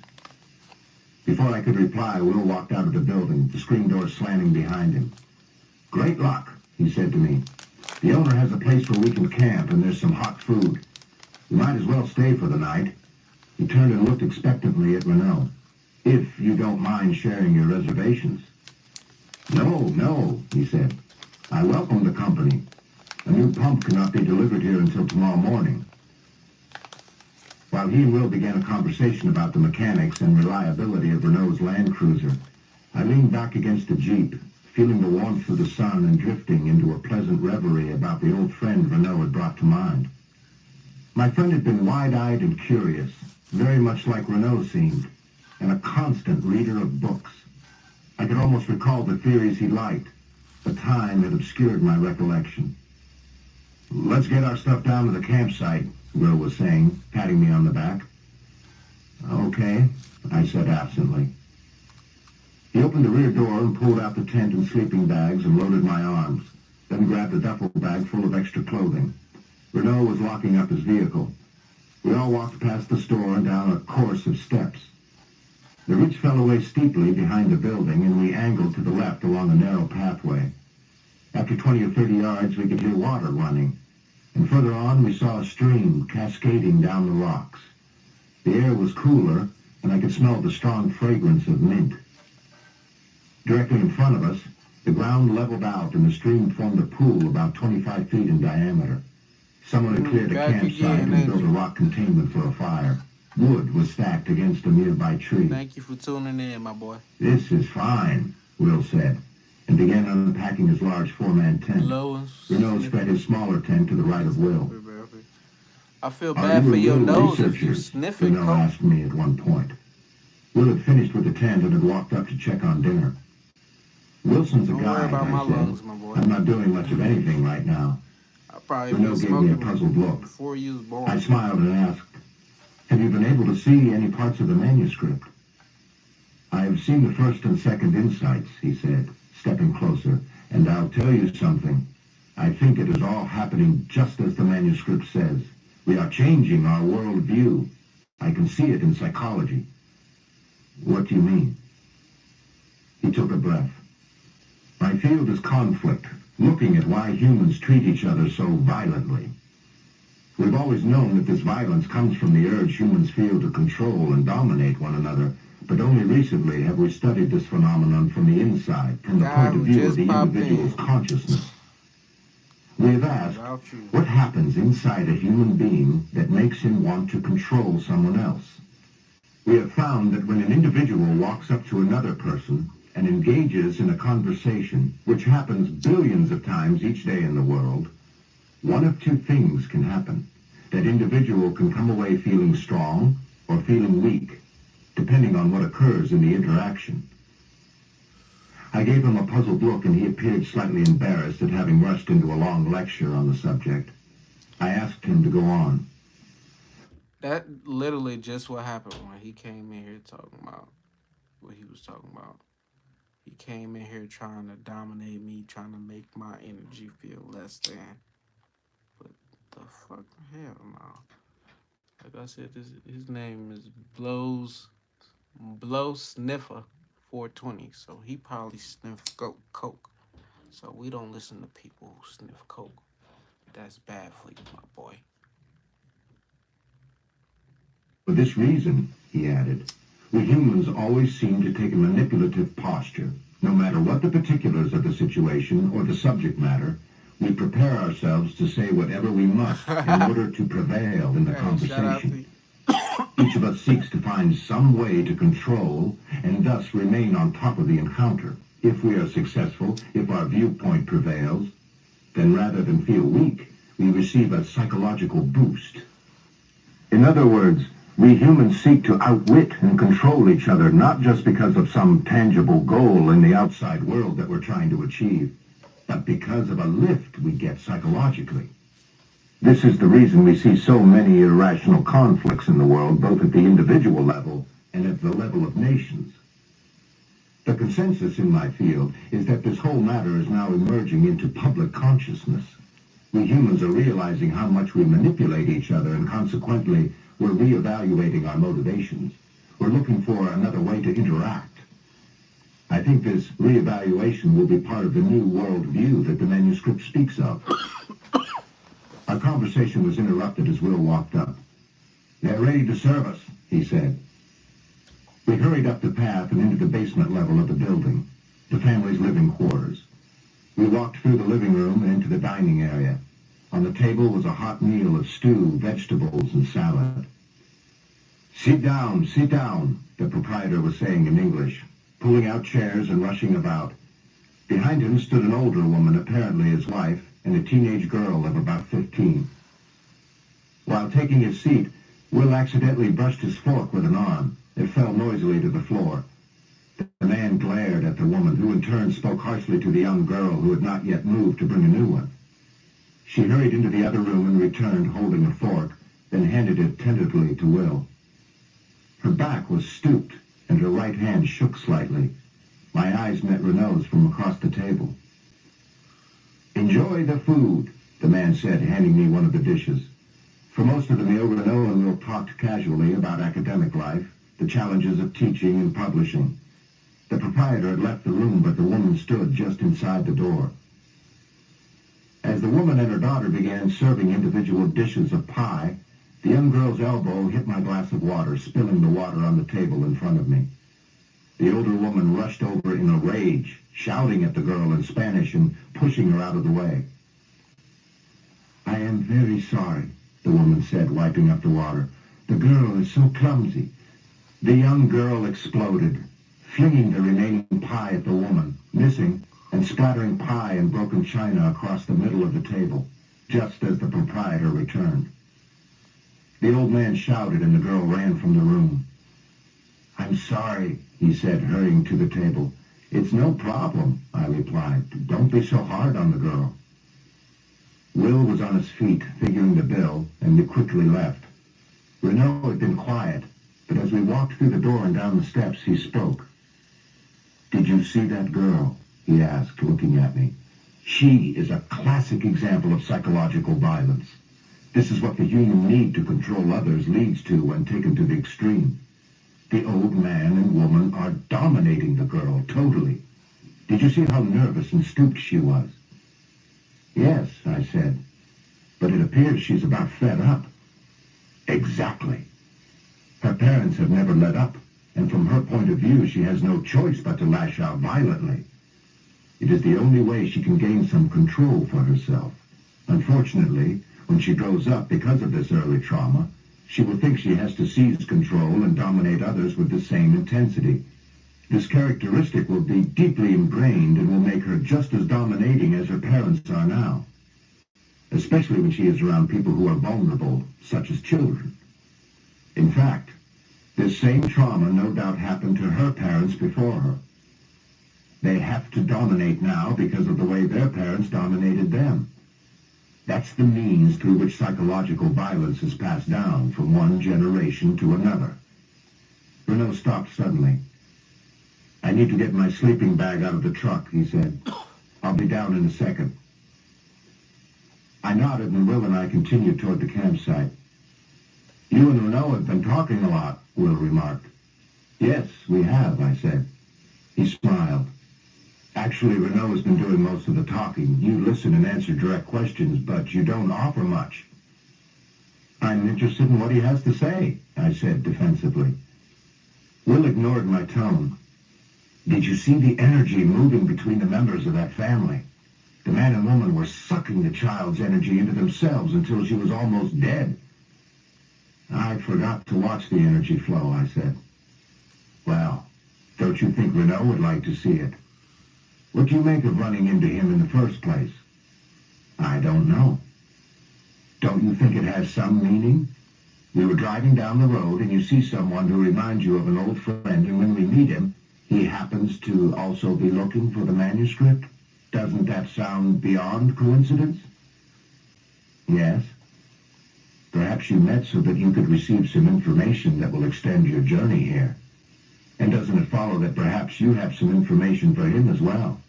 Before I could reply, Will walked out of the building, the screen door slamming behind him. Great luck, he said to me. The owner has a place where we can camp and there's some hot food. We might as well stay for the night. He turned and looked expectantly at Renault. If you don't mind sharing your reservations. No, he said. I welcome the company. A new pump cannot be delivered here until tomorrow morning. While he and Will began a conversation about the mechanics and reliability of Renault's Land Cruiser, I leaned back against the Jeep, feeling the warmth of the sun and drifting into a pleasant reverie about the old friend Renault had brought to mind. My friend had been wide-eyed and curious, very much like Renault seemed, and a constant reader of books. I could almost recall the theories he liked, but time had obscured my recollection. "Let's get our stuff down to the campsite," Will was saying, patting me on the back. "Okay," I said absently. He opened the rear door and pulled out the tent and sleeping bags and loaded my arms, then grabbed a duffel bag full of extra clothing. Renault was locking up his vehicle. We all walked past the store and down a course of steps. The ridge fell away steeply behind the building, and we angled to the left along a narrow pathway. After 20 or 30 yards, we could hear water running, and further on we saw a stream cascading down the rocks. The air was cooler, and I could smell the strong fragrance of mint. Directly in front of us, the ground leveled out and the stream formed a pool about 25 feet in diameter. Someone had cleared a campsite and built a rock containment for a fire. Wood was stacked against a nearby tree. Thank you for tuning in, my boy. "This is fine," Will said, and began unpacking his large four-man tent. Renault spread his smaller tent to the right of Will. I feel bad for your nose if you sniff it, Renault asked me at one point. Will had finished with the tent and had walked up to check on dinner. "Wilson's a Don't guy," worry about I my said. lungs, my boy. "I'm not doing much of anything right now." I probably Renault been gave me a smoking puzzled look. before you was born. I smiled and asked, "Have you been able to see any parts of the manuscript?" "I have seen the first and second insights," he said, stepping closer, "and I'll tell you something. I think it is all happening just as the manuscript says. We are changing our world view. I can see it in psychology." "What do you mean?" He took a breath. "My field is conflict, looking at why humans treat each other so violently. We've always known that this violence comes from the urge humans feel to control and dominate one another, but only recently have we studied this phenomenon from the inside, from the point of view of the individual's consciousness. We have asked, what happens inside a human being that makes him want to control someone else? We have found that when an individual walks up to another person and engages in a conversation, which happens billions of times each day in the world, one of two things can happen. That individual can come away feeling strong or feeling weak, depending on what occurs in the interaction." I gave him a puzzled look, and he appeared slightly embarrassed at having rushed into a long lecture on the subject. I asked him to go on. That literally just what happened when he came in here talking about what he was talking about. He came in here trying to dominate me, trying to make my energy feel less than. But the fuck, hell no. Like I said, his name is Blow Sniffer 420. So he probably sniffed coke. So we don't listen to people who sniff coke. That's bad for you, my boy. "For this reason," he added, "we humans always seem to take a manipulative posture. No matter what the particulars of the situation or the subject matter, we prepare ourselves to say whatever we must in order to prevail in the conversation. Each of us seeks to find some way to control and thus remain on top of the encounter. If we are successful, if our viewpoint prevails, then rather than feel weak, we receive a psychological boost. In other words, we humans seek to outwit and control each other, not just because of some tangible goal in the outside world that we're trying to achieve, but because of a lift we get psychologically. This is the reason we see so many irrational conflicts in the world, both at the individual level and at the level of nations. The consensus in my field is that this whole matter is now emerging into public consciousness. We humans are realizing how much we manipulate each other, and consequently, we're reevaluating our motivations. We're looking for another way to interact. I think this reevaluation will be part of the new world view that the manuscript speaks of." Our conversation was interrupted as Will walked up. "They're ready to serve us," he said. We hurried up the path and into the basement level of the building, the family's living quarters. We walked through the living room and into the dining area. On the table was a hot meal of stew, vegetables, and salad. Sit down, the proprietor was saying in English, pulling out chairs and rushing about. Behind him stood an older woman, apparently his wife, and a teenage girl of about 15. While taking his seat, Will accidentally brushed his fork with an arm. It fell noisily to the floor. The man glared at the woman, who in turn spoke harshly to the young girl who had not yet moved to bring a new one. She hurried into the other room and returned holding a fork, then handed it tentatively to Will. Her back was stooped, and her right hand shook slightly. My eyes met Renault's from across the table. "Enjoy the food," the man said, handing me one of the dishes. For most of the meal, Renault and Will talked casually about academic life, the challenges of teaching and publishing. The proprietor had left the room, but the woman stood just inside the door. As the woman and her daughter began serving individual dishes of pie, the young girl's elbow hit my glass of water, spilling the water on the table in front of me. The older woman rushed over in a rage, shouting at the girl in Spanish and pushing her out of the way. "I am very sorry," the woman said, wiping up the water. "The girl is so clumsy." The young girl exploded, flinging the remaining pie at the woman, missing, and splattering pie and broken china across the middle of the table, just as the proprietor returned. The old man shouted and the girl ran from the room. "I'm sorry," he said, hurrying to the table. "It's no problem," I replied. "Don't be so hard on the girl." Will was on his feet, figuring the bill, and we quickly left. Renault had been quiet, but as we walked through the door and down the steps, he spoke. "Did you see that girl?" he asked, looking at me. "She is a classic example of psychological violence. This is what the human need to control others leads to when taken to the extreme. The old man and woman are dominating the girl, totally. Did you see how nervous and stooped she was?" "Yes," I said, "but it appears she's about fed up." "Exactly. Her parents have never let up, and from her point of view she has no choice but to lash out violently. It is the only way she can gain some control for herself. Unfortunately, when she grows up because of this early trauma, she will think she has to seize control and dominate others with the same intensity. This characteristic will be deeply ingrained and will make her just as dominating as her parents are now, especially when she is around people who are vulnerable, such as children. In fact, this same trauma no doubt happened to her parents before her. They have to dominate now because of the way their parents dominated them. That's the means through which psychological violence is passed down from one generation to another." Renault stopped suddenly. "I need to get my sleeping bag out of the truck," he said. "I'll be down in a second." I nodded, and Will and I continued toward the campsite. "You and Renault have been talking a lot," Will remarked. "Yes, we have," I said. He smiled. "Actually, Renault has been doing most of the talking. You listen and answer direct questions, but you don't offer much." "I'm interested in what he has to say," I said defensively. Will ignored my tone. "Did you see the energy moving between the members of that family? The man and woman were sucking the child's energy into themselves until she was almost dead." "I forgot to watch the energy flow," I said. "Well, don't you think Renault would like to see it? What do you make of running into him in the first place?" "I don't know." "Don't you think it has some meaning? We were driving down the road and you see someone who reminds you of an old friend, and when we meet him, he happens to also be looking for the manuscript. Doesn't that sound beyond coincidence?" "Yes. Perhaps you met so that you could receive some information that will extend your journey here. And doesn't it follow that perhaps you have some information for him as well?"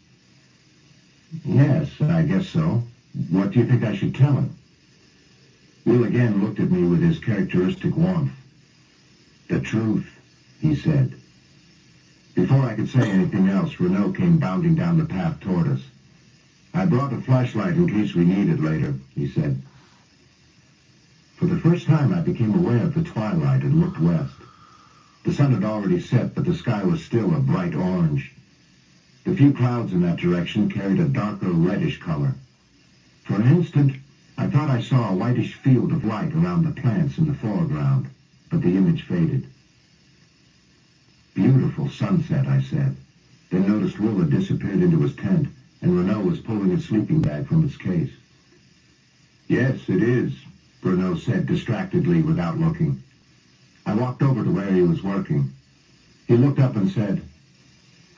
"Yes, I guess so. What do you think I should tell him?" Will again looked at me with his characteristic warmth. "The truth," he said. Before I could say anything else, Renault came bounding down the path toward us. "I brought a flashlight in case we need it later," he said. For the first time I became aware of the twilight and looked west. The sun had already set, but the sky was still a bright orange. The few clouds in that direction carried a darker reddish color. For an instant, I thought I saw a whitish field of light around the plants in the foreground. but the image faded. Beautiful sunset, I said, then noticed Will had disappeared into his tent, and Renault was pulling his sleeping bag from its case. Yes, it is, Renault said distractedly without looking. I walked over to where he was working. He looked up and said,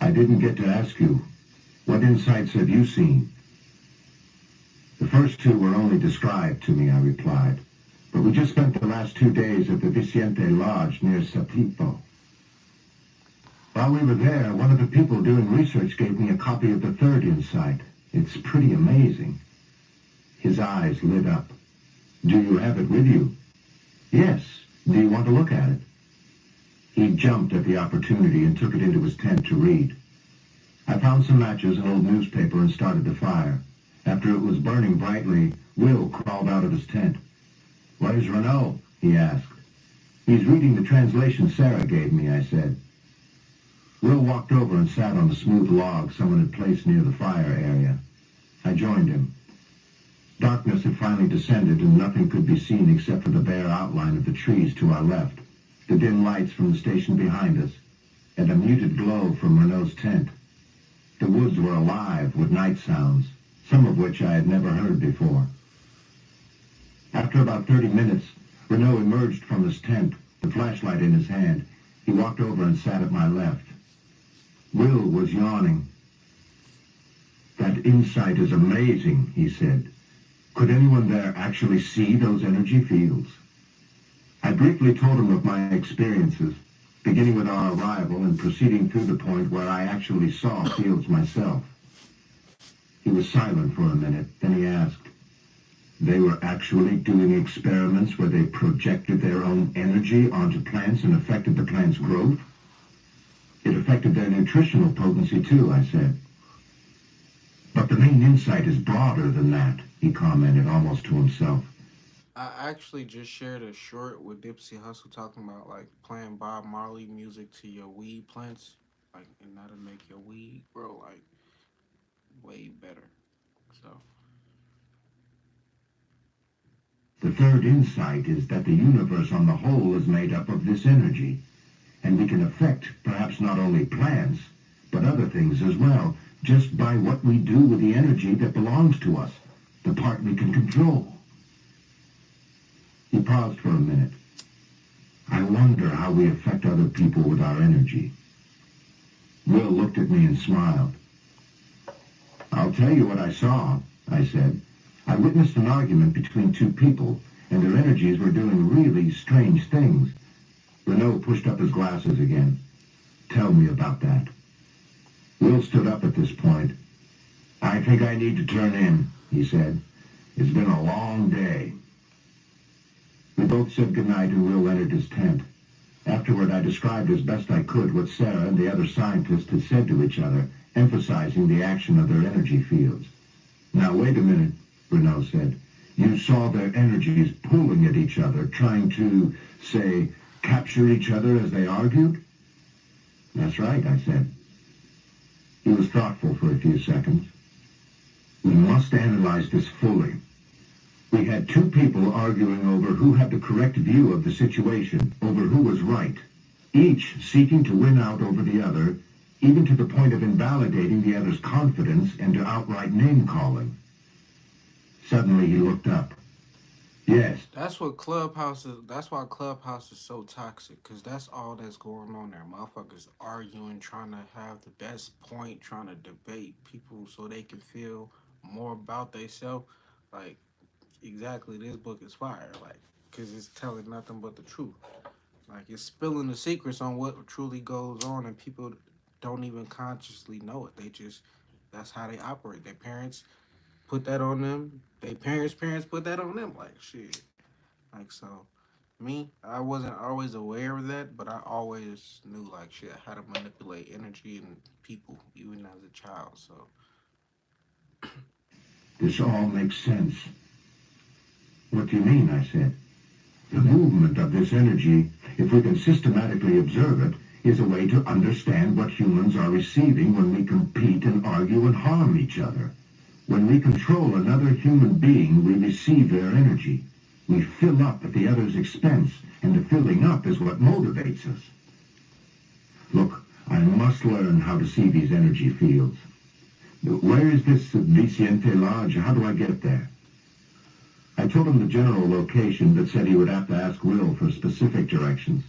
I didn't get to ask you, what insights have you seen? The first two were only described to me, I replied, but we just spent the last 2 days at the Vicente Lodge near Satipo. While we were there, one of the people doing research gave me a copy of the third insight. It's pretty amazing. His eyes lit up. Do you have it with you? Yes. Do you want to look at it? He jumped at the opportunity and took it into his tent to read. I found some matches, an old newspaper, and started the fire. After it was burning brightly, Will crawled out of his tent. Where's Renault? He asked. He's reading the translation Sarah gave me, I said. Will walked over and sat on the smooth log someone had placed near the fire area. I joined him. Darkness had finally descended and nothing could be seen except for the bare outline of the trees to our left, the dim lights from the station behind us, and a muted glow from Renault's tent. The woods were alive with night sounds, some of which I had never heard before. After about 30 minutes, Renault emerged from his tent, the flashlight in his hand. He walked over and sat at my left. Will was yawning. That insight is amazing, he said. Could anyone there actually see those energy fields? I briefly told him of my experiences, beginning with our arrival and proceeding through the point where I actually saw fields myself. He was silent for a minute, then he asked, they were actually doing experiments where they projected their own energy onto plants and affected the plants' growth? It affected their nutritional potency too, I said. But the main insight is broader than that, he commented almost to himself. I actually just shared a short with Dipsey Hussle talking about like playing Bob Marley music to your weed plants, like and that'll make your weed grow like way better. So The third insight is that the universe on the whole is made up of this energy, and we can affect perhaps not only plants, but other things as well, just by what we do with the energy that belongs to us, the part we can control. He paused for a minute. I wonder how we affect other people with our energy. Will looked at me and smiled. I'll tell you what I saw, I said. I witnessed an argument between two people, and their energies were doing really strange things. Renault pushed up his glasses again. Tell me about that. Will stood up at this point. I think I need to turn in, he said. It's been a long day. We both said goodnight and Will entered his tent. Afterward, I described as best I could what Sarah and the other scientists had said to each other, emphasizing the action of their energy fields. Now, wait a minute, Renault said. You saw their energies pulling at each other, trying to, say, capture each other as they argued? That's right, I said. He was thoughtful for a few seconds. We must analyze this fully. We had two people arguing over who had the correct view of the situation, over who was right, each seeking to win out over the other, even to the point of invalidating the other's confidence and to outright name-calling. Suddenly he looked up. Yes. that's what Clubhouse is. That's why Clubhouse is so toxic, cause that's all that's going on there. Motherfuckers arguing, trying to have the best point, trying to debate people so they can feel more about themselves. Like exactly, this book is fire. Like, cause it's telling nothing but the truth. Like it's spilling the secrets on what truly goes on, and people don't even consciously know it. They just that's how they operate. Their parents put that on them. Their parents put that on them. Like shit. Like so, me, I wasn't always aware of that, but I always knew like shit how to manipulate energy and people, even as a child. So This all makes sense. What do you mean, I said. The movement of this energy, if we can systematically observe it, is a way to understand what humans are receiving when we compete and argue and harm each other. When we control another human being, we receive their energy. We fill up at the other's expense, and the filling up is what motivates us. Look, I must learn how to see these energy fields. Where is this Vicente Lodge? How do I get there? I told him the general location, but said he would have to ask Will for specific directions.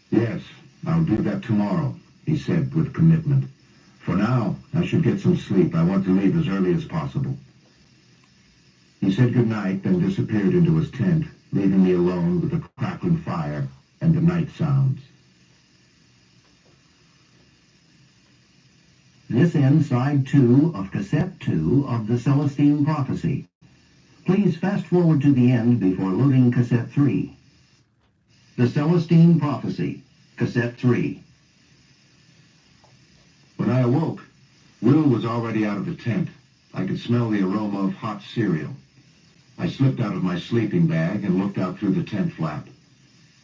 Yes, I'll do that tomorrow, he said with commitment. For now, I should get some sleep. I want to leave as early as possible. He said good night, then disappeared into his tent, leaving me alone with the crackling fire and the night sounds. This ends side 2 of cassette 2 of the Celestine Prophecy. Please fast forward to the end before loading cassette 3. The Celestine Prophecy, cassette 3. When I awoke, Will was already out of the tent. I could smell the aroma of hot cereal. I slipped out of my sleeping bag and looked out through the tent flap.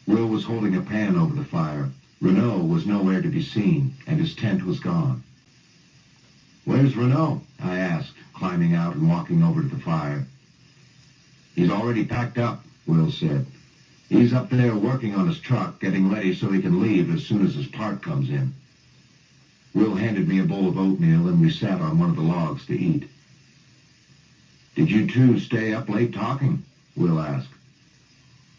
Will was holding a pan over the fire. Renault was nowhere to be seen, and his tent was gone. "Where's Renault?" I asked, climbing out and walking over to the fire. "He's already packed up," Will said. "He's up there working on his truck, getting ready so he can leave as soon as his part comes in." Will handed me a bowl of oatmeal, and we sat on one of the logs to eat. "Did you two stay up late talking?" Will asked.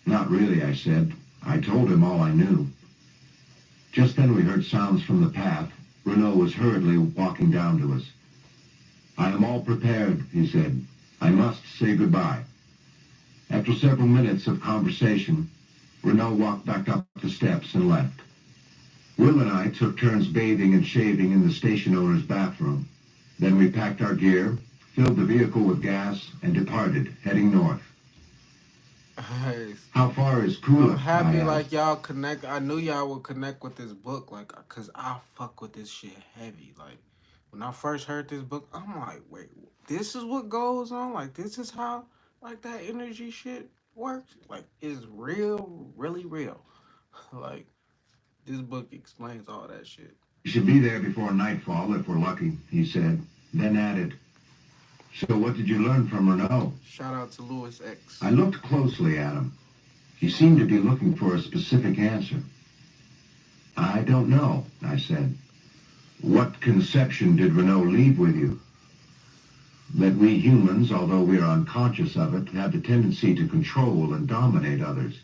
"Not really," I said. I told him all I knew. Just then we heard sounds from the path. Renault was hurriedly walking down to us. "I am all prepared," he said. "I must say goodbye." After several minutes of conversation, Renault walked back up the steps and left. Will and I took turns bathing and shaving in the station owner's bathroom. Then we packed our gear, filled the vehicle with gas, and departed, heading north. "How far is Kula?" I'm happy I like asked. y'all connect. I knew y'all would connect with this book, like, cause I fuck with this shit heavy. Like, when I first heard this book, I'm like, wait, this is what goes on. Like, this is how like that energy shit works. Like, it's real, really real. Like, this book explains all that shit. "We should be there before nightfall if we're lucky," he said, then added, "So what did you learn from Renault?" Shout out to Louis X. I looked closely at him. He seemed to be looking for a specific answer. "I don't know," I said. "What conception did Renault leave with you?" "That we humans, although we are unconscious of it, have the tendency to control and dominate others.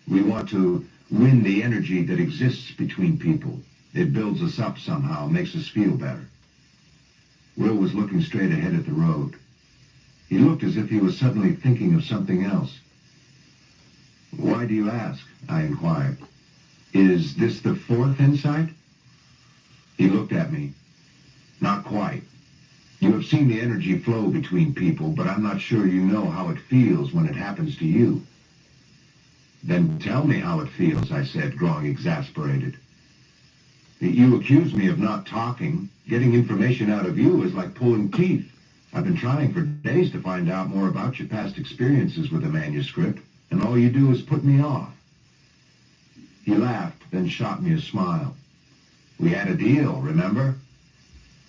We want to win the energy that exists between people. It builds us up somehow, makes us feel better." Will was looking straight ahead at the road. He looked as if he was suddenly thinking of something else. "Why do you ask?" I inquired. "Is this the fourth insight?" He looked at me. "Not quite. You have seen the energy flow between people, but I'm not sure you know how it feels when it happens to you." "Then tell me how it feels," I said, growing exasperated. "You accuse me of not talking. Getting information out of you is like pulling teeth. I've been trying for days to find out more about your past experiences with the manuscript, and all you do is put me off." He laughed, then shot me a smile. "We had a deal, remember?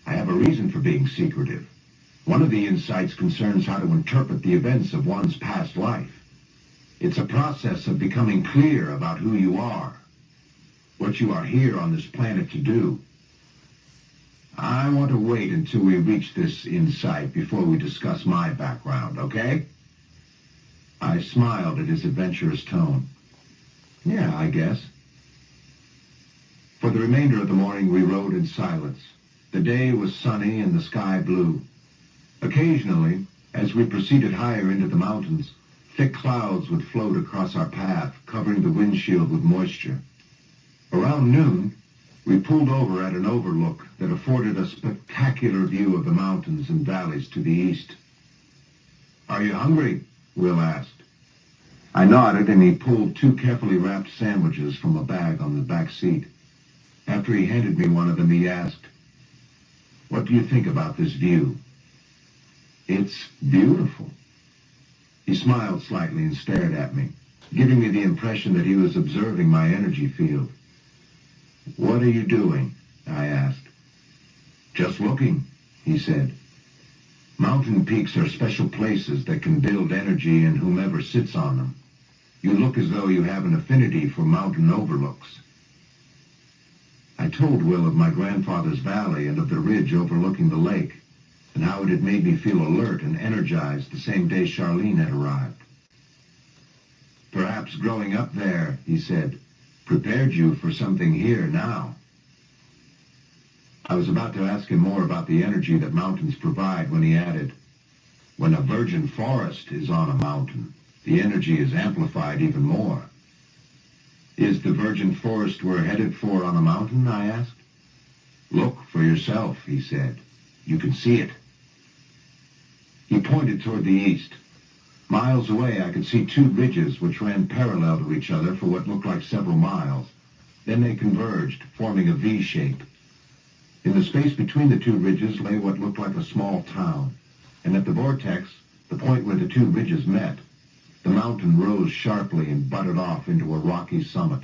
I have a reason for being secretive. One of the insights concerns how to interpret the events of one's past life. It's a process of becoming clear about who you are, what you are here on this planet to do. I want to wait until we reach this insight before we discuss my background, okay?" I smiled at his adventurous tone. "Yeah, I guess." For the remainder of the morning we rode in silence. The day was sunny and the sky blue. Occasionally, as we proceeded higher into the mountains, thick clouds would float across our path, covering the windshield with moisture. Around noon, we pulled over at an overlook that afforded a spectacular view of the mountains and valleys to the east. "Are you hungry?" Will asked. I nodded, and he pulled 2 carefully wrapped sandwiches from a bag on the back seat. After he handed me one of them, he asked, "What do you think about this view?" "It's beautiful." He smiled slightly and stared at me, giving me the impression that he was observing my energy field. "What are you doing?" I asked. "Just looking," he said. Mountain peaks are special places that can build energy in whomever sits on them. You look as though you have an affinity for mountain overlooks. I told Will of my grandfather's valley and of the ridge overlooking the lake, and how it had made me feel alert and energized the same day Charlene had arrived. Perhaps growing up there, he said, prepared you for something here now. I was about to ask him more about the energy that mountains provide when he added, when a virgin forest is on a mountain, the energy is amplified even more. Is the virgin forest we're headed for on a mountain? I asked. Look for yourself, he said. You can see it. He pointed toward the east. Miles away, I could see two ridges which ran parallel to each other for what looked like several miles. Then they converged, forming a V shape. In the space between the two ridges lay what looked like a small town, and at the vortex, the point where the two ridges met, the mountain rose sharply and butted off into a rocky summit.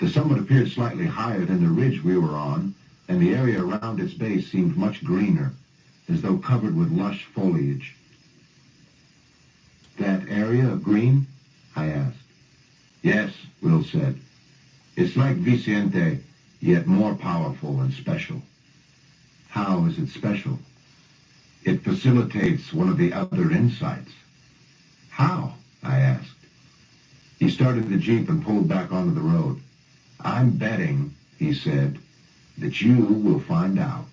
The summit appeared slightly higher than the ridge we were on, and the area around its base seemed much greener, as though covered with lush foliage. That area of green? I asked. Yes, Will said. It's like Vicente, yet more powerful and special. How is it special? It facilitates one of the other insights. How? I asked. He started the Jeep and pulled back onto the road. I'm betting, he said, that you will find out.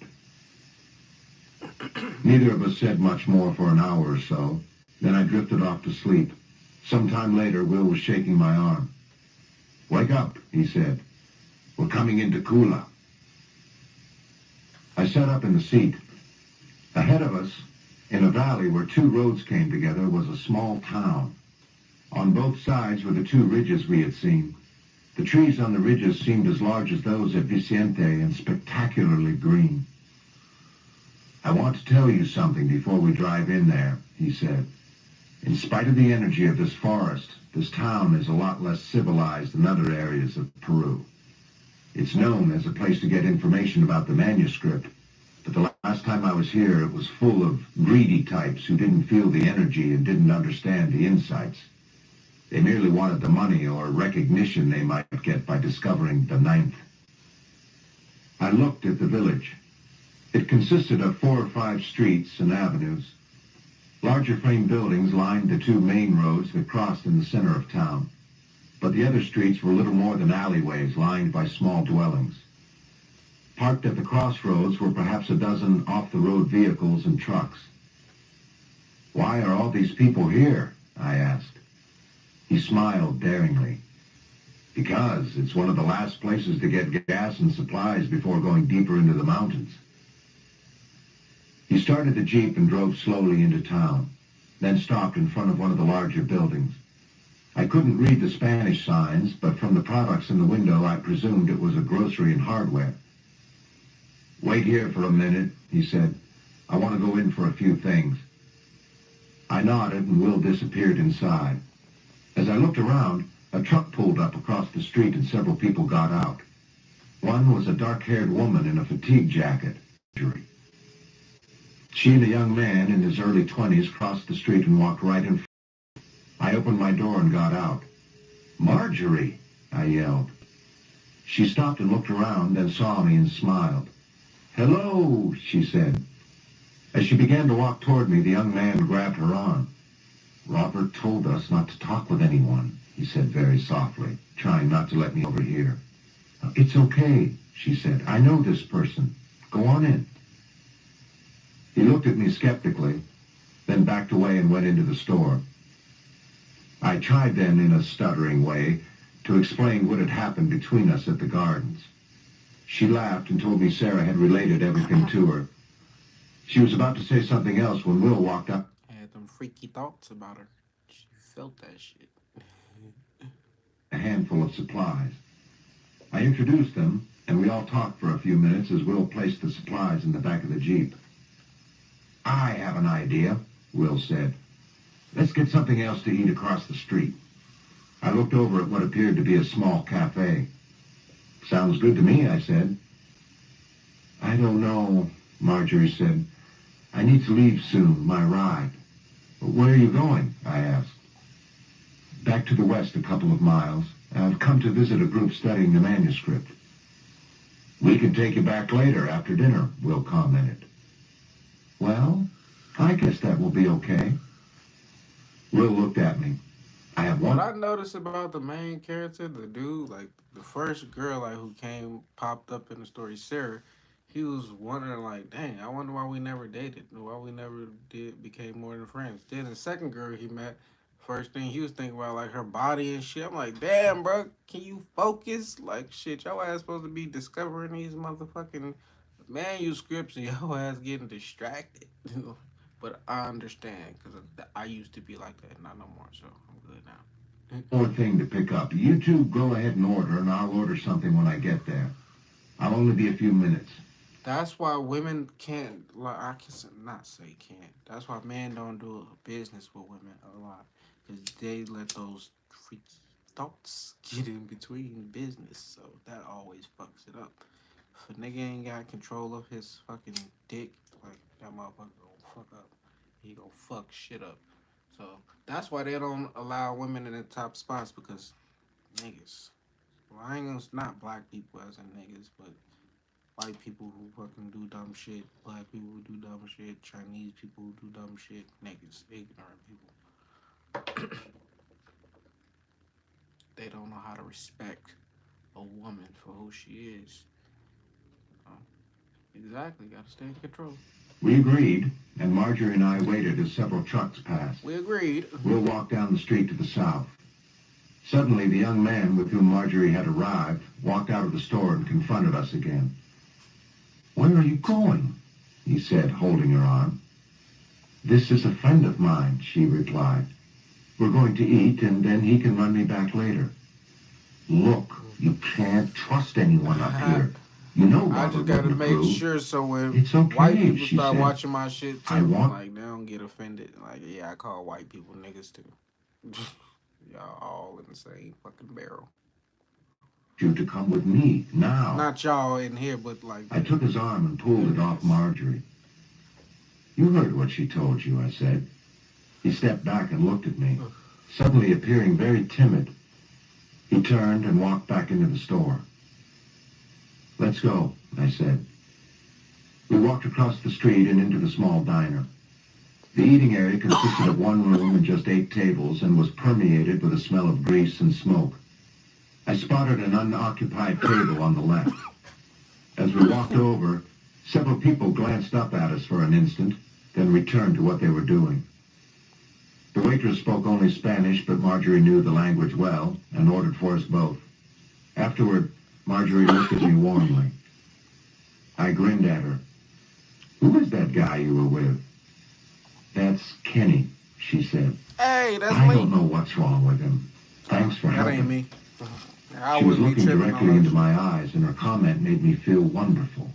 Neither of us said much more for an hour or so. Then I drifted off to sleep. Sometime later, Will was shaking my arm. Wake up, he said. We're coming into Kula. I sat up in the seat. Ahead of us, in a valley where two roads came together, was a small town. On both sides were the two ridges we had seen. The trees on the ridges seemed as large as those at Vicente and spectacularly green. I want to tell you something before we drive in there, he said. In spite of the energy of this forest, this town is a lot less civilized than other areas of Peru. It's known as a place to get information about the manuscript, but the last time I was here, it was full of greedy types who didn't feel the energy and didn't understand the insights. They merely wanted the money or recognition they might get by discovering the ninth. I looked at the village. It consisted of 4 or 5 streets and avenues. Larger frame buildings lined the two main roads that crossed in the center of town, but the other streets were little more than alleyways lined by small dwellings. Parked at the crossroads were perhaps a dozen off-the-road vehicles and trucks. Why are all these people here? I asked. He smiled daringly. Because it's one of the last places to get gas and supplies before going deeper into the mountains. He started the Jeep and drove slowly into town, then stopped in front of one of the larger buildings. I couldn't read the Spanish signs, but from the products in the window I presumed it was a grocery and hardware. Wait here for a minute, he said. I want to go in for a few things. I nodded and Will disappeared inside. As I looked around, a truck pulled up across the street and several people got out. One was a dark-haired woman in a fatigue jacket. She and a young man in his early 20s crossed the street and walked right in front. I opened my door and got out. Marjorie, I yelled. She stopped and looked around, then saw me and smiled. Hello, she said. As she began to walk toward me, the young man grabbed her arm. Robert told us not to talk with anyone, he said very softly, trying not to let me overhear. It's okay, she said. I know this person. Go on in. He looked at me skeptically, then backed away and went into the store. I tried then, in a stuttering way, to explain what had happened between us at the gardens. She laughed and told me Sarah had related everything to her. She was about to say something else when Will walked up. I had them freaky thoughts about her. She felt that shit. A handful of supplies. I introduced them, and we all talked for a few minutes as Will placed the supplies in the back of the Jeep. I have an idea, Will said. Let's get something else to eat across the street. I looked over at what appeared to be a small cafe. Sounds good to me, I said. I don't know, Marjorie said. I need to leave soon, my ride. Where are you going? I asked. Back to the west a couple of miles. I've come to visit a group studying the manuscript. We can take you back later after dinner, Will commented. Well, I guess that will be okay. Will looked at me. I have What one. I noticed about the main character, the dude, like the first girl, like who came popped up in the story, Sarah, he was wondering like, dang, I wonder why we never dated, why we never did became more than friends. Then the second girl he met, first thing he was thinking about like her body and shit. I'm like, damn, bro, can you focus? Like shit, your ass supposed to be discovering these motherfucking manuscripts and your ass getting distracted. But I understand because I used to be like that, not no more. So I'm good now. More thing to pick up. You two go ahead and order, and I'll order something when I get there. I'll only be a few minutes. That's why women can't. Like I can not say can't. That's why men don't do business with women a lot because they let those freaky thoughts get in between business. So that always fucks it up. If a nigga ain't got control of his fucking dick, like that motherfucker gonna fuck up. He gonna fuck shit up. So that's why they don't allow women in the top spots because niggas. Well, I ain't gonna not black people as in niggas, but white people who fucking do dumb shit, black people who do dumb shit, Chinese people who do dumb shit, niggas, ignorant people. They don't know how to respect a woman for who she is. Uh, exactly, gotta stay in control. We agreed, and Marjorie and I waited as several trucks passed. We agreed. We'll walk down the street to the south. Suddenly, the young man with whom Marjorie had arrived walked out of the store and confronted us again. Where are you going? He said, holding her arm. This is a friend of mine, she replied. We're going to eat, and then he can run me back later. Look, you can't trust anyone up here. You know I Robert just gotta wouldn't make approve. sure so when It's okay, white people she start said. watching my shit I too, want like they don't get offended. Like, yeah, I call white people niggas too. Y'all all in the same fucking barrel. you to come with me, now. Not y'all in here, but like I took his arm and pulled it off niggas. Marjorie. You heard what she told you, I said. He stepped back and looked at me, suddenly appearing very timid. He turned and walked back into the store. Let's go, I said. We walked across the street and into the small diner. The eating area consisted of one room and just 8 tables and was permeated with a smell of grease and smoke. I spotted an unoccupied table on the left. As we walked over, several people glanced up at us for an instant, then returned to what they were doing. The waitress spoke only Spanish, but Marjorie knew the language well and ordered for us both. Afterward, Marjorie looked at me warmly. I grinned at her. Who is that guy you were with? That's Kenny, she said. Hey, that's I me. don't know what's wrong with him. Thanks for That ain't helping. me. I She was wouldn't be looking tripping directly on into that. my eyes, and her comment made me feel wonderful.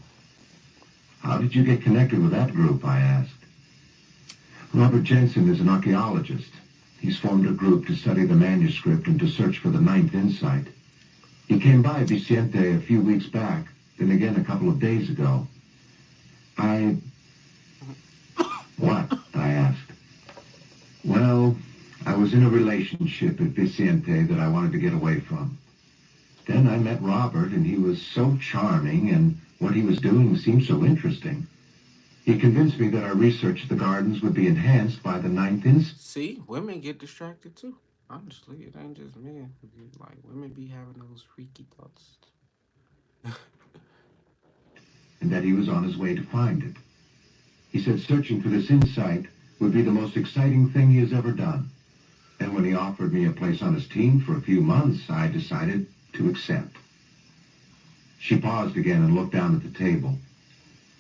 How did you get connected with that group, I asked. Robert Jensen is an archaeologist. He's formed a group to study the manuscript and to search for the ninth insight. He came by Vicente a few weeks back, then again a couple of days ago. What? I asked. Well, I was in a relationship at Vicente that I wanted to get away from. Then I met Robert, and he was so charming, and what he was doing seemed so interesting. He convinced me that our research at the gardens would be enhanced by the ninth insight. See, women get distracted too. Honestly, it ain't just men. Like women be having those freaky thoughts. And that he was on his way to find it. He said searching for this insight would be the most exciting thing he has ever done. And when he offered me a place on his team for a few months, I decided to accept. She paused again and looked down at the table.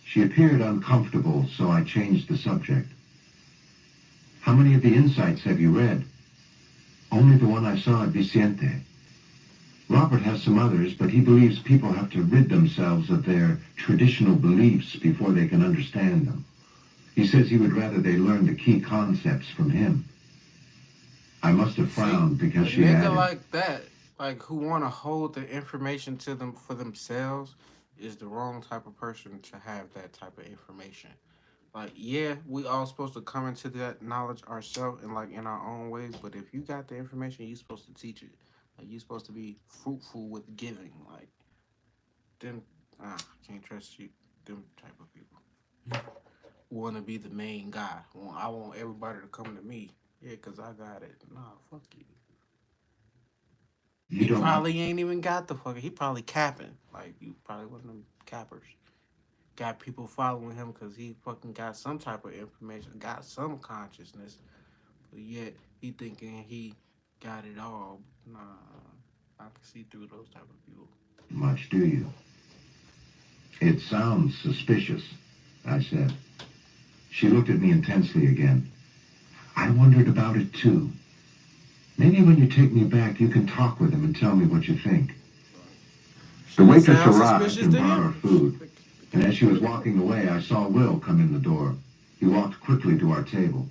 She appeared uncomfortable, so I changed the subject. How many of the insights have you read? Only the one I saw at Vicente. Robert has some others, but he believes people have to rid themselves of their traditional beliefs before they can understand them. He says he would rather they learn the key concepts from him. I must have See, frowned a because she nigga added, like that, like who want to hold the information to them for themselves, is the wrong type of person to have that type of information. Like, yeah, we all supposed to come into that knowledge ourselves and like in our own ways. But if you got the information, you supposed to teach it. Like, you supposed to be fruitful with giving. Like, them, can't trust you. Them type of people want to be the main guy. I want everybody to come to me. Yeah, cause I got it. Nah, fuck you. You He don't. probably ain't even got the fucking. He probably capping. Like, you probably one of them cappers. Got people following him because he fucking got some type of information, got some consciousness, but yet he thinking he got it all. Nah, I can see through those type of people. Much, do you? It sounds suspicious, I said. She looked at me intensely again. I wondered about it too. Maybe when you take me back, you can talk with him and tell me what you think. The Shit, it waitress sounds arrived suspicious and to brought our him. food, The and guy as she was came back. walking away, I saw Will come in the door. He walked quickly to our table.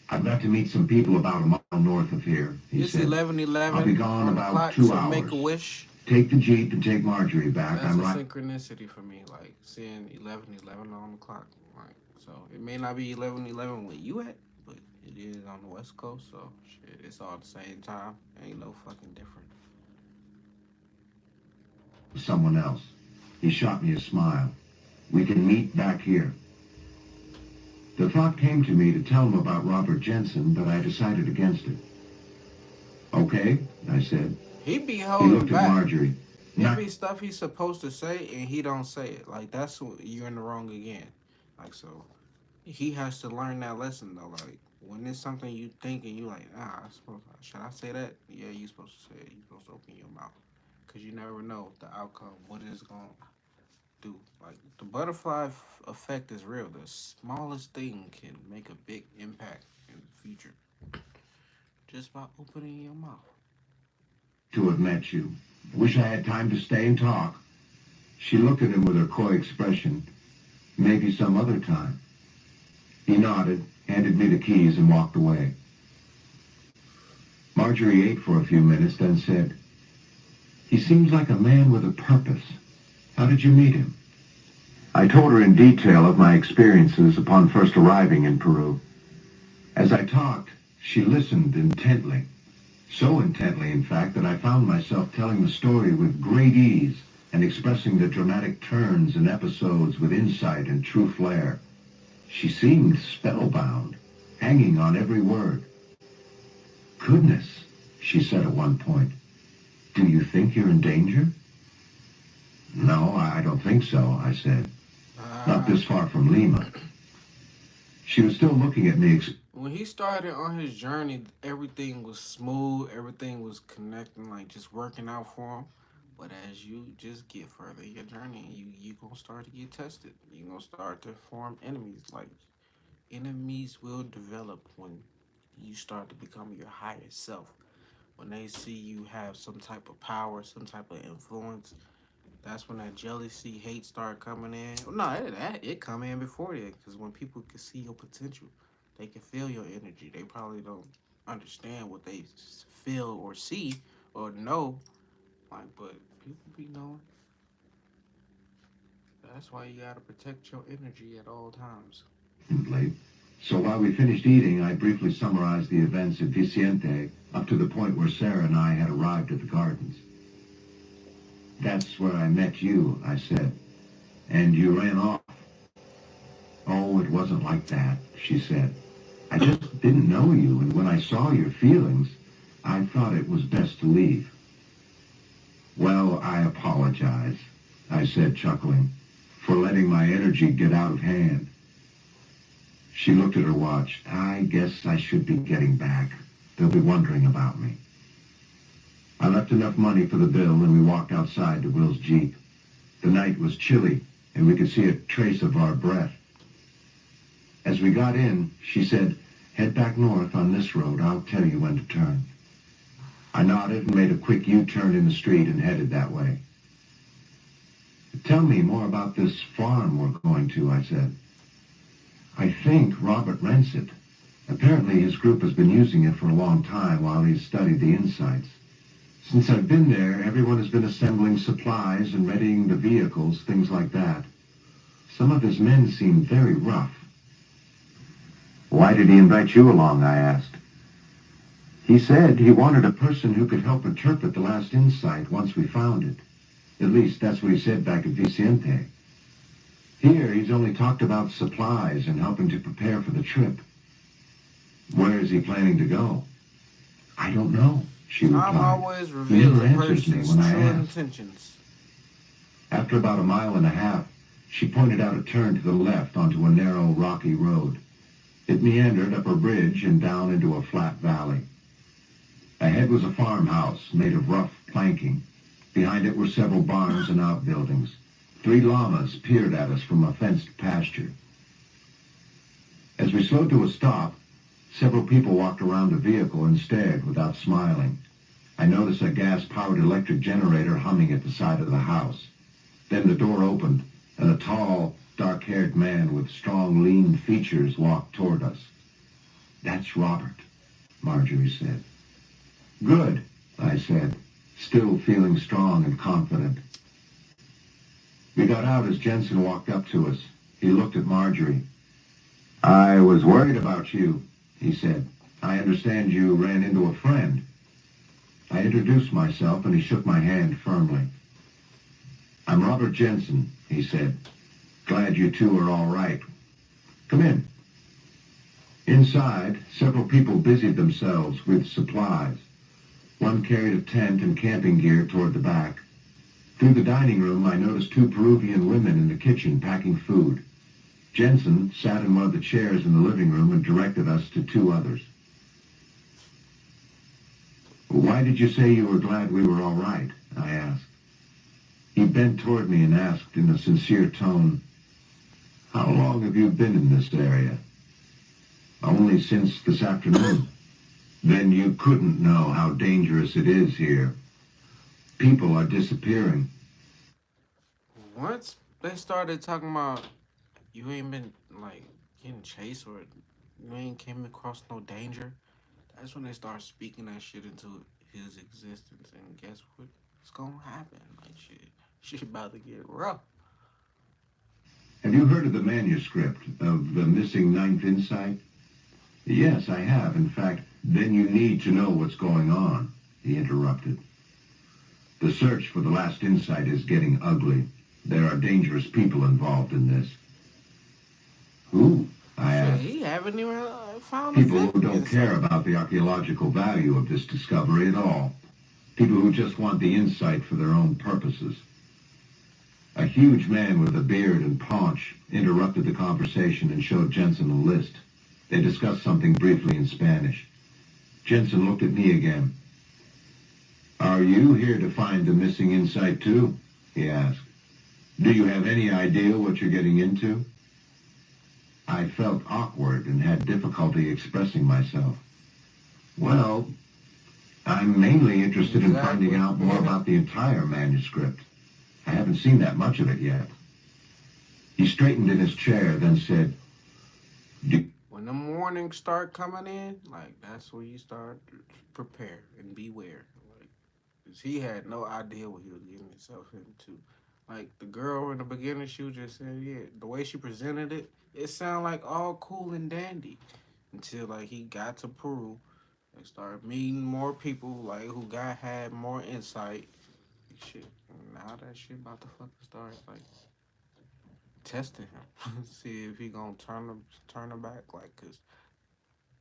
I've got to meet some people about a mile north of here, he It's said. 11:11 I'll be gone on the about clock, 2 so make hours. a wish. Take the Jeep and take Marjorie back. That's I'm a right. synchronicity for me, like seeing 11:11 on the clock. Like, so it may not be 11:11 where you at, but it is on the West Coast. So shit, it's all the same time. Ain't no fucking different. Someone else. He shot me a smile. We can meet back here. The thought came to me to tell him about Robert Jensen, but I decided against it. Okay, I said. He be He holding looked at back. Marjorie. It Not be stuff he's supposed to say and he don't say it. Like, that's what you're in the wrong again. Like, so he has to learn that lesson though. Like, when it's something you think and you like, should I say that? Yeah, you supposed to say it. You supposed to open your mouth because you never know the outcome. What it's gonna do. Like, the butterfly effect is real. The smallest thing can make a big impact in the future just by opening your mouth. to have met you. Wish I had time to stay and talk. She looked at him with her coy expression. Maybe some other time. He nodded, handed me the keys, and walked away. Marjorie ate for a few minutes, then said, he seems like a man with a purpose. How did you meet him? I told her in detail of my experiences upon first arriving in Peru. As I talked, she listened intently. So intently, in fact, that I found myself telling the story with great ease and expressing the dramatic turns and episodes with insight and true flair. She seemed spellbound, hanging on every word. Goodness, she said at one point. Do you think you're in danger? No, I don't think so, I said. Not Ah. this far from Lima. She was still looking at me. When he started on his journey, everything was smooth, everything was connecting, like just working out for him. But as you just get further in your journey, you gonna start to get tested. You gonna start to form enemies. Like, enemies will develop when you start to become your higher self. When they see you have some type of power, some type of influence, that's when that jealousy, hate start coming in. Well, no, it come in before that. Because when people can see your potential, they can feel your energy. They probably don't understand what they feel or see or know. Like, but people be knowing. That's why you gotta protect your energy at all times. Late. So while we finished eating, I briefly summarized the events at Vicente up to the point where Sarah and I had arrived at the gardens. That's where I met you, I said. And you ran off. Oh, it wasn't like that, she said. I just didn't know you, and when I saw your feelings, I thought it was best to leave. Well, I apologize, I said, chuckling, for letting my energy get out of hand. She looked at her watch. I guess I should be getting back. They'll be wondering about me. I left enough money for the bill, and we walked outside to Will's Jeep. The night was chilly, and we could see a trace of our breath. As we got in, she said, head back north on this road. I'll tell you when to turn. I nodded and made a quick U-turn in the street and headed that way. Tell me more about this farm we're going to, I said. I think Robert rents it. Apparently his group has been using it for a long time while he's studied the insights. Since I've been there, everyone has been assembling supplies and readying the vehicles, things like that. Some of his men seemed very rough. Why did he invite you along, I asked. He said he wanted a person who could help interpret the last insight once we found it. At least that's what he said back at Vicente. Here, he's only talked about supplies and helping to prepare for the trip. Where is he planning to go? I don't know, she replied. Time always He reveals never a answers me person's when true I ask. intentions. After about a mile and a half, she pointed out a turn to the left onto a narrow, rocky road. It meandered up a ridge and down into a flat valley. Ahead was a farmhouse made of rough planking. Behind it were several barns and outbuildings. 3 llamas peered at us from a fenced pasture. As we slowed to a stop, several people walked around the vehicle and stared without smiling. I noticed a gas-powered electric generator humming at the side of the house. Then the door opened, and a tall, dark-haired man with strong, lean features walked toward us. "That's Robert," Marjorie said. "Good," I said, still feeling strong and confident. We got out as Jensen walked up to us. He looked at Marjorie. "I was worried about you," he said. "I understand you ran into a friend." I introduced myself, and he shook my hand firmly. "I'm Robert Jensen," he said. "Glad you two are all right. Come in." Inside, several people busied themselves with supplies. One carried a tent and camping gear toward the back. Through the dining room, I noticed 2 Peruvian women in the kitchen packing food. Jensen sat in one of the chairs in the living room and directed us to 2 others. "Why did you say you were glad we were all right?" I asked. He bent toward me and asked in a sincere tone, "How long have you been in this area?" "Only since this afternoon." "Then you couldn't know how dangerous it is here. People are disappearing." Once they started talking about you ain't been like getting chased or you ain't came across no danger, that's when they start speaking that shit into his existence. And guess what? It's gonna happen. Like shit about to get rough. Have you heard of the manuscript of the missing ninth insight? Yes, I have. In fact, then you need to know what's going on, he interrupted. The search for the last insight is getting ugly. There are dangerous people involved in this. Who? I Shit, asked. he haven't even found the People fifth who don't care insight. about the archaeological value of this discovery at all. People who just want the insight for their own purposes. A huge man with a beard and paunch interrupted the conversation and showed Jensen a list. They discussed something briefly in Spanish. Jensen looked at me again. "Are you here to find the missing insight too?" he asked. "Do you have any idea what you're getting into?" I felt awkward and had difficulty expressing myself. "Well, I'm mainly interested in finding out more about the entire manuscript. I haven't seen that much of it yet." He straightened in his chair, then said, When the mornings start coming in, like that's where you start to prepare and beware. Like, 'cause he had no idea what he was getting himself into. Like the girl in the beginning, she was just saying, yeah, the way she presented it, it sounded like all cool and dandy. Until like he got to Peru and started meeting more people like who got had more insight. Shit. Now that shit about to fucking start like testing him. See if he gonna turn him back. Like, cause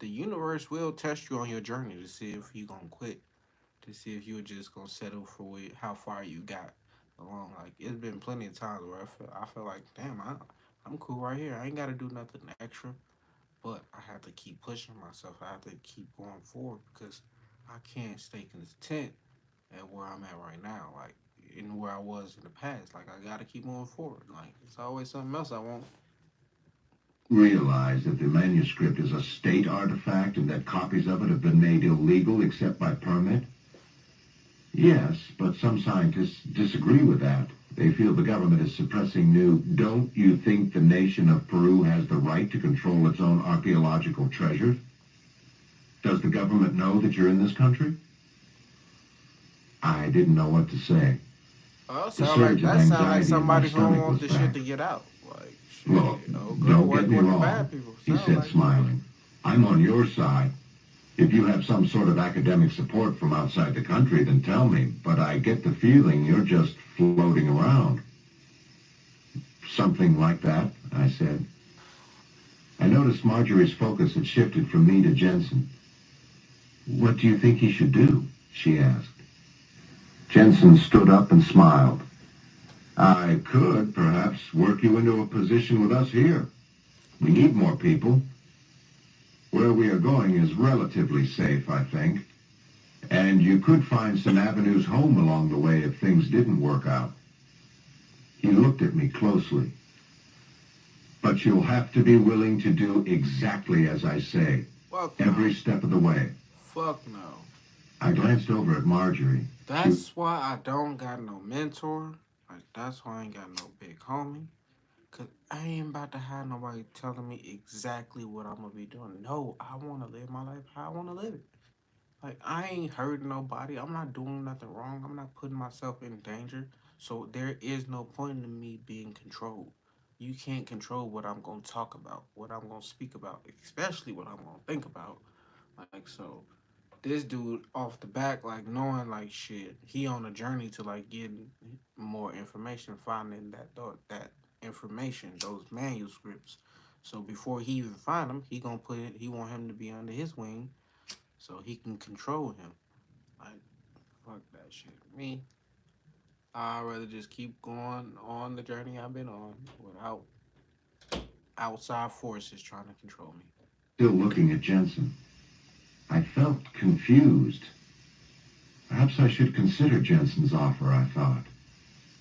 the universe will test you on your journey to see if you gonna quit, to see if you're just gonna settle for how far you got along. Like it's been plenty of times where I feel like damn I'm cool right here. I ain't gotta do nothing extra, but I have to keep pushing myself. I have to keep going forward because I can't stay content at where I'm at right now. Like in where I was in the past. Like I gotta keep moving forward. Like it's always something else I want. "Realize that the manuscript is a state artifact and that copies of it have been made illegal except by permit?" "Yes, but some scientists disagree with that. They feel the government is suppressing new..." "Don't you think the nation of Peru has the right to control its own archaeological treasures? Does the government know that you're in this country?" I didn't know what to say. Oh, The sound like surge of that sound like anxiety in my somebody who don't stomach want was the shit back. to get out. Like Look, shit. Oh, girl, don't get working me with the wrong, bad people. he Sound said, like it. smiling. I'm on your side. If you have some sort of academic support from outside the country, then tell me, but I get the feeling you're just floating around. Something like that, I said. I noticed Marjorie's focus had shifted from me to Jensen. What do you think he should do? She asked. Jensen stood up and smiled. I could, perhaps, work you into a position with us here. We need more people. Where we are going is relatively safe, I think. And you could find some avenues home along the way if things didn't work out. He looked at me closely. But you'll have to be willing to do exactly as I say, Fuck every no. step of the way. Fuck no. I glanced over at Marjorie. That's why I don't got no mentor. Like, that's why I ain't got no big homie. Cause I ain't about to have nobody telling me exactly what I'm gonna be doing. No, I wanna live my life how I wanna live it. Like, I ain't hurting nobody. I'm not doing nothing wrong. I'm not putting myself in danger. So there is no point in me being controlled. You can't control what I'm gonna talk about, what I'm gonna speak about, especially what I'm gonna think about. Like, so this dude off the back, like knowing like shit, he on a journey to like getting more information, finding that information, those manuscripts. So before he even find them, he gonna put it. He want him to be under his wing, so he can control him. Like fuck that shit. Me, I'd rather just keep going on the journey I've been on without outside forces trying to control me. Still looking at Jensen. I felt confused. Perhaps I should consider Jensen's offer, I thought.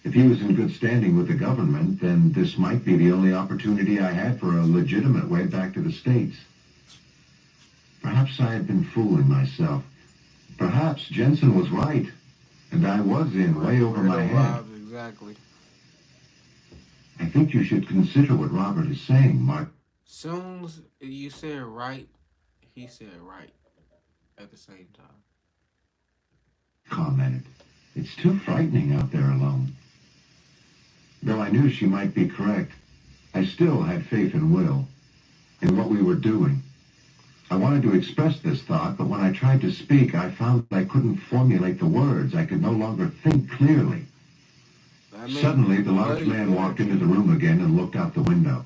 If he was in good standing with the government, then this might be the only opportunity I had for a legitimate way back to the States. Perhaps I had been fooling myself. Perhaps Jensen was right, and I was in way over my Weirdo head. vibes, exactly. I think you should consider what Robert is saying, Mark Soon as you said right, he said right at the same time. commented. It's too frightening out there alone. Though I knew she might be correct, I still had faith in Will, in what we were doing. I wanted to express this thought, but when I tried to speak, I found I couldn't formulate the words. I could no longer think clearly. I mean, Suddenly, the large bloody man walked into the energy. room again and looked out the window.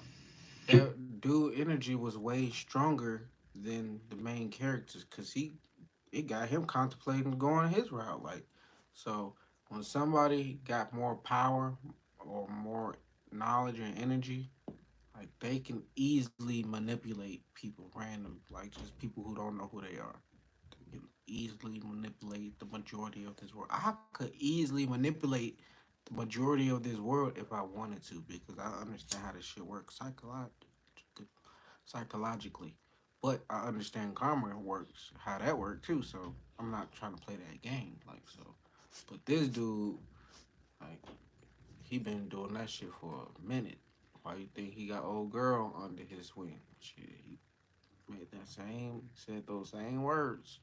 That dude energy was way stronger than the main characters because it got him contemplating going his route. Like, so when somebody got more power or more knowledge and energy, like they can easily manipulate people, random, like just people who don't know who they are. They can easily manipulate the majority of this world. I could easily manipulate the majority of this world if I wanted to because I understand how this shit works psychologically. But I understand karma works, how that works too. So I'm not trying to play that game. Like so, but this dude, like, he been doing that shit for a minute. Why you think he got old girl under his wing? Shit, he made that same, said those same words.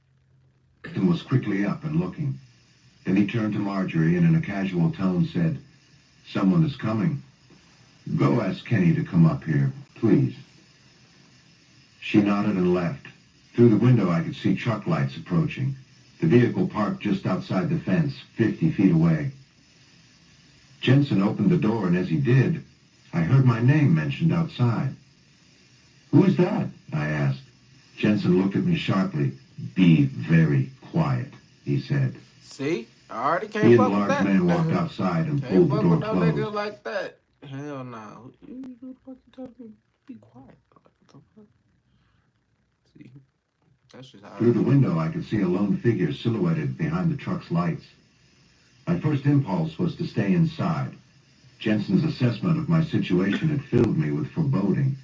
And was quickly up and looking. Then he turned to Marjorie and in a casual tone said, "Someone is coming. Go ask Kenny to come up here, please." She nodded and left. Through the window I could see truck lights approaching. The vehicle parked just outside the fence, 50 feet away. Jensen opened the door, and as he did, I heard my name mentioned outside. "Who is that?" I asked. Jensen looked at me sharply. "Be very quiet," he said. See, I already He can't and the fuck with large that. man walked outside and Can't pulled the fuck door with no closed. niggas like that. Hell no. Who the fuck you telling me? Be quiet. What the fuck? See, that's just how Through it the be. window I could see a lone figure silhouetted behind the truck's lights. My first impulse was to stay inside. Jensen's assessment of my situation had filled me with foreboding.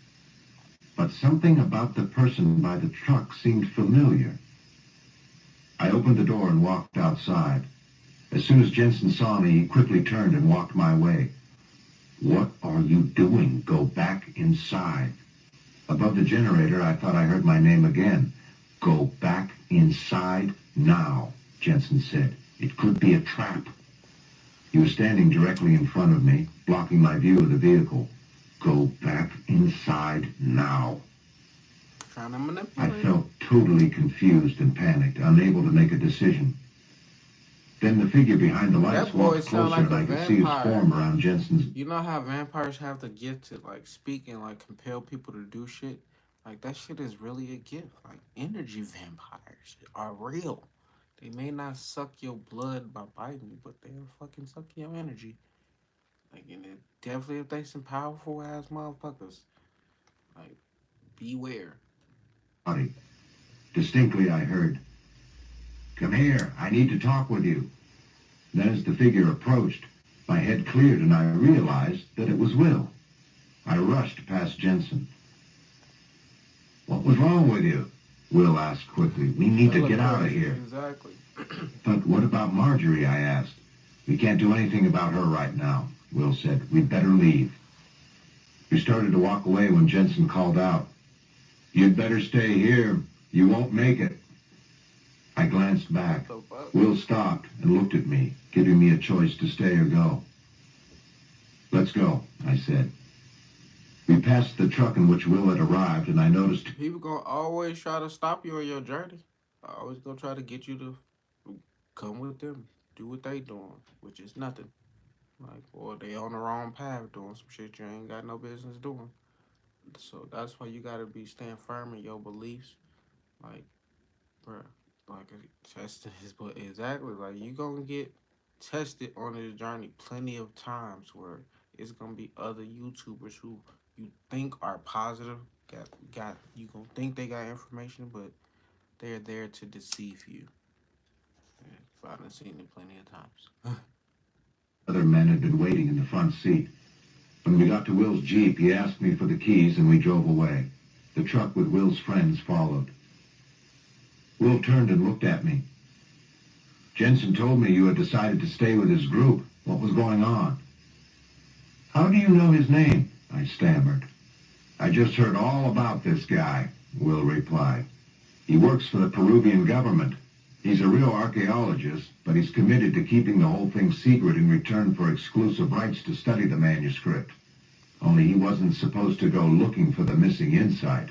But something about the person by the truck seemed familiar. I opened the door and walked outside. As soon as Jensen saw me, he quickly turned and walked my way. "What are you doing? Go back inside." Above the generator, I thought I heard my name again. "Go back inside now," Jensen said. "It could be a trap." He was standing directly in front of me, blocking my view of the vehicle. Go back inside now. Trying to I manipulate him. felt totally confused and panicked, unable to make a decision. Then the figure behind the lights That boy walked sound closer like and a I could see his vampire. form around Jensen's. You know how vampires have the gift to like speak and like compel people to do shit? Like that shit is really a gift. Like energy vampires are real. They may not suck your blood by biting you, but they'll fucking suck your energy. Like and it, definitely if they some powerful ass motherfuckers. Like beware. Body. Distinctly I heard, "Come here, I need to talk with you." Then as the figure approached, my head cleared and I realized that it was Will. I rushed past Jensen. "What was wrong with you?" Will asked quickly. "We need to Hella get out of crazy, here." exactly. "But what about Marjorie?" I asked. "We can't do anything about her right now," Will said. "We'd better leave." We started to walk away when Jensen called out, "You'd better stay here. You won't make it." I glanced What back. the fuck? Will stopped and looked at me, giving me a choice to stay or go. "Let's go," I said. We passed the truck in which Will had arrived, and I noticed People gonna always try to stop you on your journey. Always gonna try to get you to come with them, do what they doing, which is nothing. Like, or they on the wrong path doing some shit you ain't got no business doing. So that's why you gotta be stand firm in your beliefs. Like, bruh, like testing his but exactly like you gonna get tested on this journey plenty of times where it's gonna be other YouTubers who you think are positive, got you gonna think they got information, but they're there to deceive you. Yeah, I've seen it plenty of times. other men had been waiting in the front seat. When we got to Will's Jeep, he asked me for the keys and we drove away. The truck with Will's friends followed. Will turned and looked at me. "Jensen told me you had decided to stay with his group. What was going on?" "How do you know his name?" I stammered. "I just heard all about this guy," Will replied. "He works for the Peruvian government. He's a real archaeologist, but he's committed to keeping the whole thing secret in return for exclusive rights to study the manuscript. Only he wasn't supposed to go looking for the missing insight.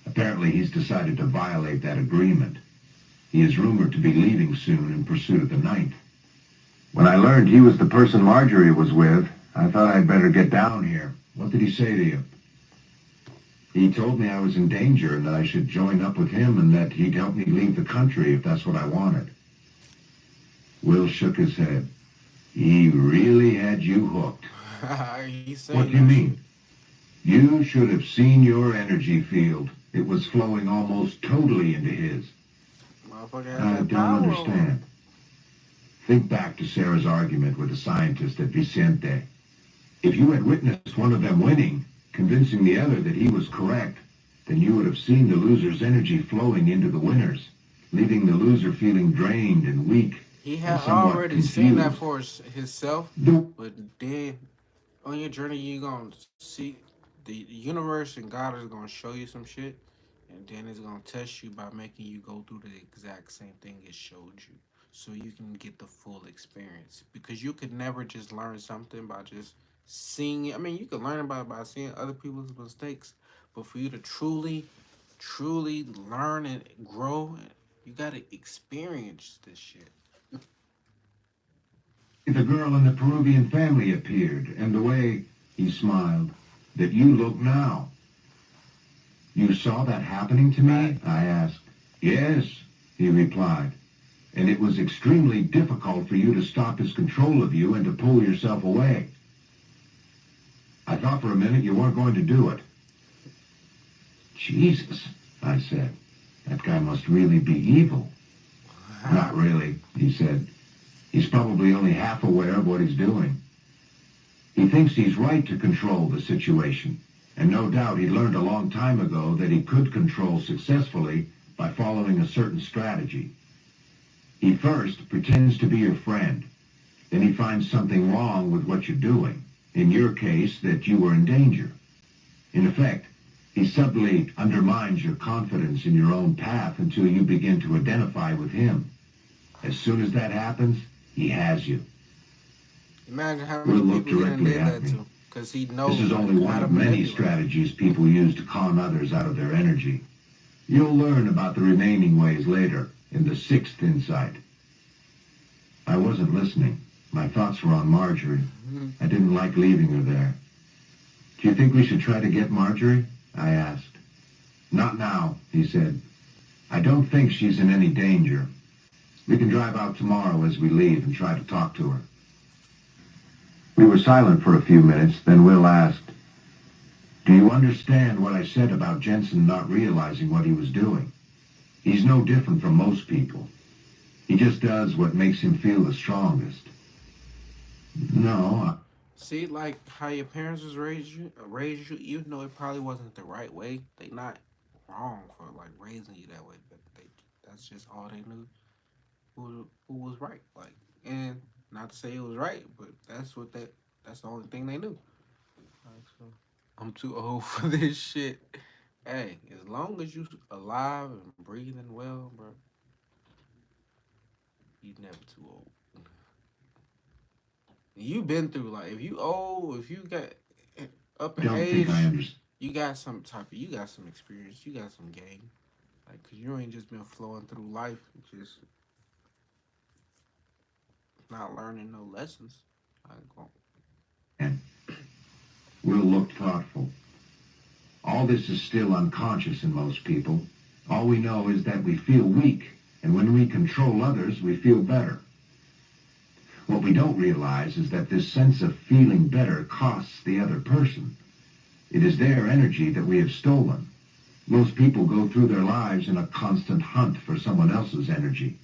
Apparently he's decided to violate that agreement. He is rumored to be leaving soon in pursuit of the ninth. When I learned he was the person Marjorie was with, I thought I'd better get down here. What did he say to you?" "He told me I was in danger and that I should join up with him and that he'd help me leave the country if that's what I wanted." Will shook his head. "He really had you hooked." He's "What saying do you that mean?" shit. "You should have seen your energy field. It was flowing almost totally into his." Motherfucker had "I that don't power over him. understand." Think back to Sarah's argument with the scientist at Vicente. If you had witnessed one of them winning, convincing the other that he was correct, then you would have seen the loser's energy flowing into the winner's, leaving the loser feeling drained and weak He and had somewhat already seen that confused. for himself, The but then on your journey, you gonna see the universe and God is gonna show you some shit, and then it's gonna test you by making you go through the exact same thing it showed you, so you can get the full experience. Because you could never just learn something by just seeing it. I mean, you can learn about it by seeing other people's mistakes, but for you to truly learn and grow, you gotta experience this shit. the girl in the Peruvian family appeared, and the way, he smiled, that you look now. "You saw that happening to me?" Facts. I asked. "Yes," he replied. "And it was extremely difficult for you to stop his control of you and to pull yourself away. I thought for a minute you weren't going to do it." "Jesus," I said. "That guy must really be evil." "Not really," he said. "He's probably only half aware of what he's doing. He thinks he's right to control the situation, and no doubt he learned a long time ago that he could control successfully by following a certain strategy. He first pretends to be your friend. Then he finds something wrong with what you're doing. In your case, that you were in danger. In effect, he subtly undermines your confidence in your own path until you begin to identify with him. As soon as that happens, he has you." Imagine how Will many looked people he done directly did at that me. to. Cause he know This is like only one how to of many manipulate. strategies people use to con others out of their energy. You'll learn about the remaining ways later in the sixth insight. I wasn't listening. My thoughts were on Marjorie. Mhm. I didn't like leaving her there. Do you think we should try to get Marjorie? I asked. Not now, he said. I don't think she's in any danger. We can drive out tomorrow as we leave and try to talk to her. We were silent for a few minutes, then Will asked, do you understand what I said about Jensen not realizing what he was doing? He's no different from most people. He just does what makes him feel the strongest. No, See, like how your parents was raised you, even though it probably wasn't the right way. They not wrong for like raising you that way, but that's just all they knew who was right. Like, and not to say it was right, but that's the only thing they knew. Like, so I'm too old for this shit. Hey, as long as you alive and breathing well, bro, you never too old. You been through like if you old, if you got up I in don't think I age, understand. you got some experience, you got some game. Like, cause you ain't just been flowing through life, just not learning no lessons. Like, well, Will looked thoughtful. All this is still unconscious in most people. All we know is that we feel weak, and when we control others, we feel better. What we don't realize is that this sense of feeling better costs the other person. It is their energy that we have stolen. Most people go through their lives in a constant hunt for someone else's energy.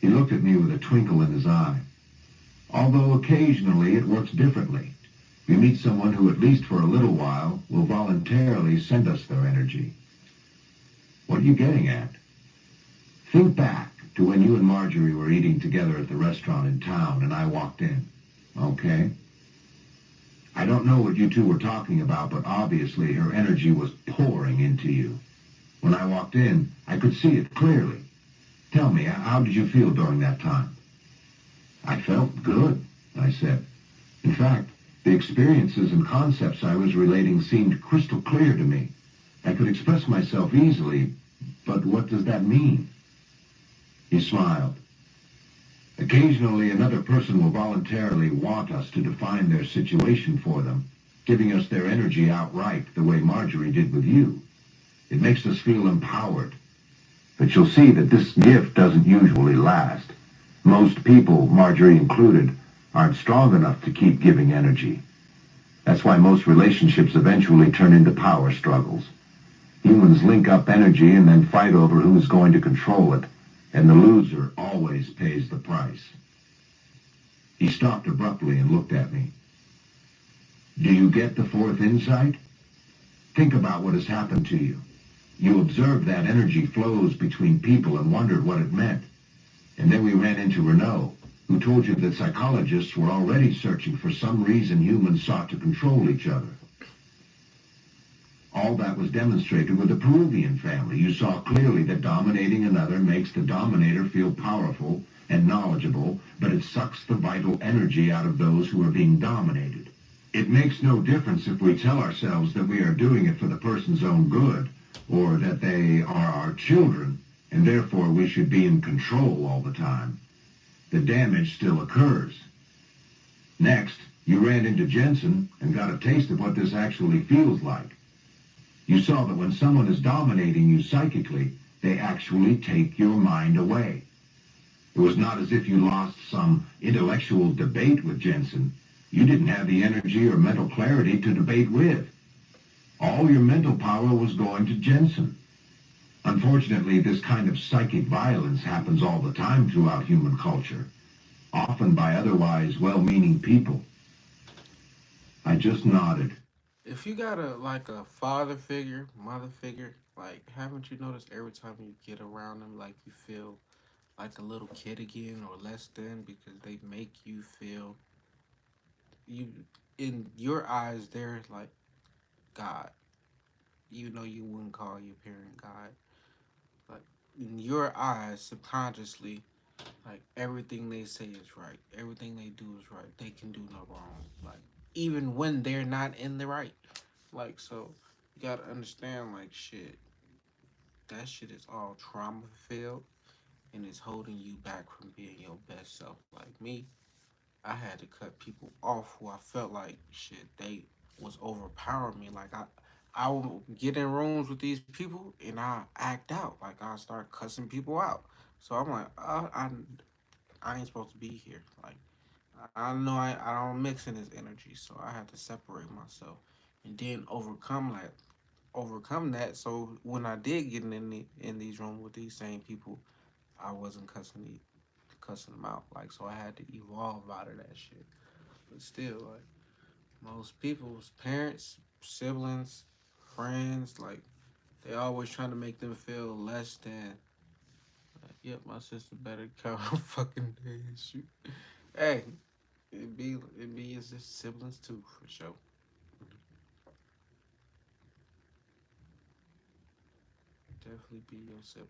He looked at me with a twinkle in his eye. Although occasionally it works differently. We meet someone who, at least for a little while, will voluntarily send us their energy. What are you getting at? Think back to when you and Marjorie were eating together at the restaurant in town and I walked in. Okay? I don't know what you two were talking about, but obviously her energy was pouring into you. When I walked in, I could see it clearly. Tell me, how did you feel during that time? I felt good, I said. In fact, the experiences and concepts I was relating seemed crystal clear to me. I could express myself easily, but what does that mean? He smiled. Occasionally, another person will voluntarily want us to define their situation for them, giving us their energy outright, the way Marjorie did with you. It makes us feel empowered. But you'll see that this gift doesn't usually last. Most people, Marjorie included, aren't strong enough to keep giving energy. That's why most relationships eventually turn into power struggles. Humans link up energy and then fight over who's going to control it, and the loser always pays the price. He stopped abruptly and looked at me. Do you get the fourth insight? Think about what has happened to you. You observed that energy flows between people and wondered what it meant. And then we ran into Renault, who told you that psychologists were already searching for some reason humans sought to control each other. All that was demonstrated with the Peruvian family. You saw clearly that dominating another makes the dominator feel powerful and knowledgeable, but it sucks the vital energy out of those who are being dominated. It makes no difference if we tell ourselves that we are doing it for the person's own good, or that they are our children, and therefore we should be in control all the time. The damage still occurs. Next, you ran into Jensen and got a taste of what this actually feels like. You saw that when someone is dominating you psychically, they actually take your mind away. It was not as if you lost some intellectual debate with Jensen. You didn't have the energy or mental clarity to debate with. All your mental power was going to Jensen. Unfortunately, this kind of psychic violence happens all the time throughout human culture, often by otherwise well-meaning people. I just nodded. if you got a father figure, mother figure, like haven't you noticed every time you get around them, like you feel like a little kid again or less than because they make you feel you in your eyes they're like God. You know you wouldn't call your parent God. Like in your eyes, subconsciously, Like everything they say is right. Everything they do is right. They can do no wrong. Like even when they're not in the right. Like so you gotta understand like shit. That shit is all trauma filled and it's holding you back from being your best self. Like me, I had to cut people off who I felt like shit they was overpowering me. Like I would get in rooms with these people and I act out. Like I start cussing people out. So I'm like, I ain't supposed to be here. Like I know I don't mix in his energy, so I had to separate myself and then overcome that. So when I did get in these rooms with these same people, I wasn't cussing them out. Like so, I had to evolve out of that shit. But still, like most people's parents, siblings, friends, like they always trying to make them feel less than. Yep, my sister better count her fucking days. Shoot. Hey, it be as just siblings too for sure. Definitely be your sibling.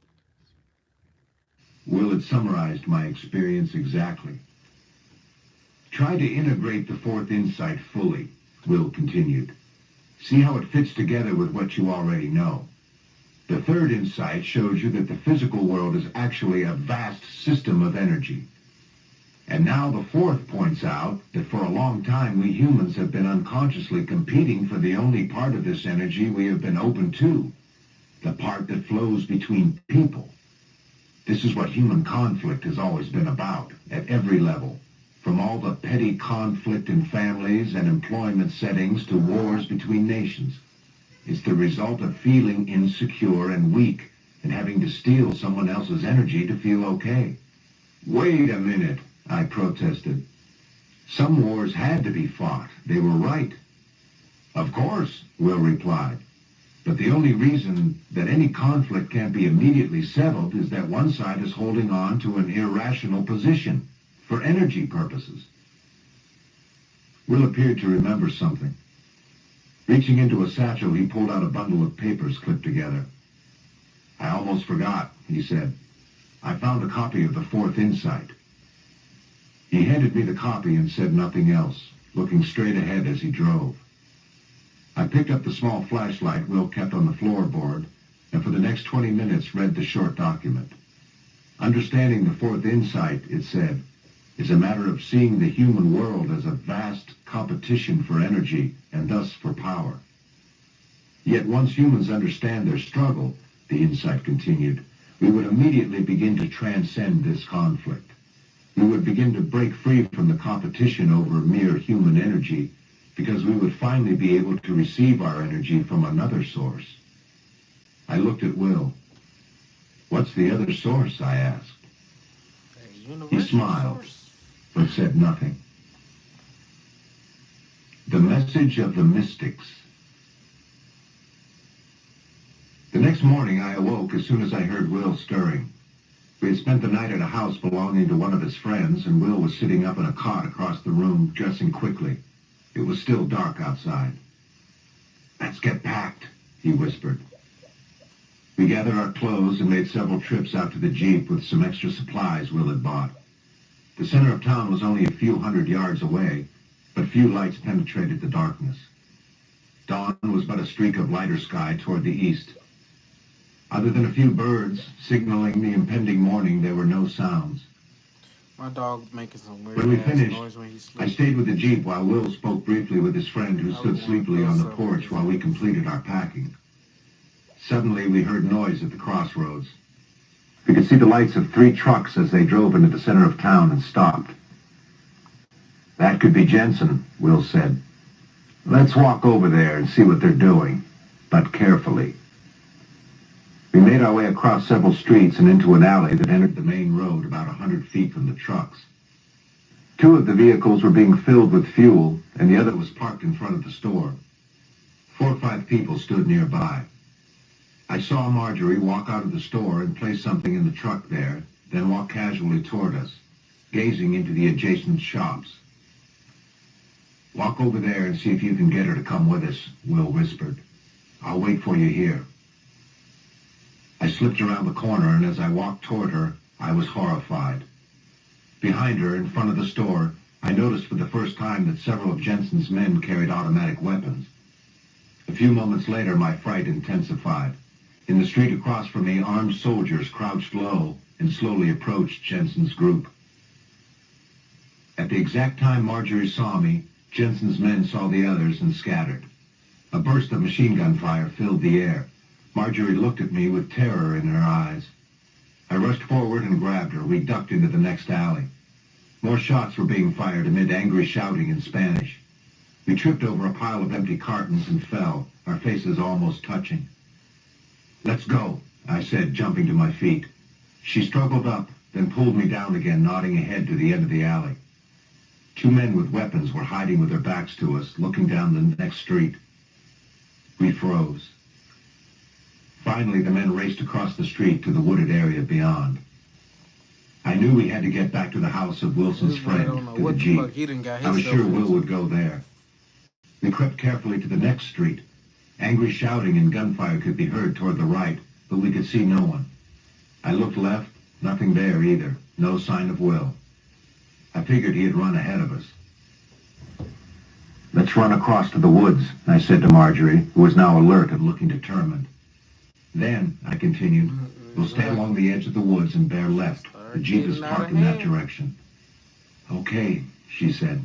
Will had summarized my experience exactly. Try to integrate the fourth insight fully, Will continued. See how it fits together with what you already know. The third insight shows you that the physical world is actually a vast system of energy. And now the fourth points out that for a long time we humans have been unconsciously competing for the only part of this energy we have been open to, the part that flows between people. This is what human conflict has always been about, at every level, from all the petty conflict in families and employment settings to wars between nations. It's the result of feeling insecure and weak and having to steal someone else's energy to feel okay. Wait a minute, I protested. Some wars had to be fought. They were right. Of course, Will replied. But the only reason that any conflict can't be immediately settled is that one side is holding on to an irrational position for energy purposes. Will appeared to remember something. Reaching into a satchel, he pulled out a bundle of papers clipped together. I almost forgot, he said. I found a copy of the Fourth Insight. He handed me the copy and said nothing else, looking straight ahead as he drove. I picked up the small flashlight Will kept on the floorboard, and for the next 20 minutes read the short document. Understanding the Fourth Insight, it said, is a matter of seeing the human world as a vast competition for energy and thus for power. Yet once humans understand their struggle, the insight continued, we would immediately begin to transcend this conflict. We would begin to break free from the competition over mere human energy because we would finally be able to receive our energy from another source. I looked at Will. What's the other source? I asked. A He universal smiled, source. but said nothing. The message of the mystics. The next morning I awoke as soon as I heard Will stirring. We had spent the night at a house belonging to one of his friends, and Will was sitting up in a cot across the room, dressing quickly. It was still dark outside. Let's get packed, he whispered. We gathered our clothes and made several trips out to the Jeep with some extra supplies Will had bought. The center of town was only a few hundred yards away, but few lights penetrated the darkness. Dawn was but a streak of lighter sky toward the east. Other than a few birds signaling the impending morning, there were no sounds. My dog making some When weird we ass finished, noise when he I sleep. stayed with the Jeep while Will spoke briefly with his friend who I stood would want to sleepily throw on the something at porch his while we ass. completed our packing. Suddenly, we heard noise at the crossroads. We could see the lights of 3 trucks as they drove into the center of town and stopped. That could be Jensen, Will said. Let's walk over there and see what they're doing, but carefully. We made our way across several streets and into an alley that entered the main road about 100 feet from the trucks. 2 of the vehicles were being filled with fuel, and the other was parked in front of the store. 4 or 5 people stood nearby. I saw Marjorie walk out of the store and place something in the truck there, then walk casually toward us, gazing into the adjacent shops. Walk over there and see if you can get her to come with us, Will whispered. I'll wait for you here. I slipped around the corner, and as I walked toward her, I was horrified. Behind her, in front of the store, I noticed for the first time that several of Jensen's men carried automatic weapons. A few moments later, my fright intensified. In the street across from me, armed soldiers crouched low and slowly approached Jensen's group. At the exact time Marjorie saw me, Jensen's men saw the others and scattered. A burst of machine gun fire filled the air. Marjorie looked at me with terror in her eyes. I rushed forward and grabbed her. We ducked into the next alley. More shots were being fired amid angry shouting in Spanish. We tripped over a pile of empty cartons and fell, our faces almost touching. "Let's go," I said, jumping to my feet. She struggled up, then pulled me down again, nodding ahead to the end of the alley. Two men with weapons were hiding with their backs to us, looking down the next street. We froze. Finally, the men raced across the street to the wooded area beyond. I knew we had to get back to the house of Wilson's This boy friend, don't know to the what the Jeep. fuck he done got I was himself sure Will into. would go there. We crept carefully to the next street. Angry shouting and gunfire could be heard toward the right, but we could see no one. I looked left, nothing there either, no sign of Will. I figured he had run ahead of us. "Let's run across to the woods," I said to Marjorie, who was now alert and looking determined. "Then," I continued, "we'll stay along the edge of the woods and bear left. The Jeep is parked in that direction." "Okay," she said.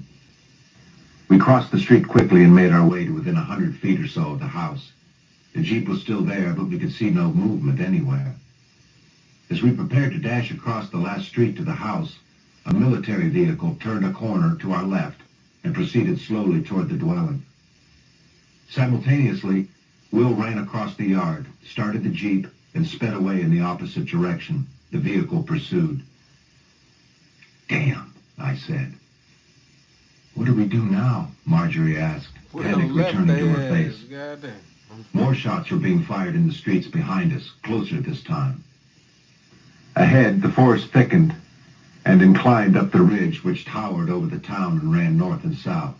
We crossed the street quickly and made our way to within 100 feet or so of the house. The Jeep was still there, but we could see no movement anywhere. As we prepared to dash across the last street to the house, a military vehicle turned a corner to our left and proceeded slowly toward the dwelling. Simultaneously, Will ran across the yard, started the Jeep, and sped away in the opposite direction. The vehicle pursued. "Damn," I said. "What do we do now?" Marjorie asked, panic returning to her face. Goddamn. More shots were being fired in the streets behind us, closer this time. Ahead, the forest thickened and inclined up the ridge which towered over the town and ran north and south.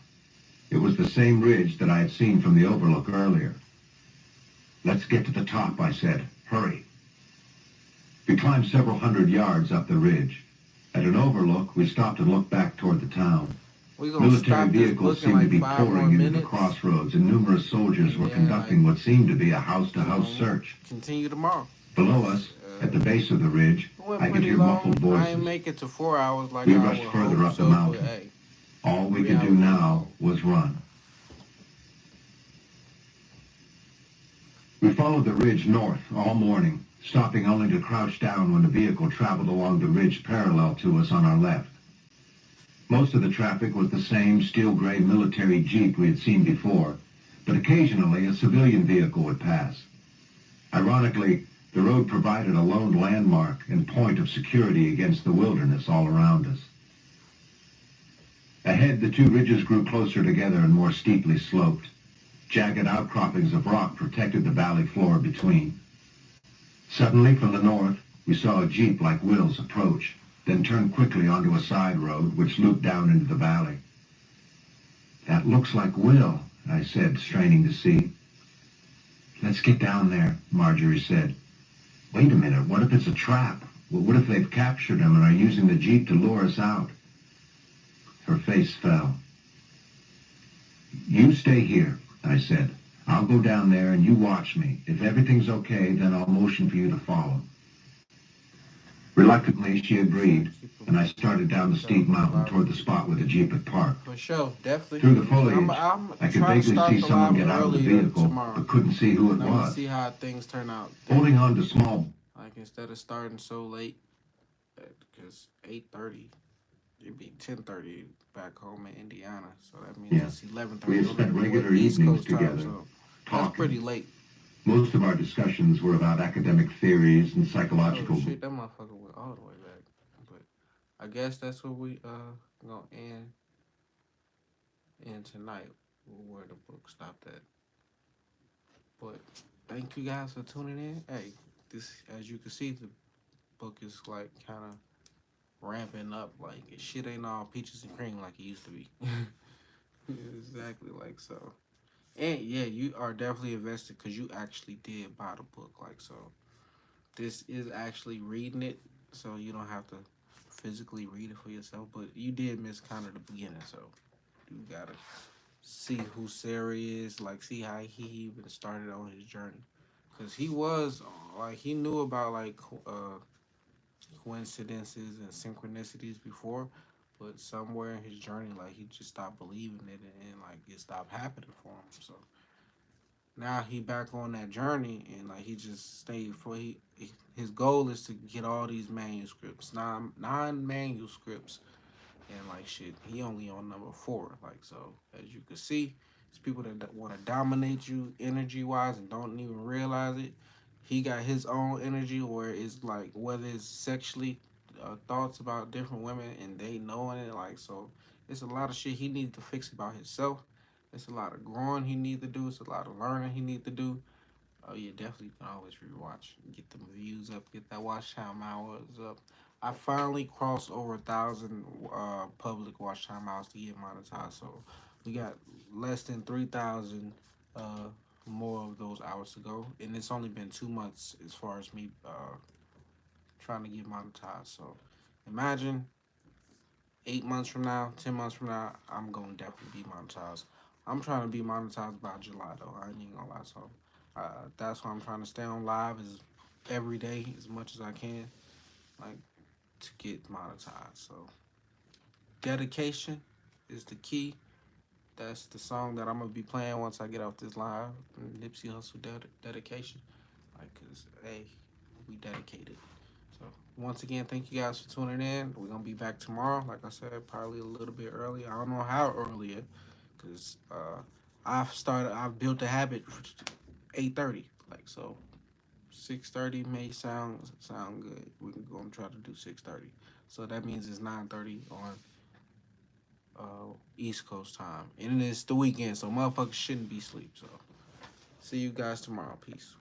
It was the same ridge that I had seen from the overlook earlier. "Let's get to the top," I said. "Hurry." We climbed several hundred yards up the ridge. At an overlook, we stopped and looked back toward the town. We gonna Military stop this vehicles book in seemed to like be 5 more pouring into the minutes. crossroads, and numerous soldiers were Yeah, conducting what seemed to be a house-to-house search. Continue tomorrow. Below us, at the base of the ridge, It went I could pretty hear long. muffled I ain't voices. make it to 4 hours like We I rushed would further hope up the so, mountain. but hey, All we could do reality now was run. We followed the ridge north all morning, stopping only to crouch down when the vehicle traveled along the ridge parallel to us on our left. Most of the traffic was the same steel-gray military Jeep we had seen before, but occasionally a civilian vehicle would pass. Ironically, the road provided a lone landmark and point of security against the wilderness all around us. Ahead, the two ridges grew closer together and more steeply sloped. Jagged outcroppings of rock protected the valley floor between. Suddenly, from the north, we saw a Jeep like Will's approach, then turn quickly onto a side road which looped down into the valley. "That looks like Will," I said, straining to see. "Let's get down there," Marjorie said. "Wait a minute, what if it's a trap? What if they've captured him and are using the Jeep to lure us out?" Her face fell. "You stay here," I said. "I'll go down there and you watch me. If everything's okay, then I'll motion for you to follow." Reluctantly, she agreed, and I started down the steep mountain toward the spot where the Jeep had parked. for sure, definitely. Through the foliage, I'm I could trying to vaguely start see the someone live get out of the early vehicle, tomorrow. but couldn't see who it And I'm gonna was. see how things turn out. Holding on to small... Like instead of starting so late, because 8:30, it'd be 10:30 back home in Indiana, so that means Yeah. it's 11:30. We had spent regular evenings together, so that's talking. pretty late. Most of our discussions were about academic theories and psychological... Oh shit, that motherfucker went all the way back. But I guess that's what we gonna end tonight, where the book stopped at. But thank you guys for tuning in. Hey, this, as you can see, the book is like kind of ramping up. Like shit ain't all peaches and cream like it used to be. Exactly like so. And yeah, you are definitely invested because you actually did buy the book. Like so, this is actually reading it, so you don't have to physically read it for yourself, but you did miss kind of the beginning, so you gotta see who Sarah is, like see how he even started on his journey, cause he was like he knew about like coincidences and synchronicities before, but somewhere in his journey, like he just stopped believing it and like it stopped happening for him. So now he back on that journey and like he just stayed for his goal is to get all these manuscripts, nine manuscripts, and like shit, he only on number four. Like so, as you can see, it's people that want to dominate you energy wise and don't even realize it. He got his own energy where it's like whether it's sexually thoughts about different women and they knowing it. Like so, it's a lot of shit he needs to fix about himself. It's a lot of growing he need to do. It's a lot of learning he need to do. Oh yeah, definitely can always rewatch. Get the views up, get that watch time hours up. I finally crossed over 1,000 public watch time hours to get monetized. So we got less than 3,000 uh, more of those hours to go, and it's only been 2 months as far as me trying to get monetized. So imagine 8 months from now, 10 months from now, I'm gonna definitely be monetized. I'm trying to be monetized by July though. I ain't even gonna lie. So that's why I'm trying to stay on live as every day as much as I can, like to get monetized. So dedication is the key. That's the song that I'm gonna be playing once I get off this live. Nipsey Hussle dedication. Like, cause hey, we dedicated. So once again, thank you guys for tuning in. We're gonna be back tomorrow. Like I said, probably a little bit early. I don't know how early yet, cause I've built a habit 8:30. Like so, 6:30 may sound good. We're gonna try to do 6:30. So that means it's 9:30 on East Coast time, and it's the weekend, so motherfuckers shouldn't be asleep. So see you guys tomorrow. Peace.